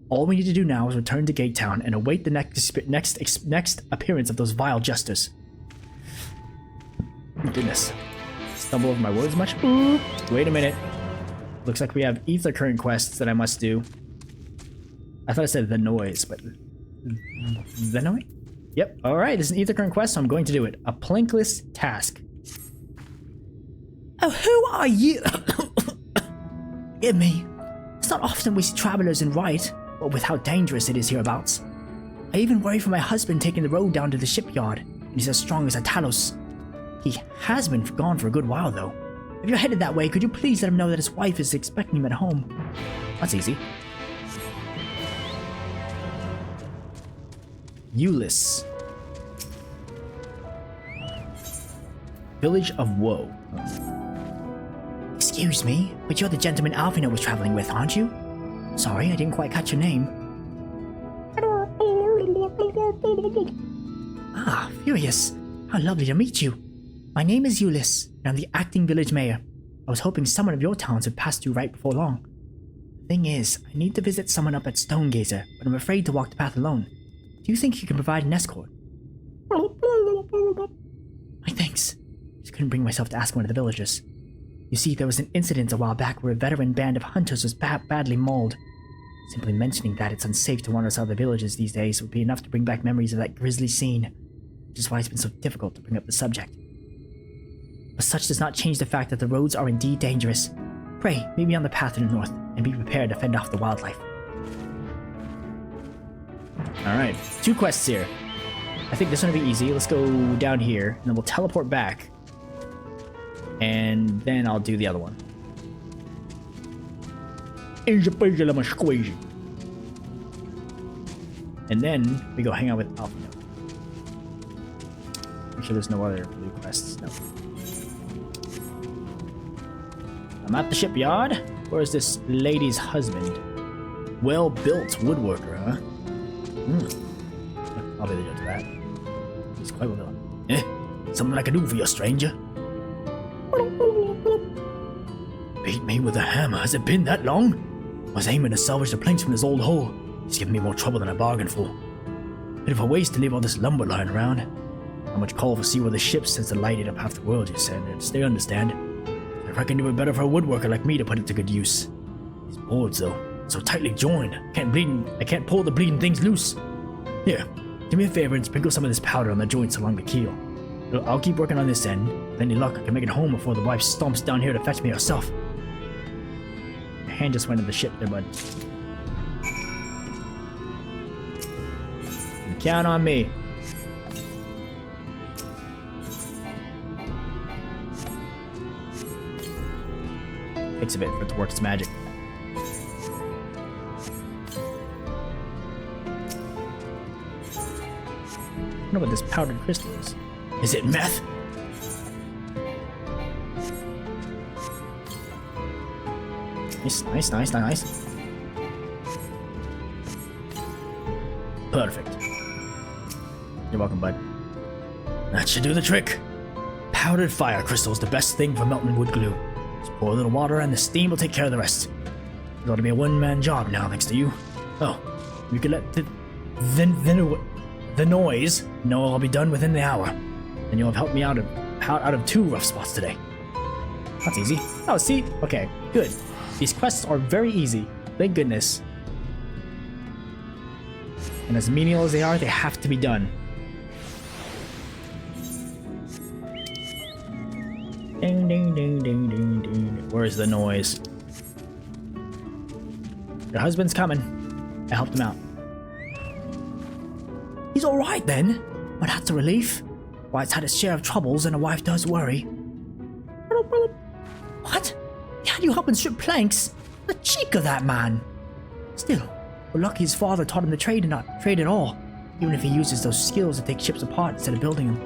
All we need to do now is return to Gate Town and await the next appearance of those vile jesters. Goodness. Stumble over my words much? Ooh. Wait a minute. Looks like we have Aether current quests that I must do. I thought I said the noise, but... The noise? Yep. Alright, this is an Aether current quest, so I'm going to do it. A Plankless task. Oh, who are you? Forgive me. It's not often we see travelers in Riot, but with how dangerous it is hereabouts. I even worry for my husband taking the road down to the shipyard, and he's as strong as a Talos. He has been gone for a good while, though. If you're headed that way, could you please let him know that his wife is expecting him at home? That's easy. Euless. Village of Woe. Excuse me, but you're the gentleman Alphinaud was traveling with, aren't you? Sorry, I didn't quite catch your name. Ah, Furious. How lovely to meet you. My name is Euless, and I'm the acting village mayor. I was hoping someone of your talents would pass through right before long. The thing is, I need to visit someone up at Stonegazer, but I'm afraid to walk the path alone. Do you think you can provide an escort? My thanks. Just couldn't bring myself to ask one of the villagers. You see, there was an incident a while back where a veteran band of hunters was badly mauled. Simply mentioning that it's unsafe to wander outside the villages these days would be enough to bring back memories of that grisly scene, which is why it's been so difficult to bring up the subject. But such does not change the fact that the roads are indeed dangerous. Pray, meet me on the path to the north, and be prepared to fend off the wildlife. Alright, 2 quests here. I think this one will be easy. Let's go down here, and then we'll teleport back. And then I'll do the other one. And then we go hang out with Alphinaud. Make sure there's no other blue quests. No. I'm at the shipyard. Where's this lady's husband? Well-built woodworker, huh? I'll be the judge of that. He's quite well done. Eh? Something I can do for you, stranger? Beat me with a hammer. Has it been that long? I was aiming to salvage the planks from this old hull. He's giving me more trouble than I bargained for. Bit of a waste to leave all this lumber lying around. Not much call for seaworthy ships since they lighted up half the world, you said. They understand. I reckon it would be better for a woodworker like me to put it to good use. These boards, though, so tightly joined. I can't pull the bleeding things loose. Here, do me a favor and sprinkle some of this powder on the joints along the keel. I'll keep working on this end. With any luck, I can make it home before the wife stomps down here to fetch me herself. My hand just went to the ship there, bud. Count on me. Takes a bit for it to work its magic. I don't know what this powdered crystal is. Is it meth? Nice. Perfect. You're welcome, bud. That should do the trick. Powdered fire crystal is the best thing for melting wood glue. Just pour a little water and the steam will take care of the rest. It ought to be a one-man job now, thanks to you. Oh, you could let the noise know I'll be done within the hour. And you'll have helped me out of 2 rough spots today. That's easy. Oh, see? Okay, good. These quests are very easy. Thank goodness. And as menial as they are, they have to be done. Ding, ding, ding, ding, ding, ding. Where's the noise? Your husband's coming. I helped him out. He's alright then. Well, that's a relief. Wyatt's had his share of troubles and a wife does worry. What? He had you help him strip planks? The cheek of that man! Still, we're lucky his father taught him to trade and not trade at all, even if he uses those skills to take ships apart instead of building them.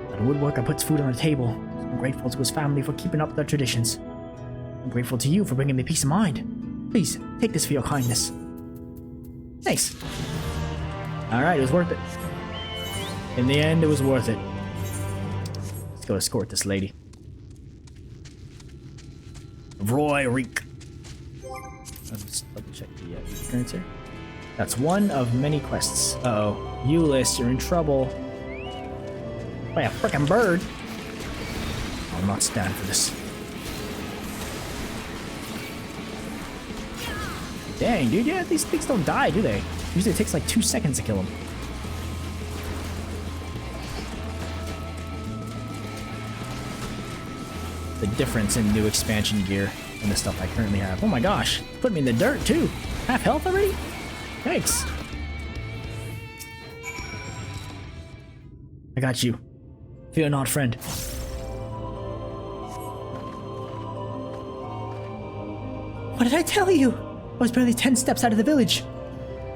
But a woodworker puts food on the table. I'm grateful to his family for keeping up their traditions. I'm grateful to you for bringing me peace of mind. Please, take this for your kindness. Thanks. Alright, it was worth it. In the end, it was worth it. Let's go escort this lady. Roy Reek. Let's double check the appearance here. That's one of many quests. Uh-oh. Ulyss, you're in trouble. By a frickin' bird. I'll not stand for this. Dang, dude, yeah, these things don't die, do they? Usually it takes like 2 seconds to kill them. The difference in new expansion gear and the stuff I currently have. Oh my gosh, put me in the dirt too. Half health already? Thanks. I got you. Fear not, friend. What did I tell you? I was barely 10 steps out of the village.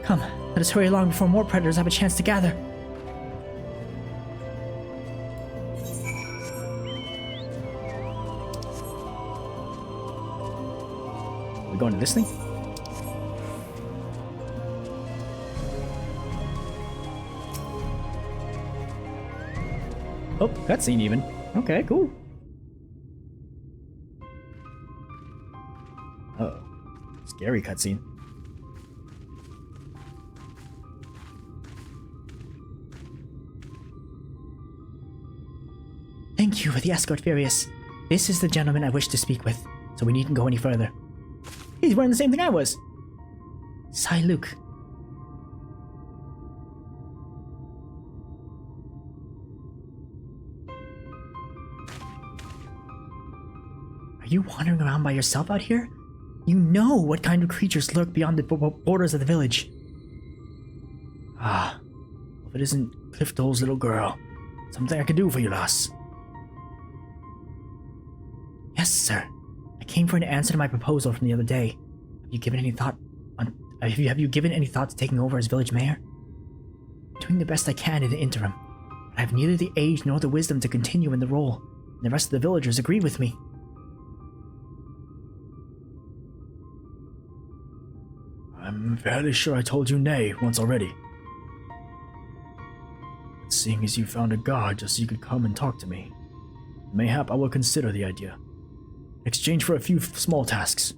Come, let us hurry along before more predators have a chance to gather. We going to this thing? Oh, cutscene even. Okay, cool. Uh-oh. Scary cutscene. Thank you for the escort, Furious. This is the gentleman I wish to speak with, so we needn't go any further. He's wearing the same thing I was. Luke. Are you wandering around by yourself out here? You know what kind of creatures lurk beyond the borders of the village. Ah, if it isn't Clifton's little girl, something I could do for you, lass. Yes, sir. I came for an answer to my proposal from the other day. Have you given any thought to taking over as village mayor? I'm doing the best I can in the interim, but I have neither the age nor the wisdom to continue in the role, and the rest of the villagers agree with me. I'm fairly sure I told you nay once already. But seeing as you found a guard just so you could come and talk to me, mayhap I will consider the idea. In exchange for a few small tasks.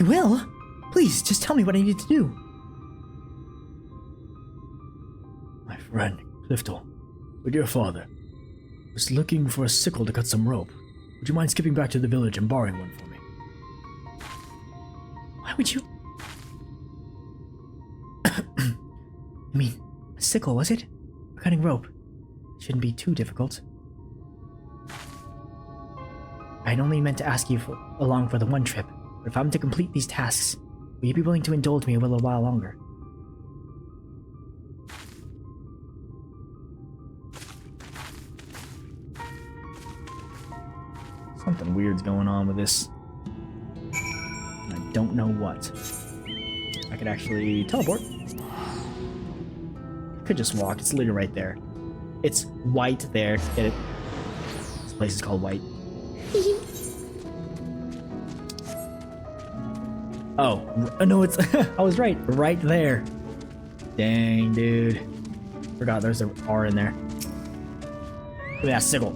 You will? Please, just tell me what I need to do. My friend, Clifton, your dear father, was looking for a sickle to cut some rope. Would you mind skipping back to the village and borrowing one for me? Why would you... I mean, a sickle, was it? For cutting rope. Shouldn't be too difficult. I'd only meant to ask you along for the one trip, but if I'm to complete these tasks, will you be willing to indulge me a little while longer? Something weird's going on with this. I don't know what. I could actually teleport. Could just walk. It's literally right there. It's white there. Get it? This place is called White. Oh, no, it's... I was right. Right there. Dang, dude. Forgot there's an R in there. Look at that sickle.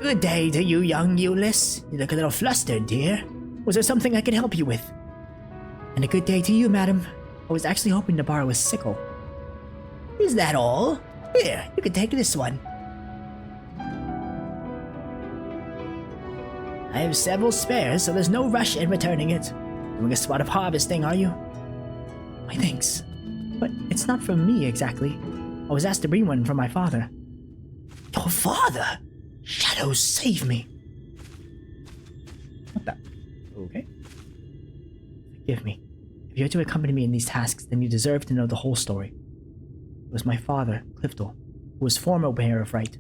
Good day to you, young Euless. You look a little flustered, dear. Was there something I could help you with? And a good day to you, madam. I was actually hoping to borrow a sickle. Is that all? Here, you can take this one. I have several spares, so there's no rush in returning it. Doing a spot of harvesting, are you? Why, thanks. But it's not from me, exactly. I was asked to bring one from my father. Your father? Shadows, save me. What the? Okay. Forgive me. If you're to accompany me in these tasks, then you deserve to know the whole story. It was my father, Clifton, who was former mayor of Wright.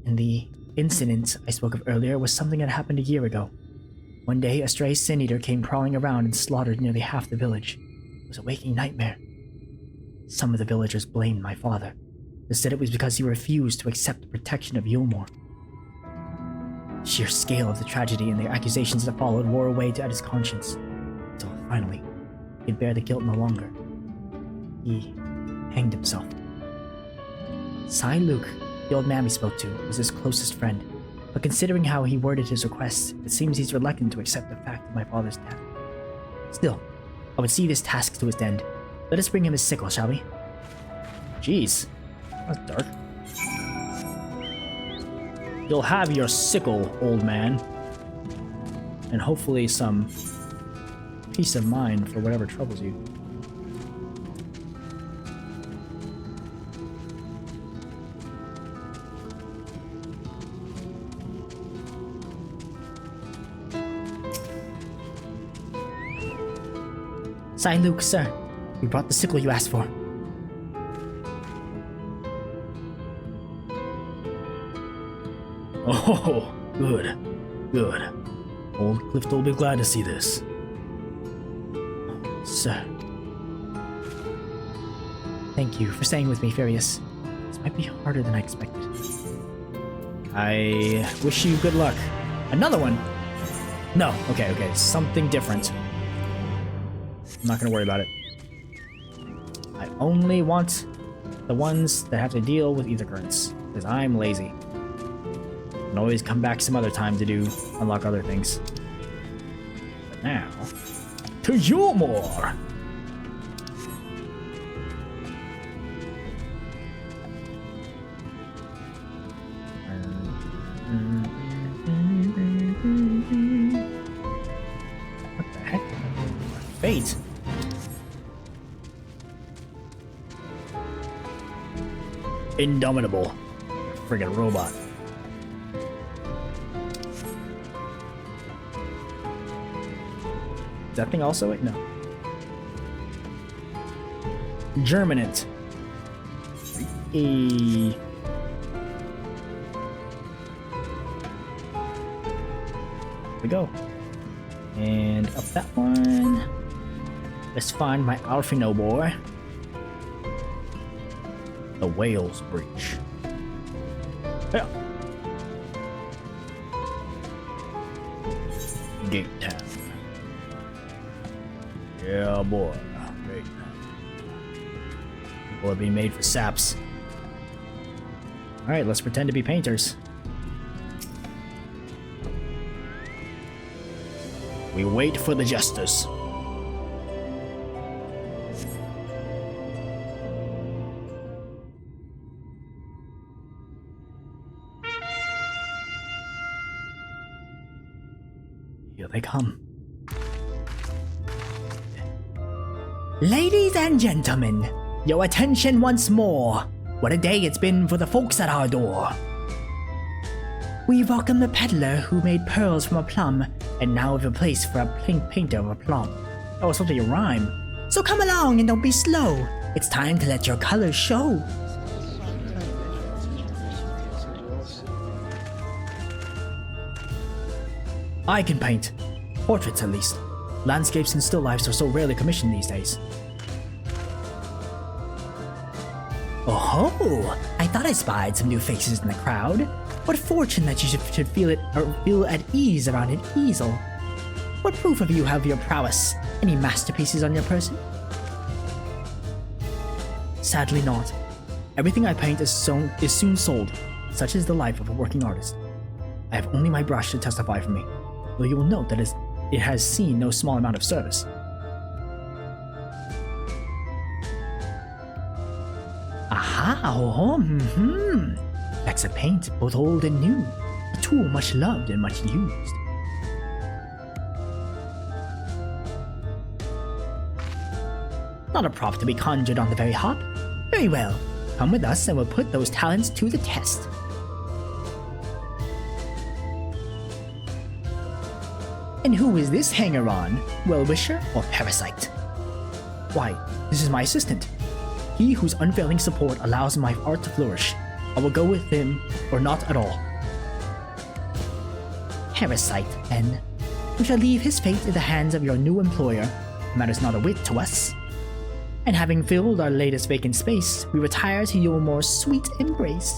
And the incident I spoke of earlier was something that happened a year ago. One day, a stray sin eater came crawling around and slaughtered nearly half the village. It was a waking nightmare. Some of the villagers blamed my father. They said it was because he refused to accept the protection of Yulmore. The sheer scale of the tragedy and the accusations that followed wore away at his conscience, until finally, he could bear the guilt no longer. He hanged himself. Luke, the old man we spoke to, was his closest friend, but considering how he worded his request, it seems he's reluctant to accept the fact of my father's death. Still, I would see this task to its end. Let us bring him his sickle, shall we? Jeez, that's dark. You'll have your sickle, old man. And hopefully some peace of mind for whatever troubles you. Luke, sir. We brought the sickle you asked for. Oh, good. Good. Old Clifton will be glad to see this. Sir. Thank you for staying with me, Furious. This might be harder than I expected. I wish you good luck. Another one? No, okay, something different. I'm not gonna worry about it. I only want the ones that have to deal with ether currents, because I'm lazy. I can always come back some other time to unlock other things. But now, to Yulmore! Fate. Indomitable. Friggin' robot. Is that thing also it? No. Germinant. Here we go. And up that one. Let's find my Alphinaud boy. The Whale's Breach. Yeah. Gate Town. Yeah, boy. Great. People are being made for saps. Alright, let's pretend to be painters. We wait for the jesters. Here they come. Ladies and gentlemen, your attention once more. What a day it's been for the folks at our door. We welcome the peddler who made pearls from a plum, and now have a place for a pink painter of a plum. Oh, it's something to rhyme. So come along and don't be slow. It's time to let your colors show. I can paint. Portraits, at least. Landscapes and still lifes are so rarely commissioned these days. Oh, I thought I spied some new faces in the crowd. What fortune that you should feel at ease around an easel. What proof of you have your prowess? Any masterpieces on your person? Sadly not. Everything I paint is soon sold. Such is the life of a working artist. I have only my brush to testify for me, though you will note that it has seen no small amount of service. Aha! Oh, That's a paint, both old and new. A tool much loved and much used. Not a prop to be conjured on the very hop. Very well. Come with us and we'll put those talents to the test. And who is this hanger-on? Well-wisher or parasite? Why, this is my assistant. He whose unfailing support allows my art to flourish. I will go with him, or not at all. Parasite, then. We shall leave his fate in the hands of your new employer. Matters not a whit to us. And having filled our latest vacant space, we retire to your more sweet embrace.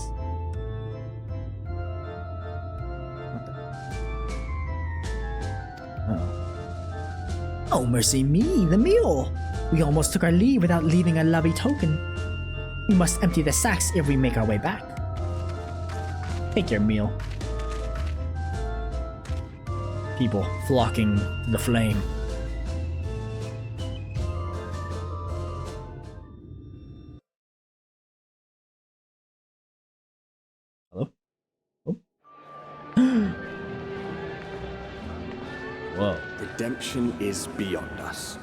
Oh, mercy me, the mule! We almost took our leave without leaving a lovely token. We must empty the sacks if we make our way back. Take your meal. People flocking to the flame. Hello? Oh. Whoa. Redemption is beyond us.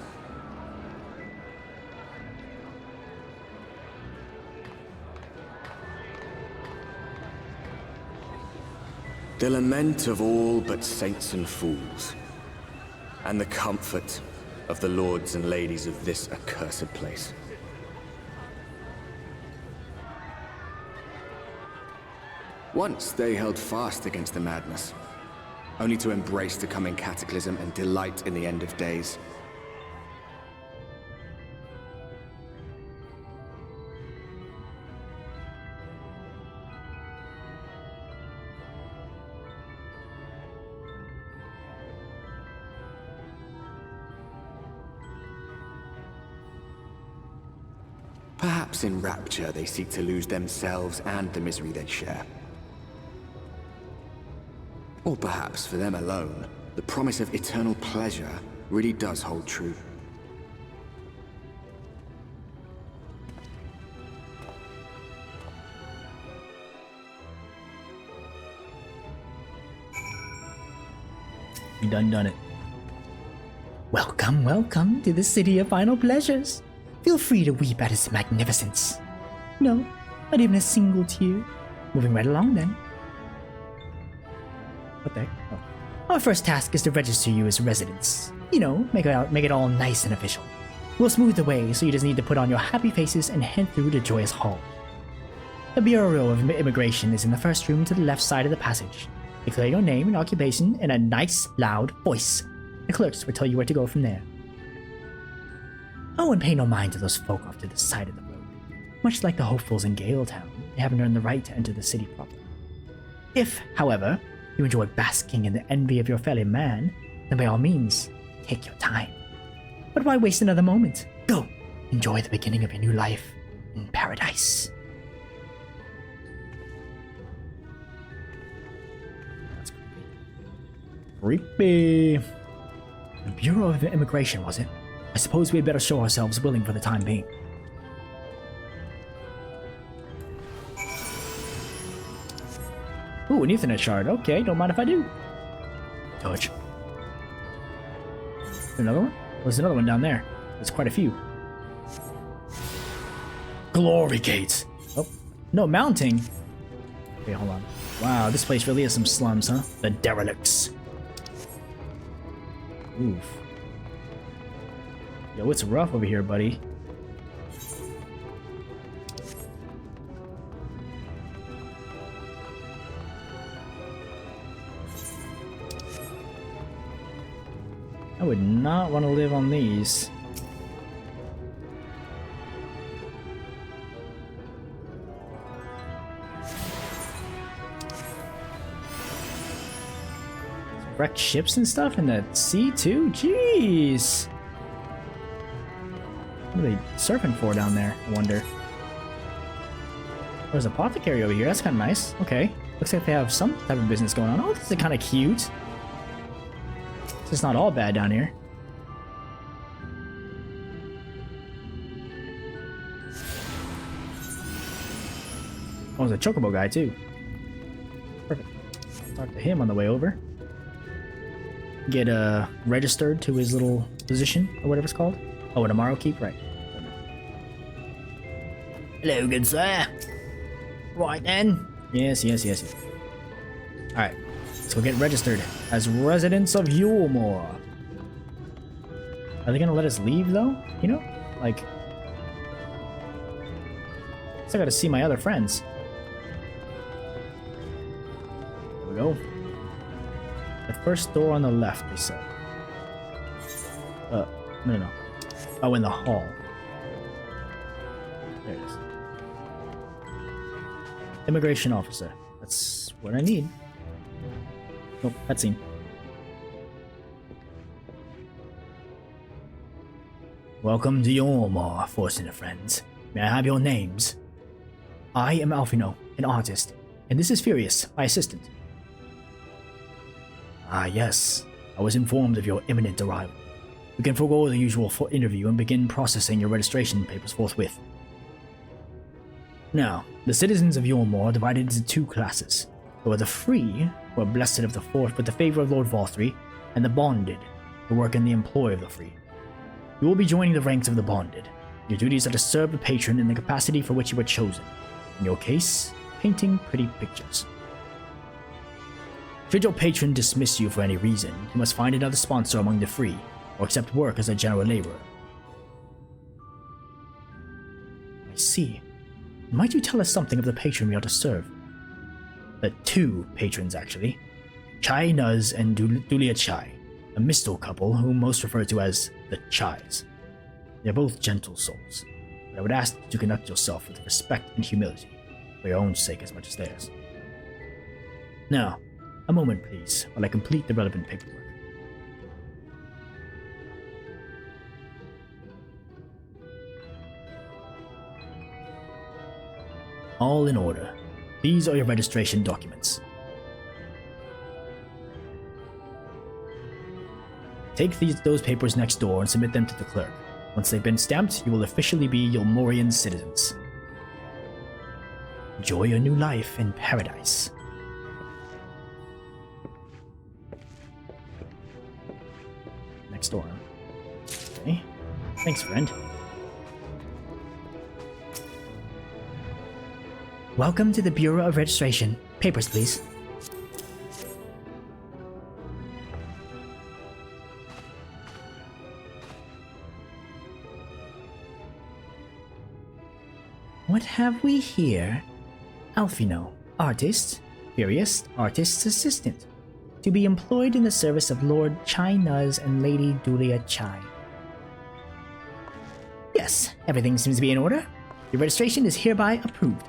The lament of all but saints and fools, and the comfort of the lords and ladies of this accursed place. Once they held fast against the madness, only to embrace the coming cataclysm and delight in the end of days. Perhaps in rapture they seek to lose themselves and the misery they share. Or perhaps for them alone, the promise of eternal pleasure really does hold true. We done it. Welcome, welcome to the city of final pleasures. Feel free to weep at its magnificence. No, not even a single tear. Moving right along then. What the heck? Oh. Our first task is to register you as residents. You know, make it all nice and official. We'll smooth the way, so you just need to put on your happy faces and head through the joyous hall. The Bureau of Immigration is in the first room to the left side of the passage. Declare your name and occupation in a nice, loud voice. The clerks will tell you where to go from there. Oh, and pay no mind to those folk off to the side of the road. Much like the hopefuls in Galetown, they haven't earned the right to enter the city proper. If, however, you enjoy basking in the envy of your fellow man, then by all means, take your time. But why waste another moment? Go! Enjoy the beginning of your new life in paradise. That's creepy. The Bureau of Immigration, was it? I suppose we had better show ourselves willing for the time being. Ooh, an Ethernet shard. Okay, don't mind if I do. Touch. Another one? There's another one down there. There's quite a few. Glory gates. Oh, no mounting. Okay, hold on. Wow, this place really is some slums, huh? The derelicts. Oof. Yo, it's rough over here, buddy. I would not want to live on these. Wrecked ships and stuff in the sea too? Jeez! What are they surfing for down there, I wonder? There's an apothecary over here, that's kind of nice. Okay, looks like they have some type of business going on. Oh, this is kind of cute. It's not all bad down here. Oh, there's a chocobo guy too. Perfect. Talk to him on the way over. Get registered to his little position or whatever it's called. Oh, tomorrow keep right. Hello, good sir. Right then. Yes. All right. Let's go get registered as residents of Yulmore. Are they gonna let us leave though? You know, like, I still gotta see my other friends. There we go. The first door on the left, they said. No. Oh, in the hall. There it is. Immigration officer. That's what I need. Oh, cutscene. Welcome to Yulmore, fortunate friends. May I have your names? I am Alphinaud, an artist, and this is Furious, my assistant. Ah, yes. I was informed of your imminent arrival. We can forego the usual interview and begin processing your registration papers forthwith. Now, the citizens of Yulmore are divided into two classes. There are the free, who are blessed of the fort with the favor of Lord Valthree, and the bonded, who work in the employ of the free. You will be joining the ranks of the bonded. Your duties are to serve the patron in the capacity for which you were chosen. In your case, painting pretty pictures. Should your patron dismiss you for any reason, you must find another sponsor among the free, or accept work as a general laborer. I see. Might you tell us something of the patron we are to serve? The two patrons, actually. Chai Nuz and Dulia Chai, a Mistal couple whom most refer to as the Chais. They are both gentle souls, but I would ask that you conduct yourself with respect and humility, for your own sake as much as theirs. Now, a moment please, while I complete the relevant paperwork. All in order. These are your registration documents. Take those papers next door and submit them to the clerk. Once they've been stamped, you will officially be Yulmorian citizens. Enjoy your new life in paradise. Next door. Okay. Thanks, friend. Welcome to the Bureau of Registration. Papers, please. What have we here? Alphinaud, artist, Furious, artist's assistant. To be employed in the service of Lord Chai Nuz and Lady Dulia Chai. Yes, everything seems to be in order. Your registration is hereby approved.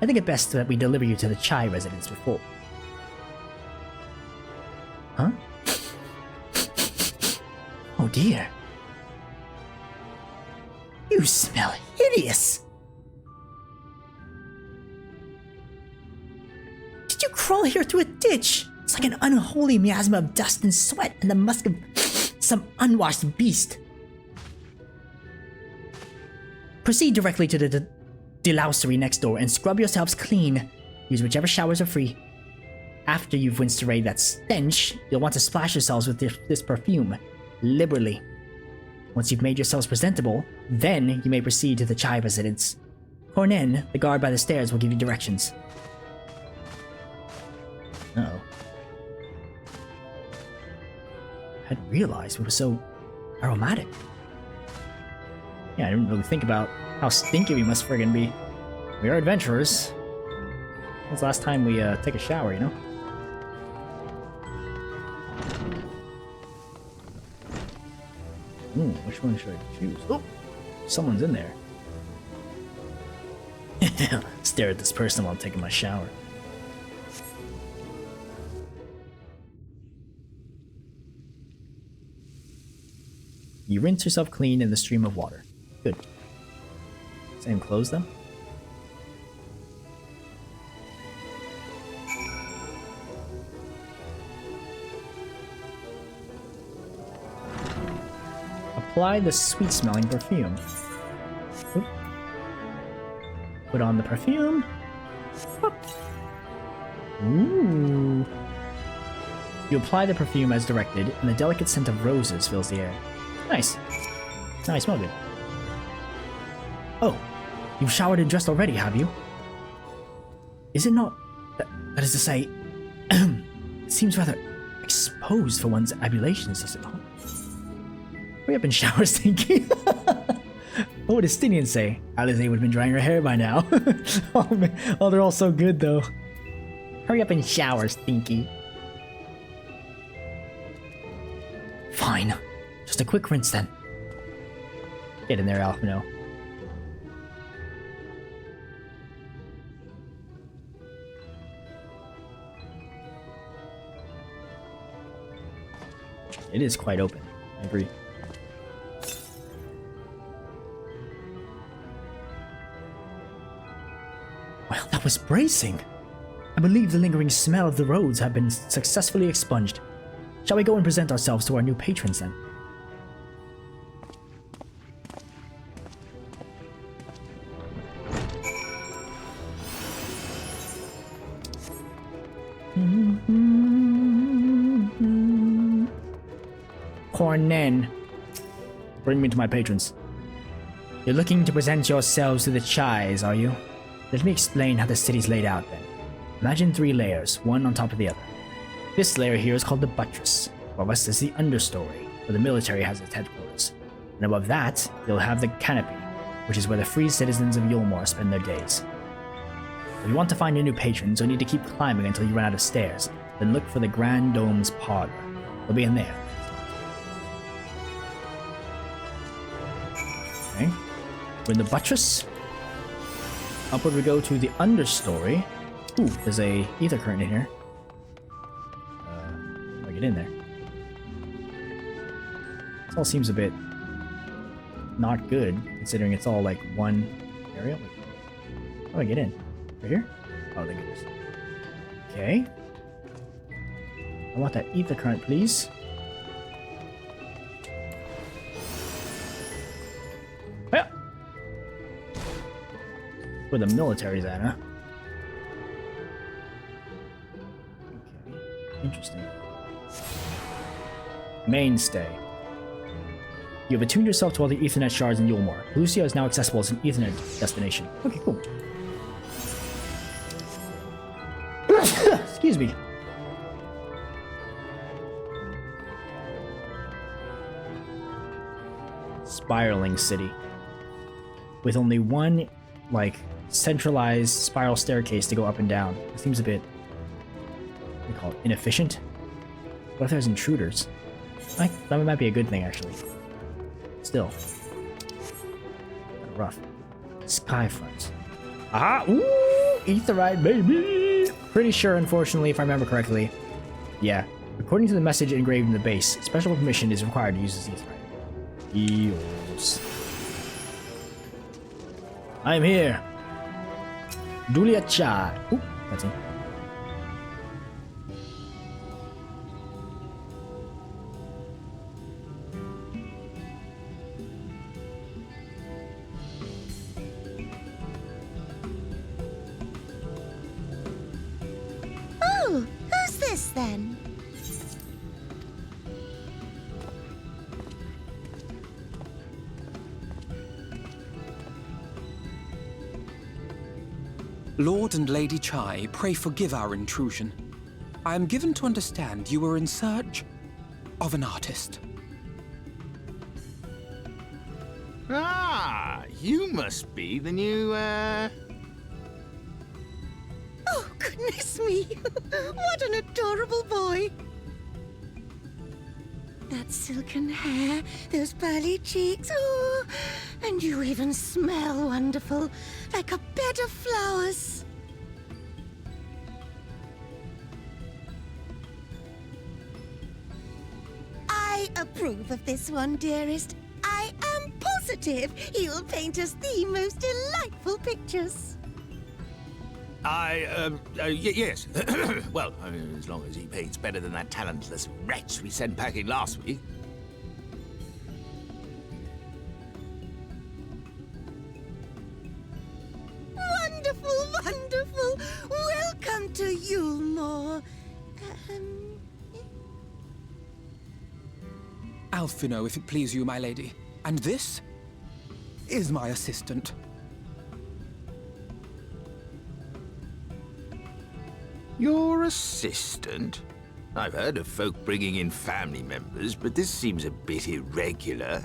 I think it best that we deliver you to the Chai residence before. Huh? Oh dear. You smell hideous! Did you crawl here through a ditch? It's like an unholy miasma of dust and sweat and the musk of some unwashed beast. Proceed directly to the delousery next door and scrub yourselves clean. Use whichever showers are free. After you've rinsed away that stench, you'll want to splash yourselves with this perfume, liberally. Once you've made yourselves presentable, then you may proceed to the Chai residence. Cornen, the guard by the stairs, will give you directions. Uh-oh. I hadn't realized we were so aromatic. Yeah, I didn't really think about how stinky we must friggin' be. We are adventurers. When was the last time we take a shower, you know? Ooh, which one should I choose? Oh! Someone's in there. Stare at this person while I'm taking my shower. You rinse yourself clean in the stream of water. Good. Same clothes, then? Apply the sweet-smelling perfume. Oop. Put on the perfume. Oop. Ooh. You apply the perfume as directed, and the delicate scent of roses fills the air. Nice. Now I smell good. Oh, you've showered and dressed already, have you? Is it not... that is to say... it seems rather exposed for one's ablutions, does it not? Hurry up and shower, Stinky. What would Estinian say? Alize would have been drying her hair by now. Oh, man. Oh, they're all so good, though. Hurry up and shower, Stinky. Fine. Just a quick rinse, then. Get in there, Alphinaud. It is quite open. I agree. Well, that was bracing. I believe the lingering smell of the roads have been successfully expunged. Shall we go and present ourselves to our new patrons, then? Cornen. Bring me to my patrons. You're looking to present yourselves to the Chais, are you? Let me explain how the city's laid out, then. Imagine 3 layers, one on top of the other. This layer here is called the buttress, while west is the understory, where the military has its headquarters. And above that, you'll have the canopy, which is where the free citizens of Yulmore spend their days. If you want to find your new patrons, you'll need to keep climbing until you run out of stairs, then look for the Grand Dome's parlor. They'll be in there. Okay. We're in the buttress. Upward we go to the understory. Ooh, there's a ether current in here. How do I get in there? This all seems a bit not good, considering it's all like one area. Wait, how do I get in? Right here? Oh, thank goodness. Okay. I want that ether current, please. Yeah. Where the military's at, huh? Okay. Interesting. Mainstay. You have attuned yourself to all the Ethernet shards in Yulmore. Lucia is now accessible as an Ethernet destination. Okay, cool. Excuse me. Spiraling city. With only one, like, centralized spiral staircase to go up and down. It seems a bit, what do you call it, inefficient? What if there's intruders? That might be a good thing, actually. Still. Kinda rough. Skyfront. Aha! Ooh! Aetherite, baby! Pretty sure, unfortunately, if I remember correctly. Yeah. According to the message engraved in the base, special permission is required to use this Aetherite. Eos. I'm here. Julia Cha. Ooh, that's him. Oh, who's this then? Lord and Lady Chai, pray forgive our intrusion. I am given to understand you were in search of an artist. Ah, you must be the new, Oh, goodness me! What an adorable boy! That silken hair, those pearly cheeks, oh, and you even smell wonderful, like a bed of flowers. I approve of this one, dearest. I am positive he will paint us the most delightful pictures. Yes. Well, I mean, as long as he paints better than that talentless wretch we sent packing last week. Wonderful, wonderful! Welcome to Yulmore. Alphinaud, if it please you, my lady. And this is my assistant. Your assistant? I've heard of folk bringing in family members, but this seems a bit irregular.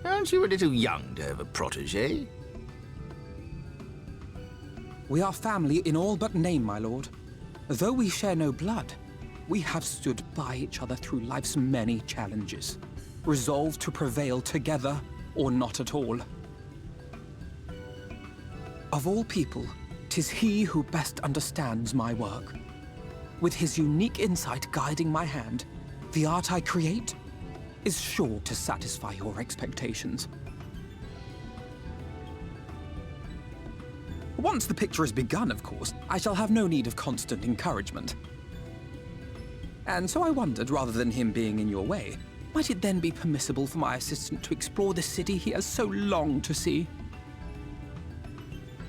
Aren't you a little young to have a protege? We are family in all but name, my lord. Though we share no blood, we have stood by each other through life's many challenges, resolved to prevail together or not at all. Of all people, 'tis he who best understands my work. With his unique insight guiding my hand, the art I create is sure to satisfy your expectations. Once the picture is begun, of course, I shall have no need of constant encouragement. And so I wondered, rather than him being in your way, might it then be permissible for my assistant to explore the city he has so longed to see?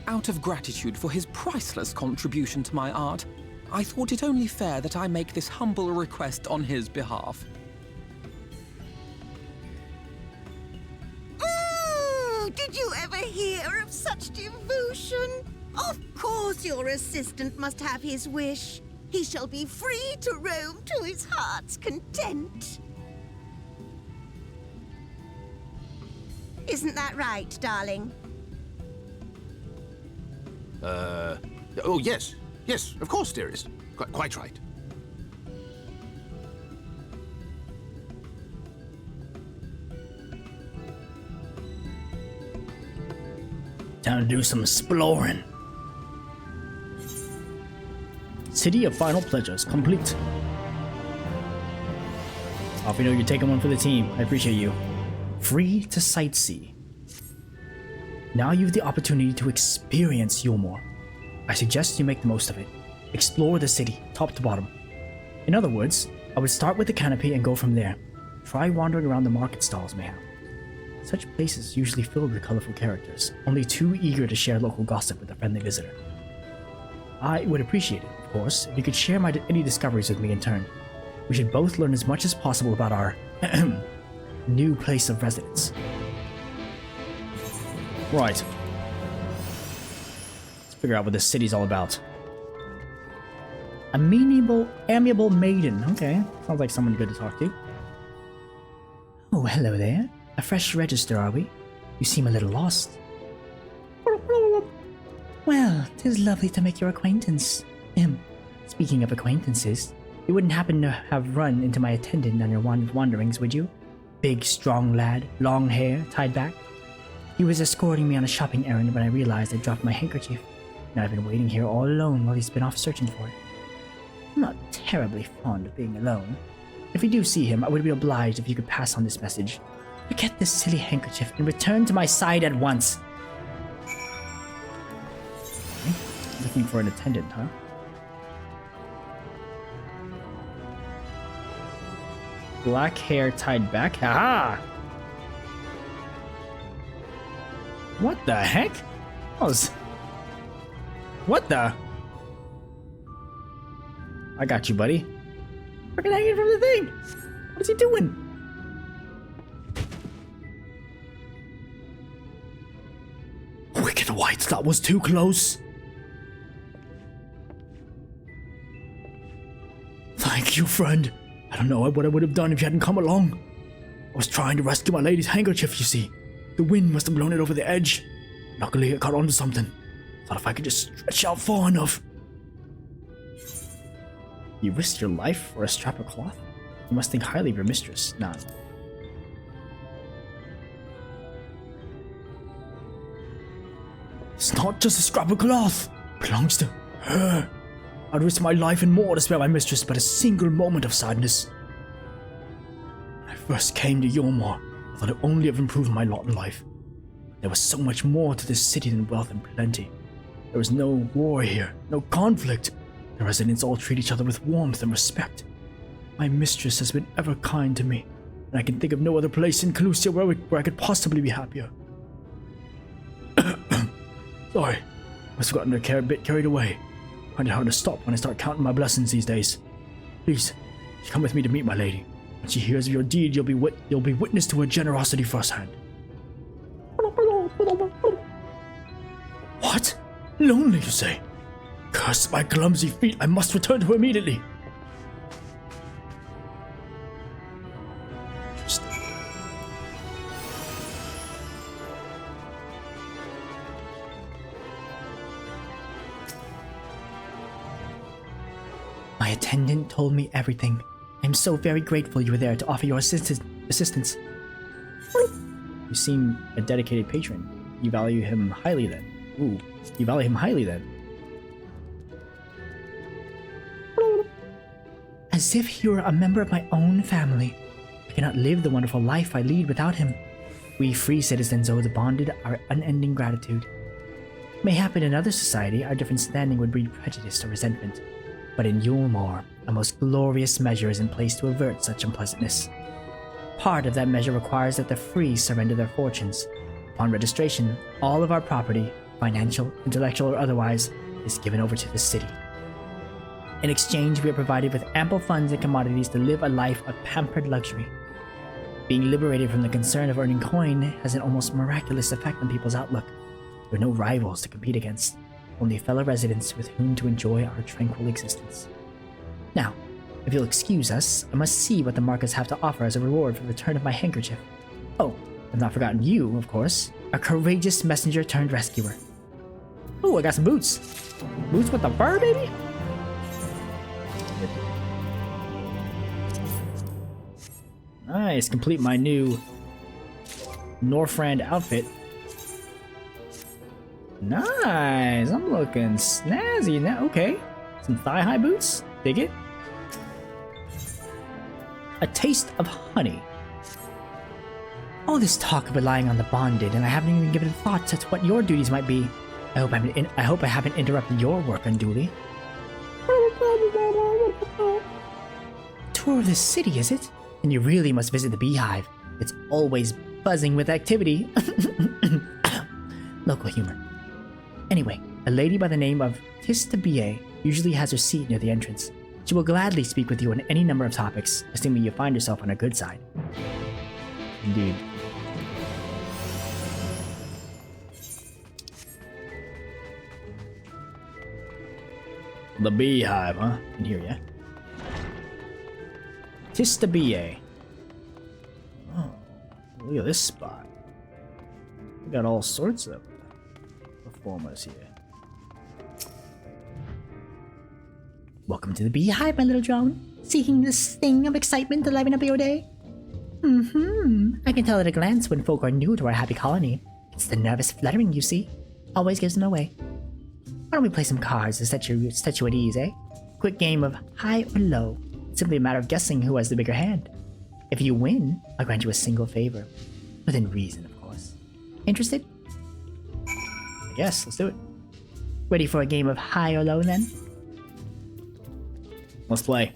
Out of gratitude for his priceless contribution to my art, I thought it only fair that I make this humble request on his behalf. Did you ever hear of such devotion? Of course your assistant must have his wish. He shall be free to roam to his heart's content. Isn't that right, darling? Oh, yes. Yes, of course, dearest. Quite right. Time to do some exploring. City of Final Pleasures complete. Alphinaud, you're taking one for the team. I appreciate you. Free to sightsee. Now you have the opportunity to experience Yulmore. I suggest you make the most of it. Explore the city, top to bottom. In other words, I would start with the canopy and go from there. Try wandering around the market stalls, mayhap. Such places usually filled with colorful characters, only too eager to share local gossip with a friendly visitor. I would appreciate it, of course, if you could share any discoveries with me in turn. We should both learn as much as possible about our new place of residence. Right. Let's figure out what this city's all about. Amiable maiden. Okay, sounds like someone good to talk to. Oh, hello there. A fresh register, are we? You seem a little lost. Well, 'tis lovely to make your acquaintance. Speaking of acquaintances, you wouldn't happen to have run into my attendant on your wanderings, would you? Big, strong lad, long hair, tied back. He was escorting me on a shopping errand when I realized I dropped my handkerchief, and I've been waiting here all alone while he's been off searching for it. I'm not terribly fond of being alone. If you do see him, I would be obliged if you could pass on this message. Forget this silly handkerchief and return to my side at once. Okay. Looking for an attendant, huh? Black hair tied back? Haha! What the heck? What the? I got you, buddy. Freaking hanging from the thing! What is he doing? Wicked white, that was too close. Thank you, friend. I don't know what I would have done if you hadn't come along. I was trying to rescue my lady's handkerchief, you see. The wind must have blown it over the edge. Luckily, it caught onto something. Thought if I could just stretch out far enough. You risked your life for a scrap of cloth? You must think highly of your mistress. Nah. It's not just a scrap of cloth. It belongs to her. I'd risk my life and more to spare my mistress but a single moment of sadness. When I first came to Yormar, I thought it only have improved my lot in life. There was so much more to this city than wealth and plenty. There was no war here, no conflict. The residents all treat each other with warmth and respect. My mistress has been ever kind to me, and I can think of no other place in Calusia where I could possibly be happier. Sorry, must have gotten a bit carried away. Find it hard to stop when I start counting my blessings these days. Please, come with me to meet my lady. When she hears of your deed, you'll be witness to her generosity firsthand. What? Lonely, you say? Curse my clumsy feet, I must return to her immediately. My attendant told me everything. I'm so very grateful you were there to offer your assistance. You seem a dedicated patron. You value him highly then. Ooh, you value him highly then. As if he were a member of my own family. I cannot live the wonderful life I lead without him. We free citizens owe the bonded our unending gratitude. Mayhap in another society, our different standing would breed prejudice or resentment. But in Yulmore, a most glorious measure is in place to avert such unpleasantness. Part of that measure requires that the free surrender their fortunes. Upon registration, all of our property, financial, intellectual, or otherwise, is given over to the city. In exchange, we are provided with ample funds and commodities to live a life of pampered luxury. Being liberated from the concern of earning coin has an almost miraculous effect on people's outlook. There are no rivals to compete against, only fellow residents with whom to enjoy our tranquil existence. Now, if you'll excuse us, I must see what the markets have to offer as a reward for the return of my handkerchief. Oh, I've not forgotten you, of course, a courageous messenger turned rescuer. Ooh, I got some boots. Boots with the fur, baby? Nice, complete my new Norvrandt outfit. Nice, I'm looking snazzy now. Okay, some thigh-high boots. Dig it. A taste of honey. All this talk of relying on the bonded, and I haven't even given thought to what your duties might be. I hope I haven't interrupted your work unduly. Tour of the city, is it? And you really must visit the beehive. It's always buzzing with activity. Local humor. Anyway, a lady by the name of Tistabie usually has her seat near the entrance. She will gladly speak with you on any number of topics, assuming you find yourself on her good side. Indeed. The beehive, huh? In here, yeah? Tis the BA. Oh, look at this spot. We got all sorts of performers here. Welcome to the beehive, my little drone. Seeking the sting of excitement to liven up your day? I can tell at a glance when folk are new to our happy colony. It's the nervous fluttering, you see. Always gives them away. Why don't we play some cards to set you at ease, eh? Quick game of high or low. It's simply a matter of guessing who has the bigger hand. If you win, I'll grant you a single favor. Within reason, of course. Interested? I guess, let's do it. Ready for a game of high or low, then? Let's play.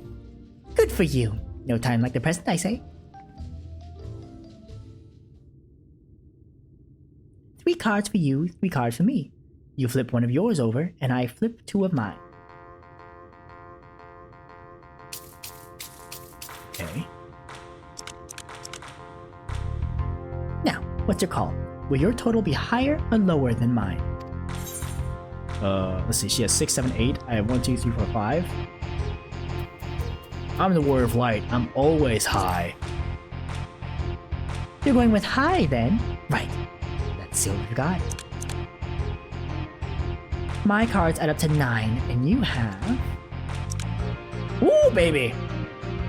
Good for you. No time like the present, I say. 3 cards for you, 3 cards for me. You flip one of yours over, and I flip 2 of mine. Okay. Now, what's your call? Will your total be higher or lower than mine? Let's see, she has 6, 7, 8. I have 1, 2, 3, 4, 5. I'm the Warrior of Light. I'm always high. You're going with high, then? Right. Let's see what we got. My cards add up to 9, and you have... Ooh, baby!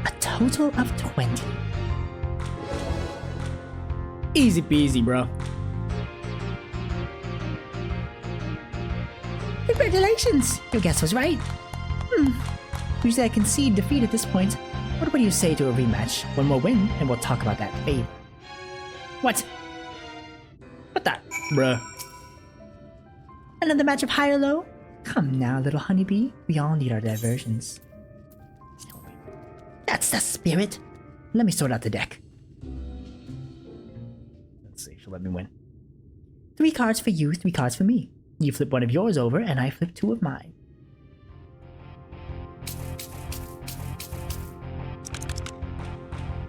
A total of 20. Easy peasy, bro. Congratulations! Your guess was right. Usually I concede defeat at this point. What do you say to a rematch? One more win, and we'll talk about that favor. What? What that? Bruh. Another match of high or low? Come now, little honeybee. We all need our diversions. That's the spirit. Let me sort out the deck. Let's see, she'll let me win. 3 cards for you, 3 cards for me. You flip one of yours over, and I flip 2 of mine.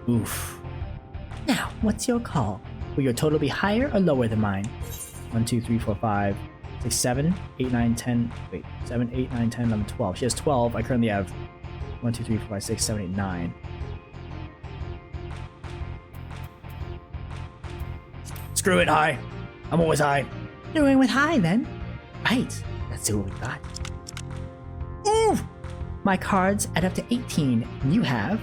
Oof. Now, what's your call? Will your total be higher or lower than mine? 1, 2, 3, 4, 5, 6, 7, 8, 9, 10. Wait, 7, 8, 9, 10, 11, 12. She has 12. I currently have 1, 2, 3, 4, 5, 6, 7, 8, 9. Screw it, high. I'm always high. You're going with high, then? Right. Let's see what we got. Ooh! My cards add up to 18, and you have...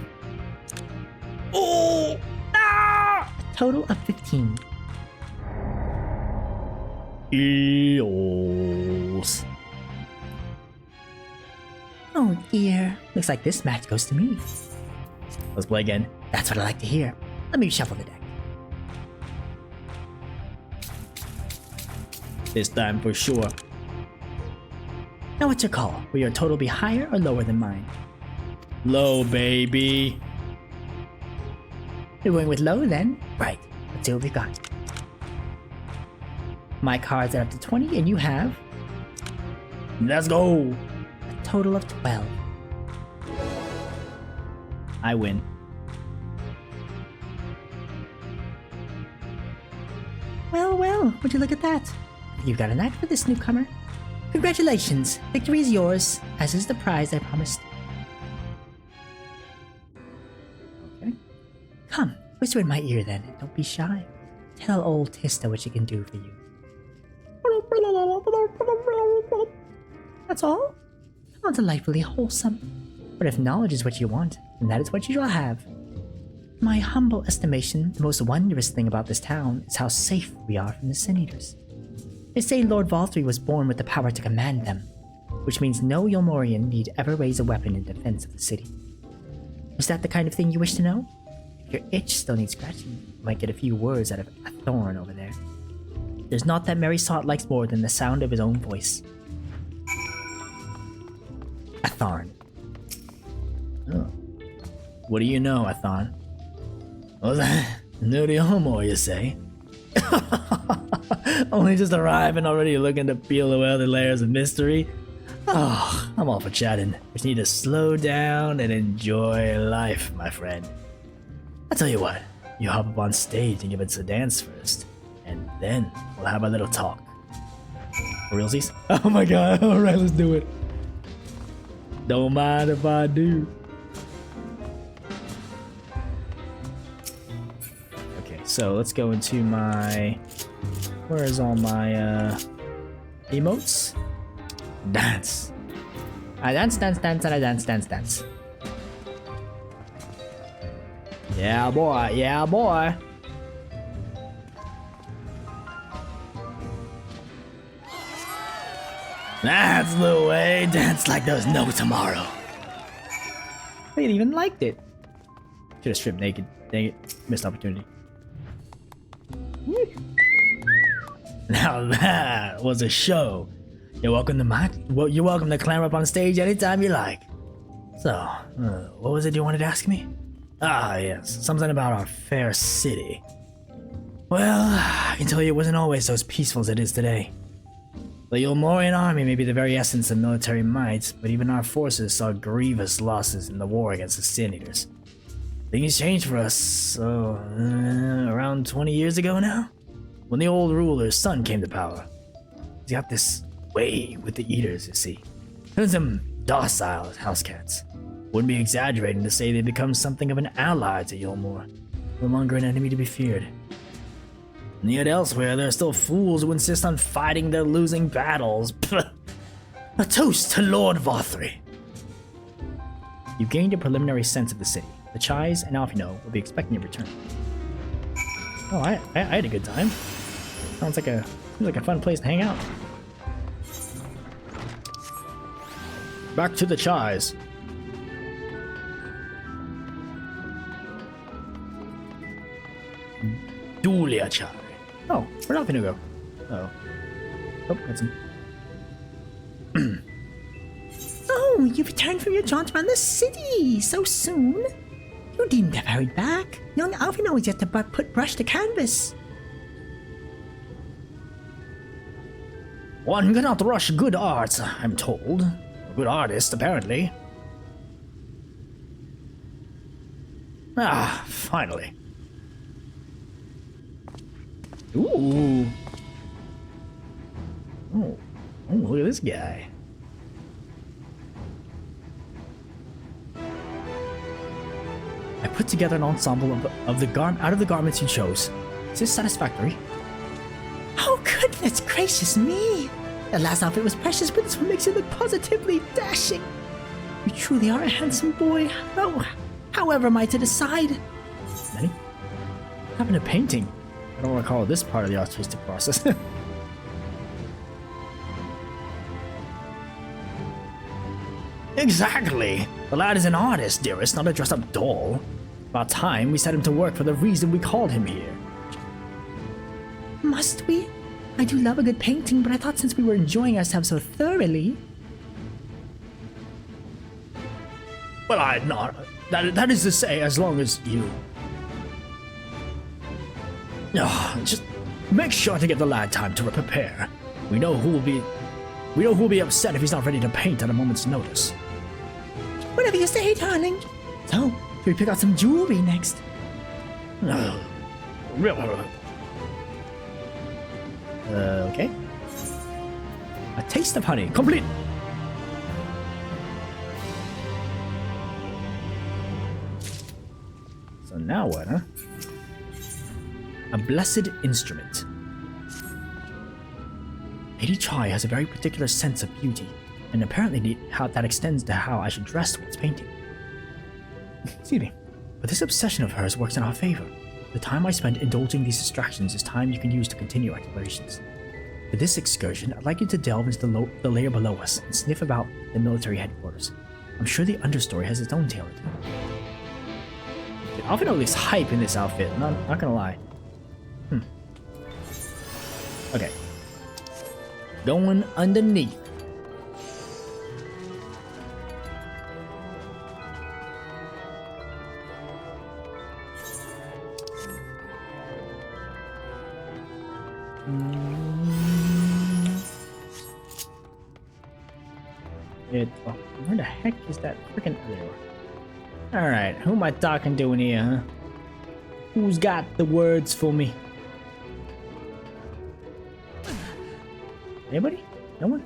Oh! Ah! A total of 15. Eels. Oh dear. Looks like this match goes to me. Let's play again. That's what I like to hear. Let me shuffle the deck. This time for sure. Now what's your call? Will your total be higher or lower than mine? Low, baby. You're going with low then? Right. Let's see what we got. My cards are up to 20 and you have... Let's go! A total of 12. I win. Well, well, would you look at that? You've got an act for this newcomer. Congratulations! Victory is yours, as is the prize I promised. Okay. Come, whisper in my ear then, and don't be shy. Tell old Tista what she can do for you. That's all? How delightfully wholesome. But if knowledge is what you want, then that is what you shall have. In my humble estimation, the most wondrous thing about this town is how safe we are from the Sin Eaters. They say Lord Valtteri was born with the power to command them, which means no Yolmorian need ever raise a weapon in defense of the city. Was that the kind of thing you wish to know? If your itch still needs scratching, you might get a few words out of a thorn over there. There's naught that merry sot likes more than the sound of his own voice. Atharn. Oh. What do you know, Atharn? Oh, new to homo, you say? Only just arrived and already looking to peel away the layers of mystery? Oh, I'm all for chatting. Just need to slow down and enjoy life, my friend. I'll tell you what, you hop up on stage and give us a dance first, and then we'll have a little talk. For realsies? Oh my god, alright, let's do it. Don't mind if I do. Okay, so let's go into my... Where is all my emotes? Dance. I dance, dance, dance, and I dance, dance, dance. Yeah, boy, yeah, boy. That's the way. Dance like there's no tomorrow. They even liked it. Should have stripped naked. Dang it. Missed opportunity. Now that was a show. You're welcome to climb up on stage anytime you like. So, what was it you wanted to ask me? Ah, yes, something about our fair city. Well, I can tell you it wasn't always as peaceful as it is today. The Yulmorian army may be the very essence of military might, but even our forces saw grievous losses in the war against the Sin Eaters. Things changed for us, around 20 years ago now? When the old ruler's son came to power. He's got this way with the Eaters, you see. Turns them docile as house cats. Wouldn't be exaggerating to say they become something of an ally to Yulmor. No longer an enemy to be feared. And yet elsewhere, there are still fools who insist on fighting their losing battles. A toast to Lord Vothry. You've gained a preliminary sense of the city. The Chais and Alphinaud will be expecting your return. Oh, I had a good time. Seems like a fun place to hang out. Back to the Chais. Dulia Chai. Oh, where'd Alphinaud go? Oh. Oh, that's him. Oh, you've returned from your jaunt around the city so soon. You needn't have hurried back. Young Alphinaud is yet to put brush to canvas. One cannot rush good art, I'm told. A good artist, apparently. Ah, finally. Ooh. Oh, look at this guy. I put together an ensemble out of the garments you chose. Is this satisfactory? Oh, goodness gracious me! The last outfit was precious, but this one makes you look positively dashing. You truly are a handsome boy. Oh, however am I to decide? What happened to painting? I don't recall this part of the artistic process. Exactly! The lad is an artist, dearest, not a dressed-up doll. About time we set him to work for the reason we called him here. Must we? I do love a good painting, but I thought since we were enjoying ourselves so thoroughly... Well, I'm not. That is to say, as long as you... just make sure to give the lad time to prepare. We know who will be upset if he's not ready to paint at a moment's notice. Whatever you say, darling. So, should we pick out some jewelry next? Okay. A taste of honey, complete. So now what, huh? A blessed instrument. Lady Chai has a very particular sense of beauty, and apparently how that extends to how I should dress while painting. Excuse me. But this obsession of hers works in our favor. The time I spend indulging these distractions is time you can use to continue explorations. For this excursion, I'd like you to delve into the layer below us and sniff about the military headquarters. I'm sure the understory has its own tale to tell. Alphinaud looks hype in this outfit, not gonna lie. Okay. Going underneath. Where the heck is that freaking... Alright, who am I talking to in here, huh? Who's got the words for me? Anybody? No one?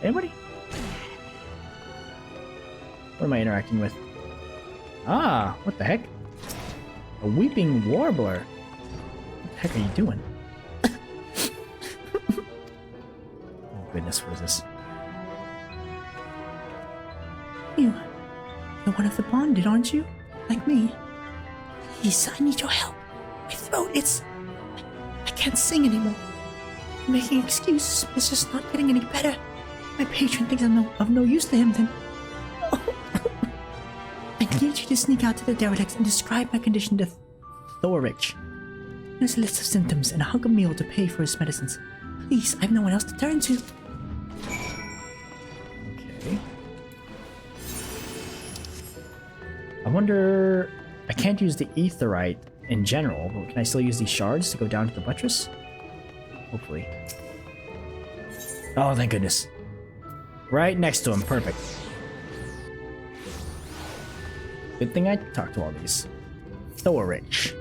Anybody? What am I interacting with? Ah, what the heck? A weeping warbler. What the heck are you doing? Oh goodness, what is this? You're one of the bonded, aren't you? Like me. Please, I need your help. My throat, I can't sing anymore. I'm making excuses, but it's just not getting any better. My patron thinks I'm of no use to him, then... I need you to sneak out to the derelicts and describe my condition to Thorich. There's a list of symptoms and a hunk of meal to pay for his medicines. Please, I have no one else to turn to. Okay. I wonder... I can't use the Aetherite in general, but can I still use these shards to go down to the buttress? Hopefully. Oh, thank goodness. Right next to him, perfect. Good thing I talked to all these. Thorich.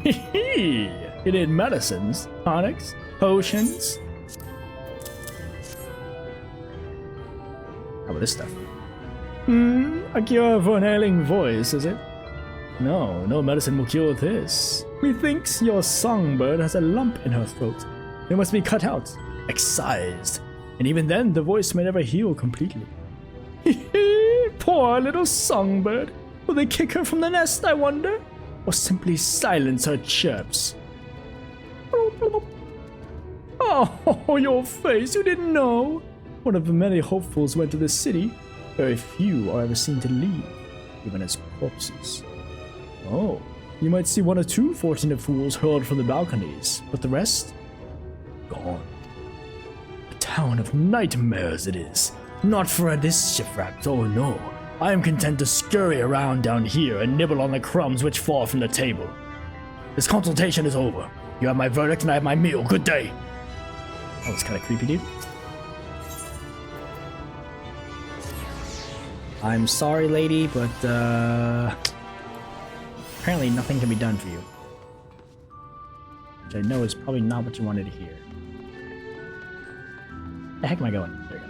You need medicines, tonics, potions. How about this stuff? A cure for an ailing voice, is it? No, no medicine will cure this. Methinks your songbird has a lump in her throat. It must be cut out, excised, and even then the voice may never heal completely. Poor little songbird. Will they kick her from the nest, I wonder? Or simply silence her chirps? Oh, your face, you didn't know? One of the many hopefuls went to the city. Very few are ever seen to leave, even as corpses. Oh, you might see one or two fortunate fools hurled from the balconies, but the rest? Gone. A town of nightmares it is. Not for this shipwrecked, oh no. I am content to scurry around down here and nibble on the crumbs which fall from the table. This consultation is over. You have my verdict and I have my meal. Good day. That was kind of creepy, dude. I'm sorry, lady, but apparently nothing can be done for you. Which I know is probably not what you wanted to hear. The heck am I going? There you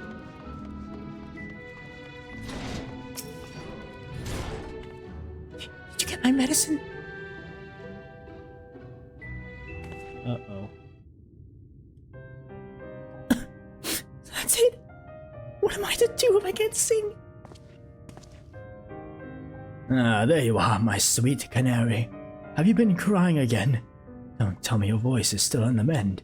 go. Did you get my medicine? Uh-oh. That's it? What am I to do if I can't sing? Ah, there you are, my sweet canary. Have you been crying again? Don't tell me your voice is still on the mend.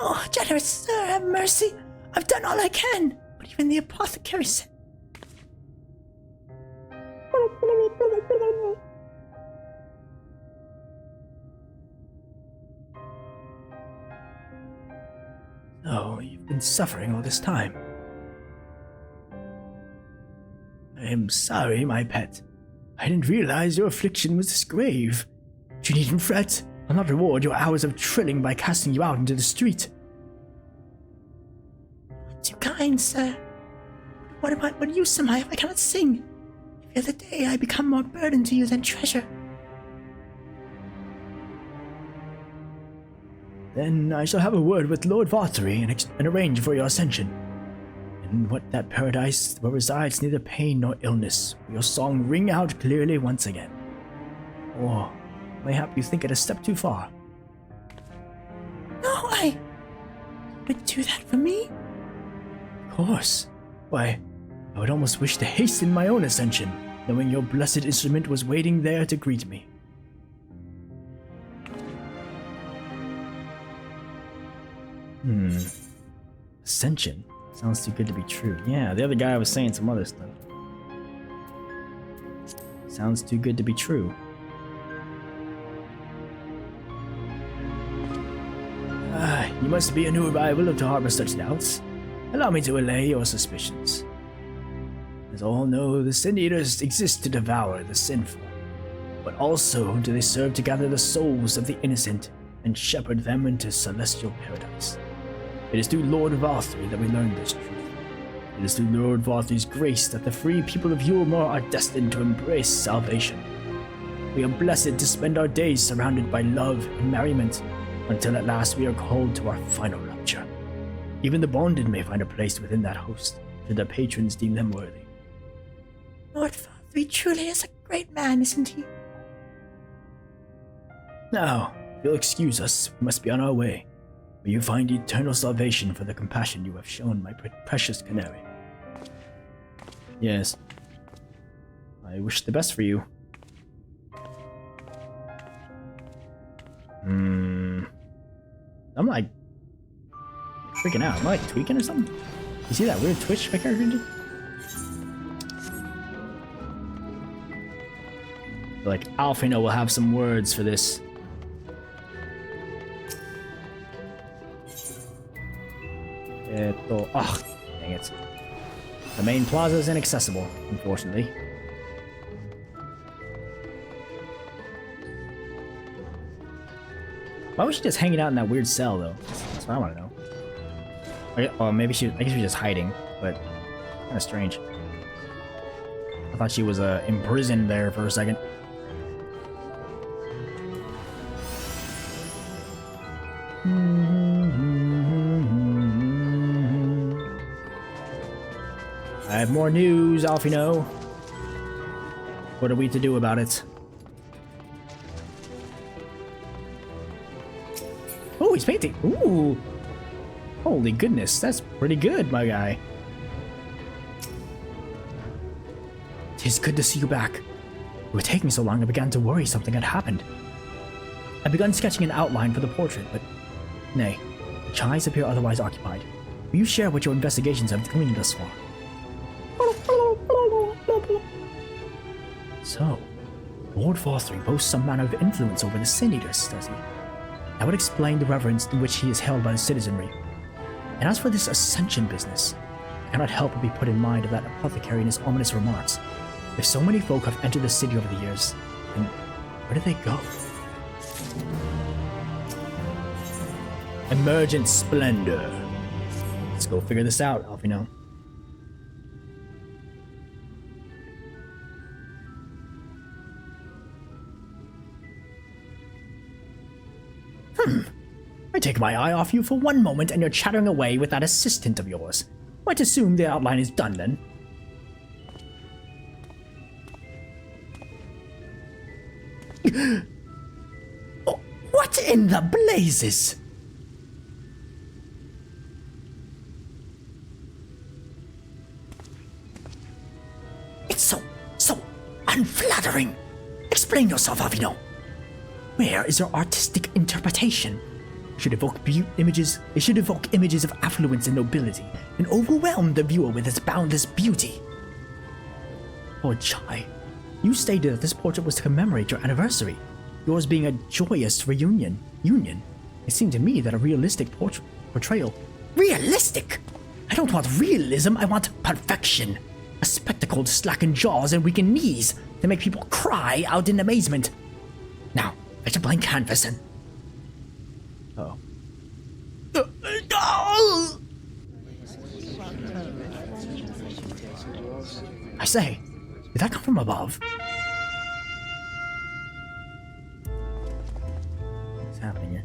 Oh, generous sir, have mercy. I've done all I can, but even the apothecary said... Oh, you've been suffering all this time. I am sorry, my pet. I didn't realize your affliction was this grave. But you needn't fret. I'll not reward your hours of trilling by casting you out into the street. Too kind, sir. What use am I if I cannot sing? Every other day I become more burden to you than treasure. Then I shall have a word with Lord Vartry and arrange for your ascension. In what that paradise where resides neither pain nor illness, will your song ring out clearly once again. Or mayhap you think it a step too far. No, I would do that for me? Of course. Why, I would almost wish to hasten my own ascension, knowing your blessed instrument was waiting there to greet me. Ascension? Sounds too good to be true. Yeah, the other guy was saying some other stuff. Sounds too good to be true. You must be a new arrival to harbor such doubts. Allow me to allay your suspicions. As all know, the Sin Eaters exist to devour the sinful, but also do they serve to gather the souls of the innocent and shepherd them into celestial paradise. It is through Lord Vartry that we learned this truth. It is through Lord Varthy's grace that the free people of Yulmore are destined to embrace salvation. We are blessed to spend our days surrounded by love and merriment, until at last we are called to our final rapture. Even the bonded may find a place within that host, should their patrons deem them worthy. Lord Varthy truly is a great man, isn't he? Now, if you'll excuse us, we must be on our way. May you find eternal salvation for the compassion you have shown my precious canary. Yes. I wish the best for you. I'm like freaking out. Am I like tweaking or something? You see that weird twitch my character did? Like, Alphinaud will have some words for this. Oh, dang it. The main plaza is inaccessible, unfortunately. Why was she just hanging out in that weird cell, though? That's what I want to know. Oh, maybe I guess she was just hiding, but kind of strange. I thought she was imprisoned there for a second. I have more news, Alphinaud. What are we to do about it? Oh, he's painting. Ooh. Holy goodness, that's pretty good, my guy. Tis good to see you back. You were taking so long I began to worry something had happened. I begun sketching an outline for the portrait, but nay, the eyes appear otherwise occupied. Will you share what your investigations have gleaned thus far? So, Lord Varthy boasts some manner of influence over the Sin Eaters, does he? That would explain the reverence in which he is held by the citizenry. And as for this ascension business, I cannot help but be put in mind of that apothecary in his ominous remarks. If so many folk have entered the city over the years, then where do they go? Emergent Splendor. Let's go figure this out, Alphinaud. I take my eye off you for one moment and you're chattering away with that assistant of yours. Might assume the outline is done then. Oh, what in the blazes? It's so unflattering. Explain yourself, Alphinaud. Where is your artistic interpretation? It should evoke images of affluence and nobility, and overwhelm the viewer with its boundless beauty. Lord Chai, you stated that this portrait was to commemorate your anniversary, yours being a joyous reunion. It seemed to me that a realistic portrayal. Realistic? I don't want realism, I want perfection. A spectacle to slacken jaws and weaken knees, to make people cry out in amazement. Now, fetch a blank canvas and... Uh-oh. I say, did that come from above? What's happening here?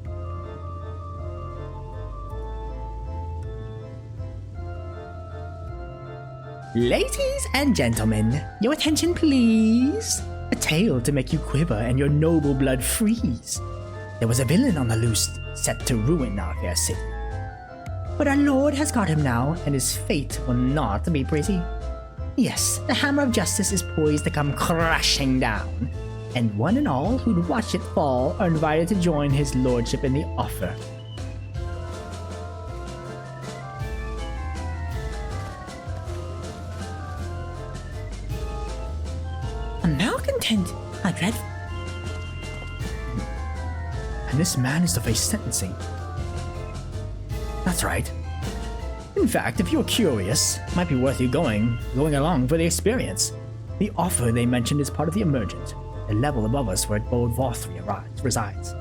Ladies and gentlemen, your attention please. A tale to make you quiver and your noble blood freeze. There was a villain on the loose, set to ruin our fair city. But our lord has got him now, and his fate will not be pretty. Yes, the hammer of justice is poised to come crashing down, and one and all who'd watch it fall are invited to join his lordship in the offer. A malcontent, how dreadful. And this man is to face sentencing. That's right. In fact, if you're curious, it might be worth you going along for the experience. The offer they mentioned is part of the Emergent, a level above us where Lord Varthy resides.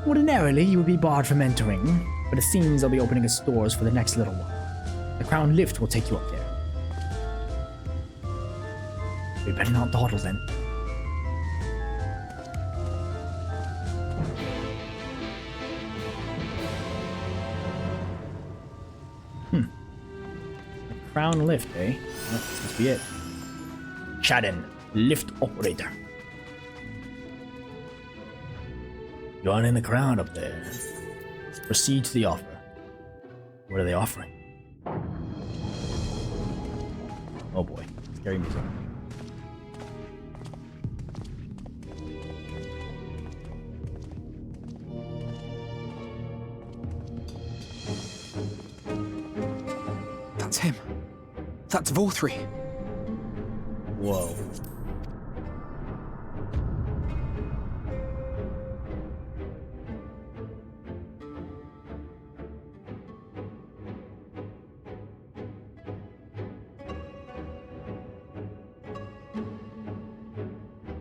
Ordinarily, you would be barred from entering, but it seems they'll be opening its doors for the next little while. The Crown Lift will take you up there. We better not dawdle then. Crown lift, eh? Oh, this must be it. Shaden, lift operator. You are in the crowd up there. Proceed to the offer. What are they offering? Oh boy, scary music. That's him. That's Vorthri. Whoa.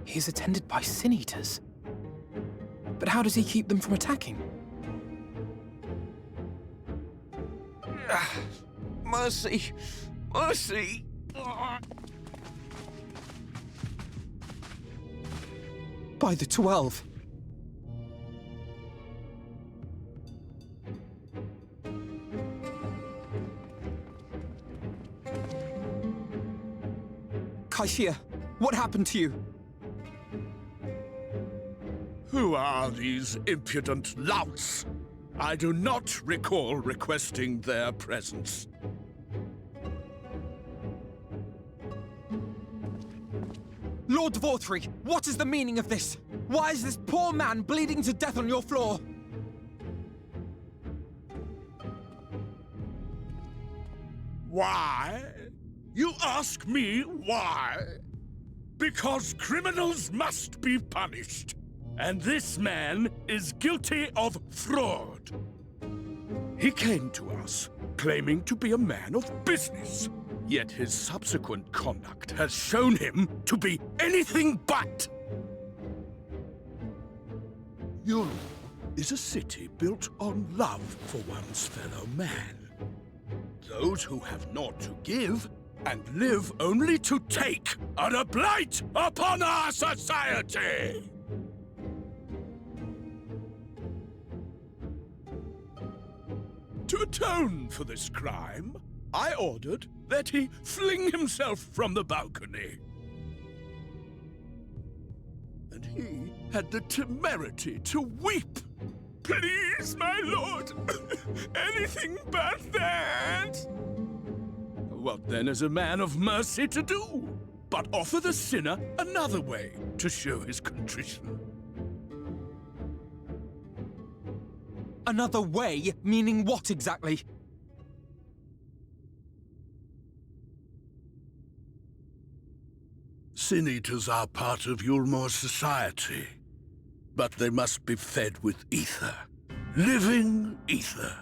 He's attended by sin eaters. But how does he keep them from attacking? Mercy! Mercy! By the 12. Kaishia, what happened to you? Who are these impudent louts? I do not recall requesting their presence. Lord Vorthri, what is the meaning of this? Why is this poor man bleeding to death on your floor? Why? You ask me why? Because criminals must be punished. And this man is guilty of fraud. He came to us claiming to be a man of business, yet his subsequent conduct has shown him to be anything but. Yulm is a city built on love for one's fellow man. Those who have naught to give and live only to take are a blight upon our society! To atone for this crime, I ordered that he fling himself from the balcony. And he had the temerity to weep. Please, my lord, anything but that. What then is a man of mercy to do, but offer the sinner another way to show his contrition? Another way? Meaning what exactly? Sin Eaters are part of Yulmor's society, but they must be fed with ether. Living ether.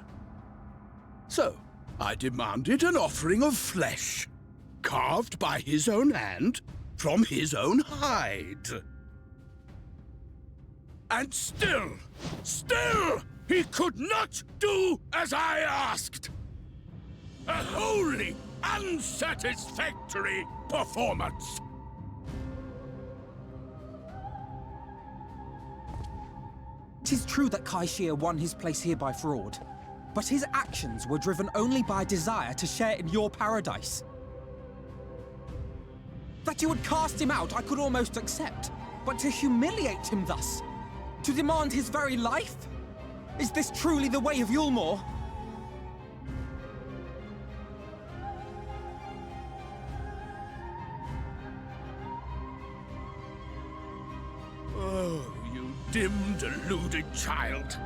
So, I demanded an offering of flesh, carved by his own hand, from his own hide. And still, he could not do as I asked. A wholly unsatisfactory performance. Tis true that Kaishia won his place here by fraud, but his actions were driven only by a desire to share in your paradise. That you would cast him out I could almost accept, but to humiliate him thus, to demand his very life? Is this truly the way of Yulmor? Oh, you dim, deluded child.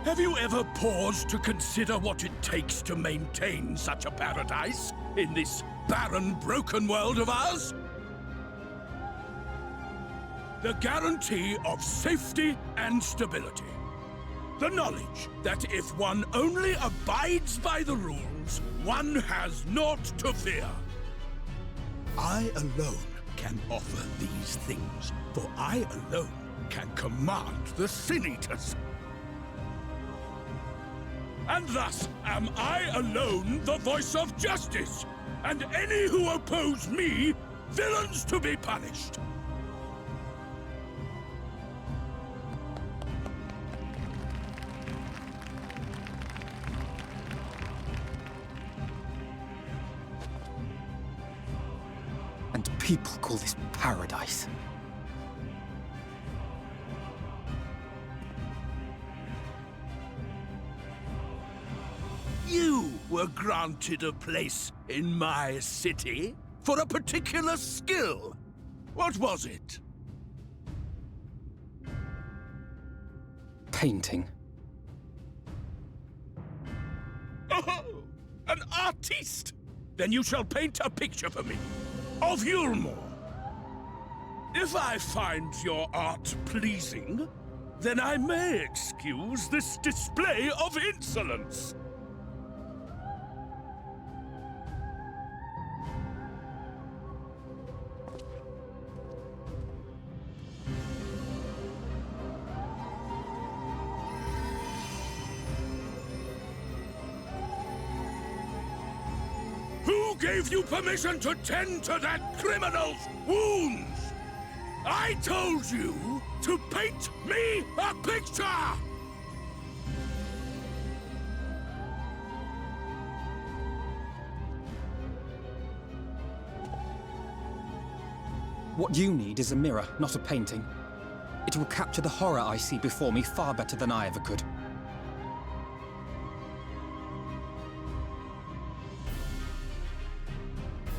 Have you ever paused to consider what it takes to maintain such a paradise in this barren, broken world of ours? The guarantee of safety and stability. The knowledge that if one only abides by the rules, one has naught to fear. I alone can offer these things, for I alone can command the Sin Eaters. And thus am I alone the voice of justice, and any who oppose me Villains to be punished! And people call this paradise. You were granted a place in my city for a particular skill. What was it? Painting. Oh, an artiste! Then you shall paint a picture for me, of Yulmore. If I find your art pleasing, then I may excuse this display of insolence. Who gave you permission to tend to that criminal's wounds? I told you to paint me a picture! What you need is a mirror, not a painting. It will capture the horror I see before me far better than I ever could.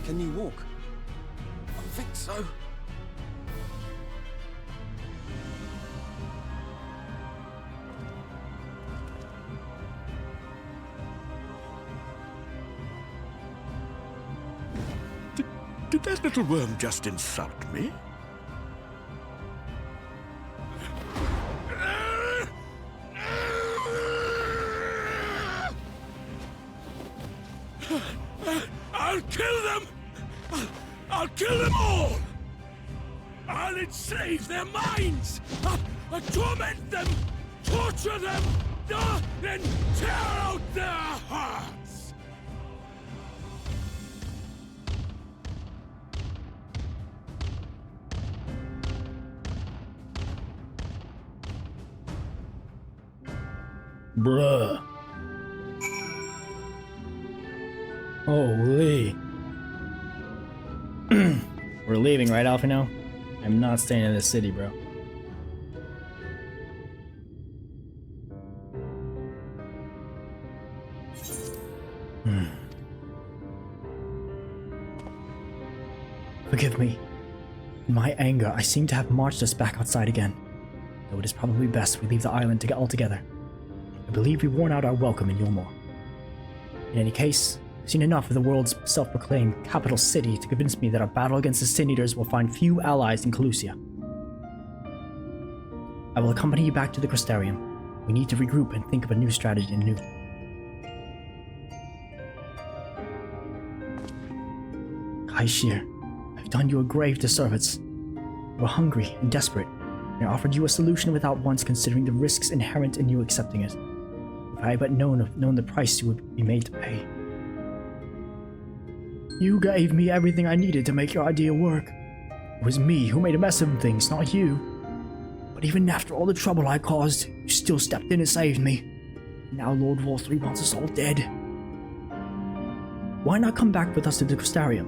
Can you walk? I think so. Did that little worm just insult me? I'll kill them! I'll kill them all! I'll enslave their minds! I'll torment them! Torture them! Then tear out their hearts! Bruh. Holy. We're leaving, right, Alphinaud? I'm not staying in this city, bro. Forgive me. In my anger, I seem to have marched us back outside again. Though it is probably best we leave the island to get all together. I believe we've worn out our welcome in Yulmore. In any case, I've seen enough of the world's self-proclaimed capital city to convince me that our battle against the Sin Eaters will find few allies in Calusia. I will accompany you back to the Crystarium. We need to regroup and think of a new strategy anew. Kaishir, I've done you a grave disservice. You were hungry and desperate, and I offered you a solution without once considering the risks inherent in you accepting it. If I had but known the price you would be made to pay. You gave me everything I needed to make your idea work. It was me who made a mess of things, not you. But even after all the trouble I caused, you still stepped in and saved me. Now Lord War 3 wants us all dead. Why not come back with us to the Crystarium?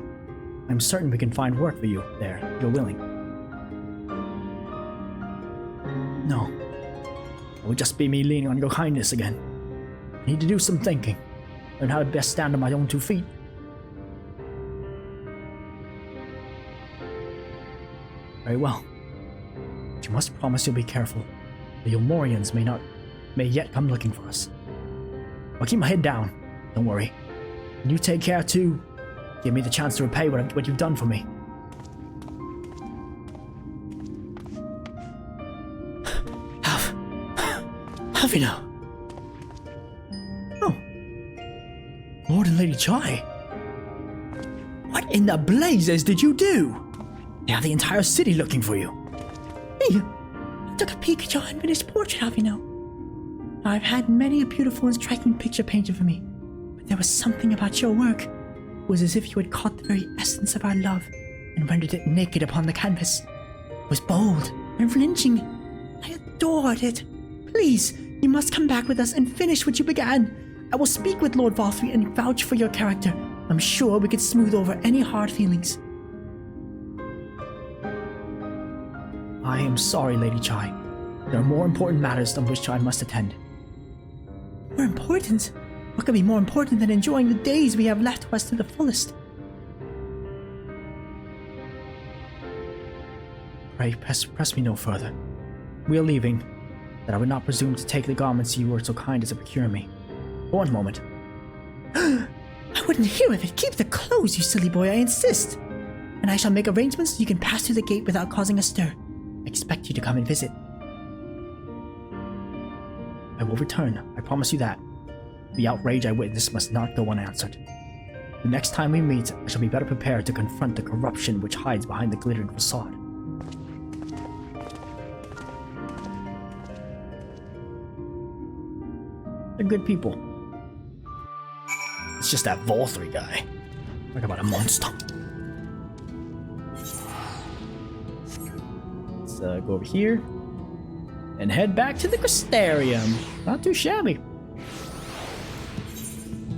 I'm certain we can find work for you there, if you're willing. No. It would just be me leaning on your kindness again. I need to do some thinking. Learn how to best stand on my own 2 feet. Very well. But you must promise you'll be careful. The Yulmorians may yet come looking for us. I'll keep my head down. Don't worry. And you take care too. Give me the chance to repay what you've done for me. Alphinaud. Oh. Lord and Lady Chai. What in the blazes did you do? They have the entire city looking for you. Hey, I took a peek at your unfinished portrait, Alphinaud. I've had many a beautiful and striking picture painted for me, but there was something about your work. It was as if you had caught the very essence of our love and rendered it naked upon the canvas. It was bold, unflinching. I adored it. Please, you must come back with us and finish what you began. I will speak with Lord Valthree and vouch for your character. I'm sure we could smooth over any hard feelings. I am sorry, Lady Chai. There are more important matters on which I must attend. More important? What could be more important than enjoying the days we have left to us to the fullest? Pray, press me no further. We are leaving, that I would not presume to take the garments you were so kind as to procure me. For one moment. I wouldn't hear of it. Keep the clothes, you silly boy, I insist. And I shall make arrangements so you can pass through the gate without causing a stir. I expect you to come and visit. I will return, I promise you that. The outrage I witnessed must not go unanswered. The next time we meet, I shall be better prepared to confront the corruption which hides behind the glittering facade. They're good people. It's just that Valthree guy. Talk about a monster. Let's go over here and head back to the Crystarium. Not too shabby.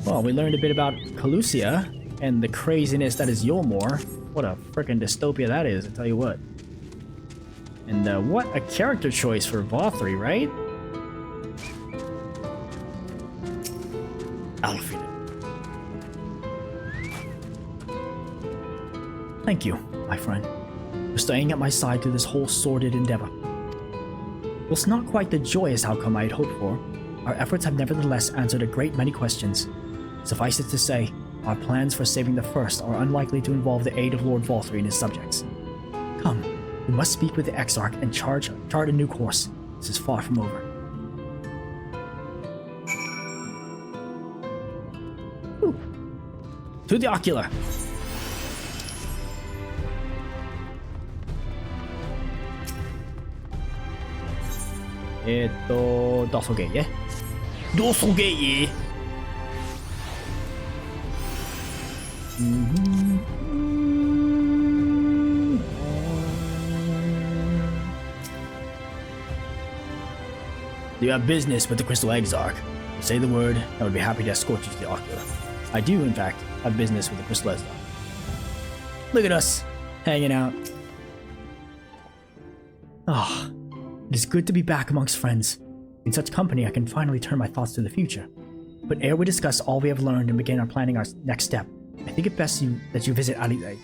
Well, we learned a bit about Calusia and the craziness that is Yulmore. What a frickin' dystopia that is, I tell you what. And what a character choice for Valthree, right? Alphinaud. Thank you, my friend, for staying at my side through this whole sordid endeavor. Whilst not quite the joyous outcome I had hoped for, our efforts have nevertheless answered a great many questions. Suffice it to say, our plans for saving the First are unlikely to involve the aid of Lord Valthree and his subjects. Come, we must speak with the Exarch and chart a new course. This is far from over. Ooh. To the ocular! Doppelganger. Doppelganger! Do you have business with the Crystal Exarch? Say the word, I would be happy to escort you to the ocular. I do, in fact, have business with the Crystal Exarch. Look at us, hanging out. Ah, it is good to be back amongst friends. In such company, I can finally turn my thoughts to the future. But ere we discuss all we have learned and begin our planning our next step, I think it best that you visit Alizé.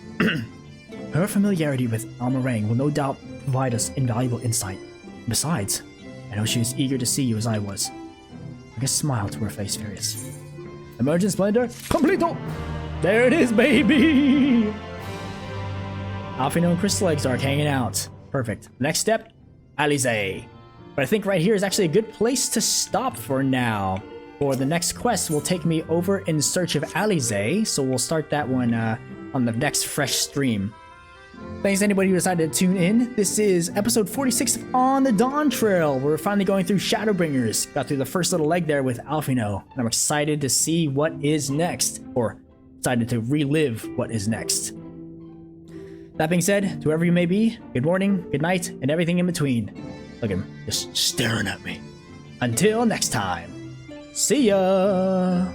Her familiarity with Almarang will no doubt provide us invaluable insight. Besides, I know she was eager to see you as I was. I guess smile to her face, Furious. Emergent Splendor, completo! There it is, baby! Alphinaud and Crystal Exarch hanging out. Perfect. Next step, Alizé. But I think right here is actually a good place to stop for now. For the next quest will take me over in search of Alizé, so we'll start that one on the next fresh stream. Thanks to anybody who decided to tune in. This is episode 46 on the Dawntrail. We're finally going through Shadowbringers. Got through the first little leg there with Alphinaud, and I'm excited to see what is next, or excited to relive what is next. That being said, to whoever you may be, good morning, good night, and everything in between. Look at him, just staring at me. Until next time, see ya!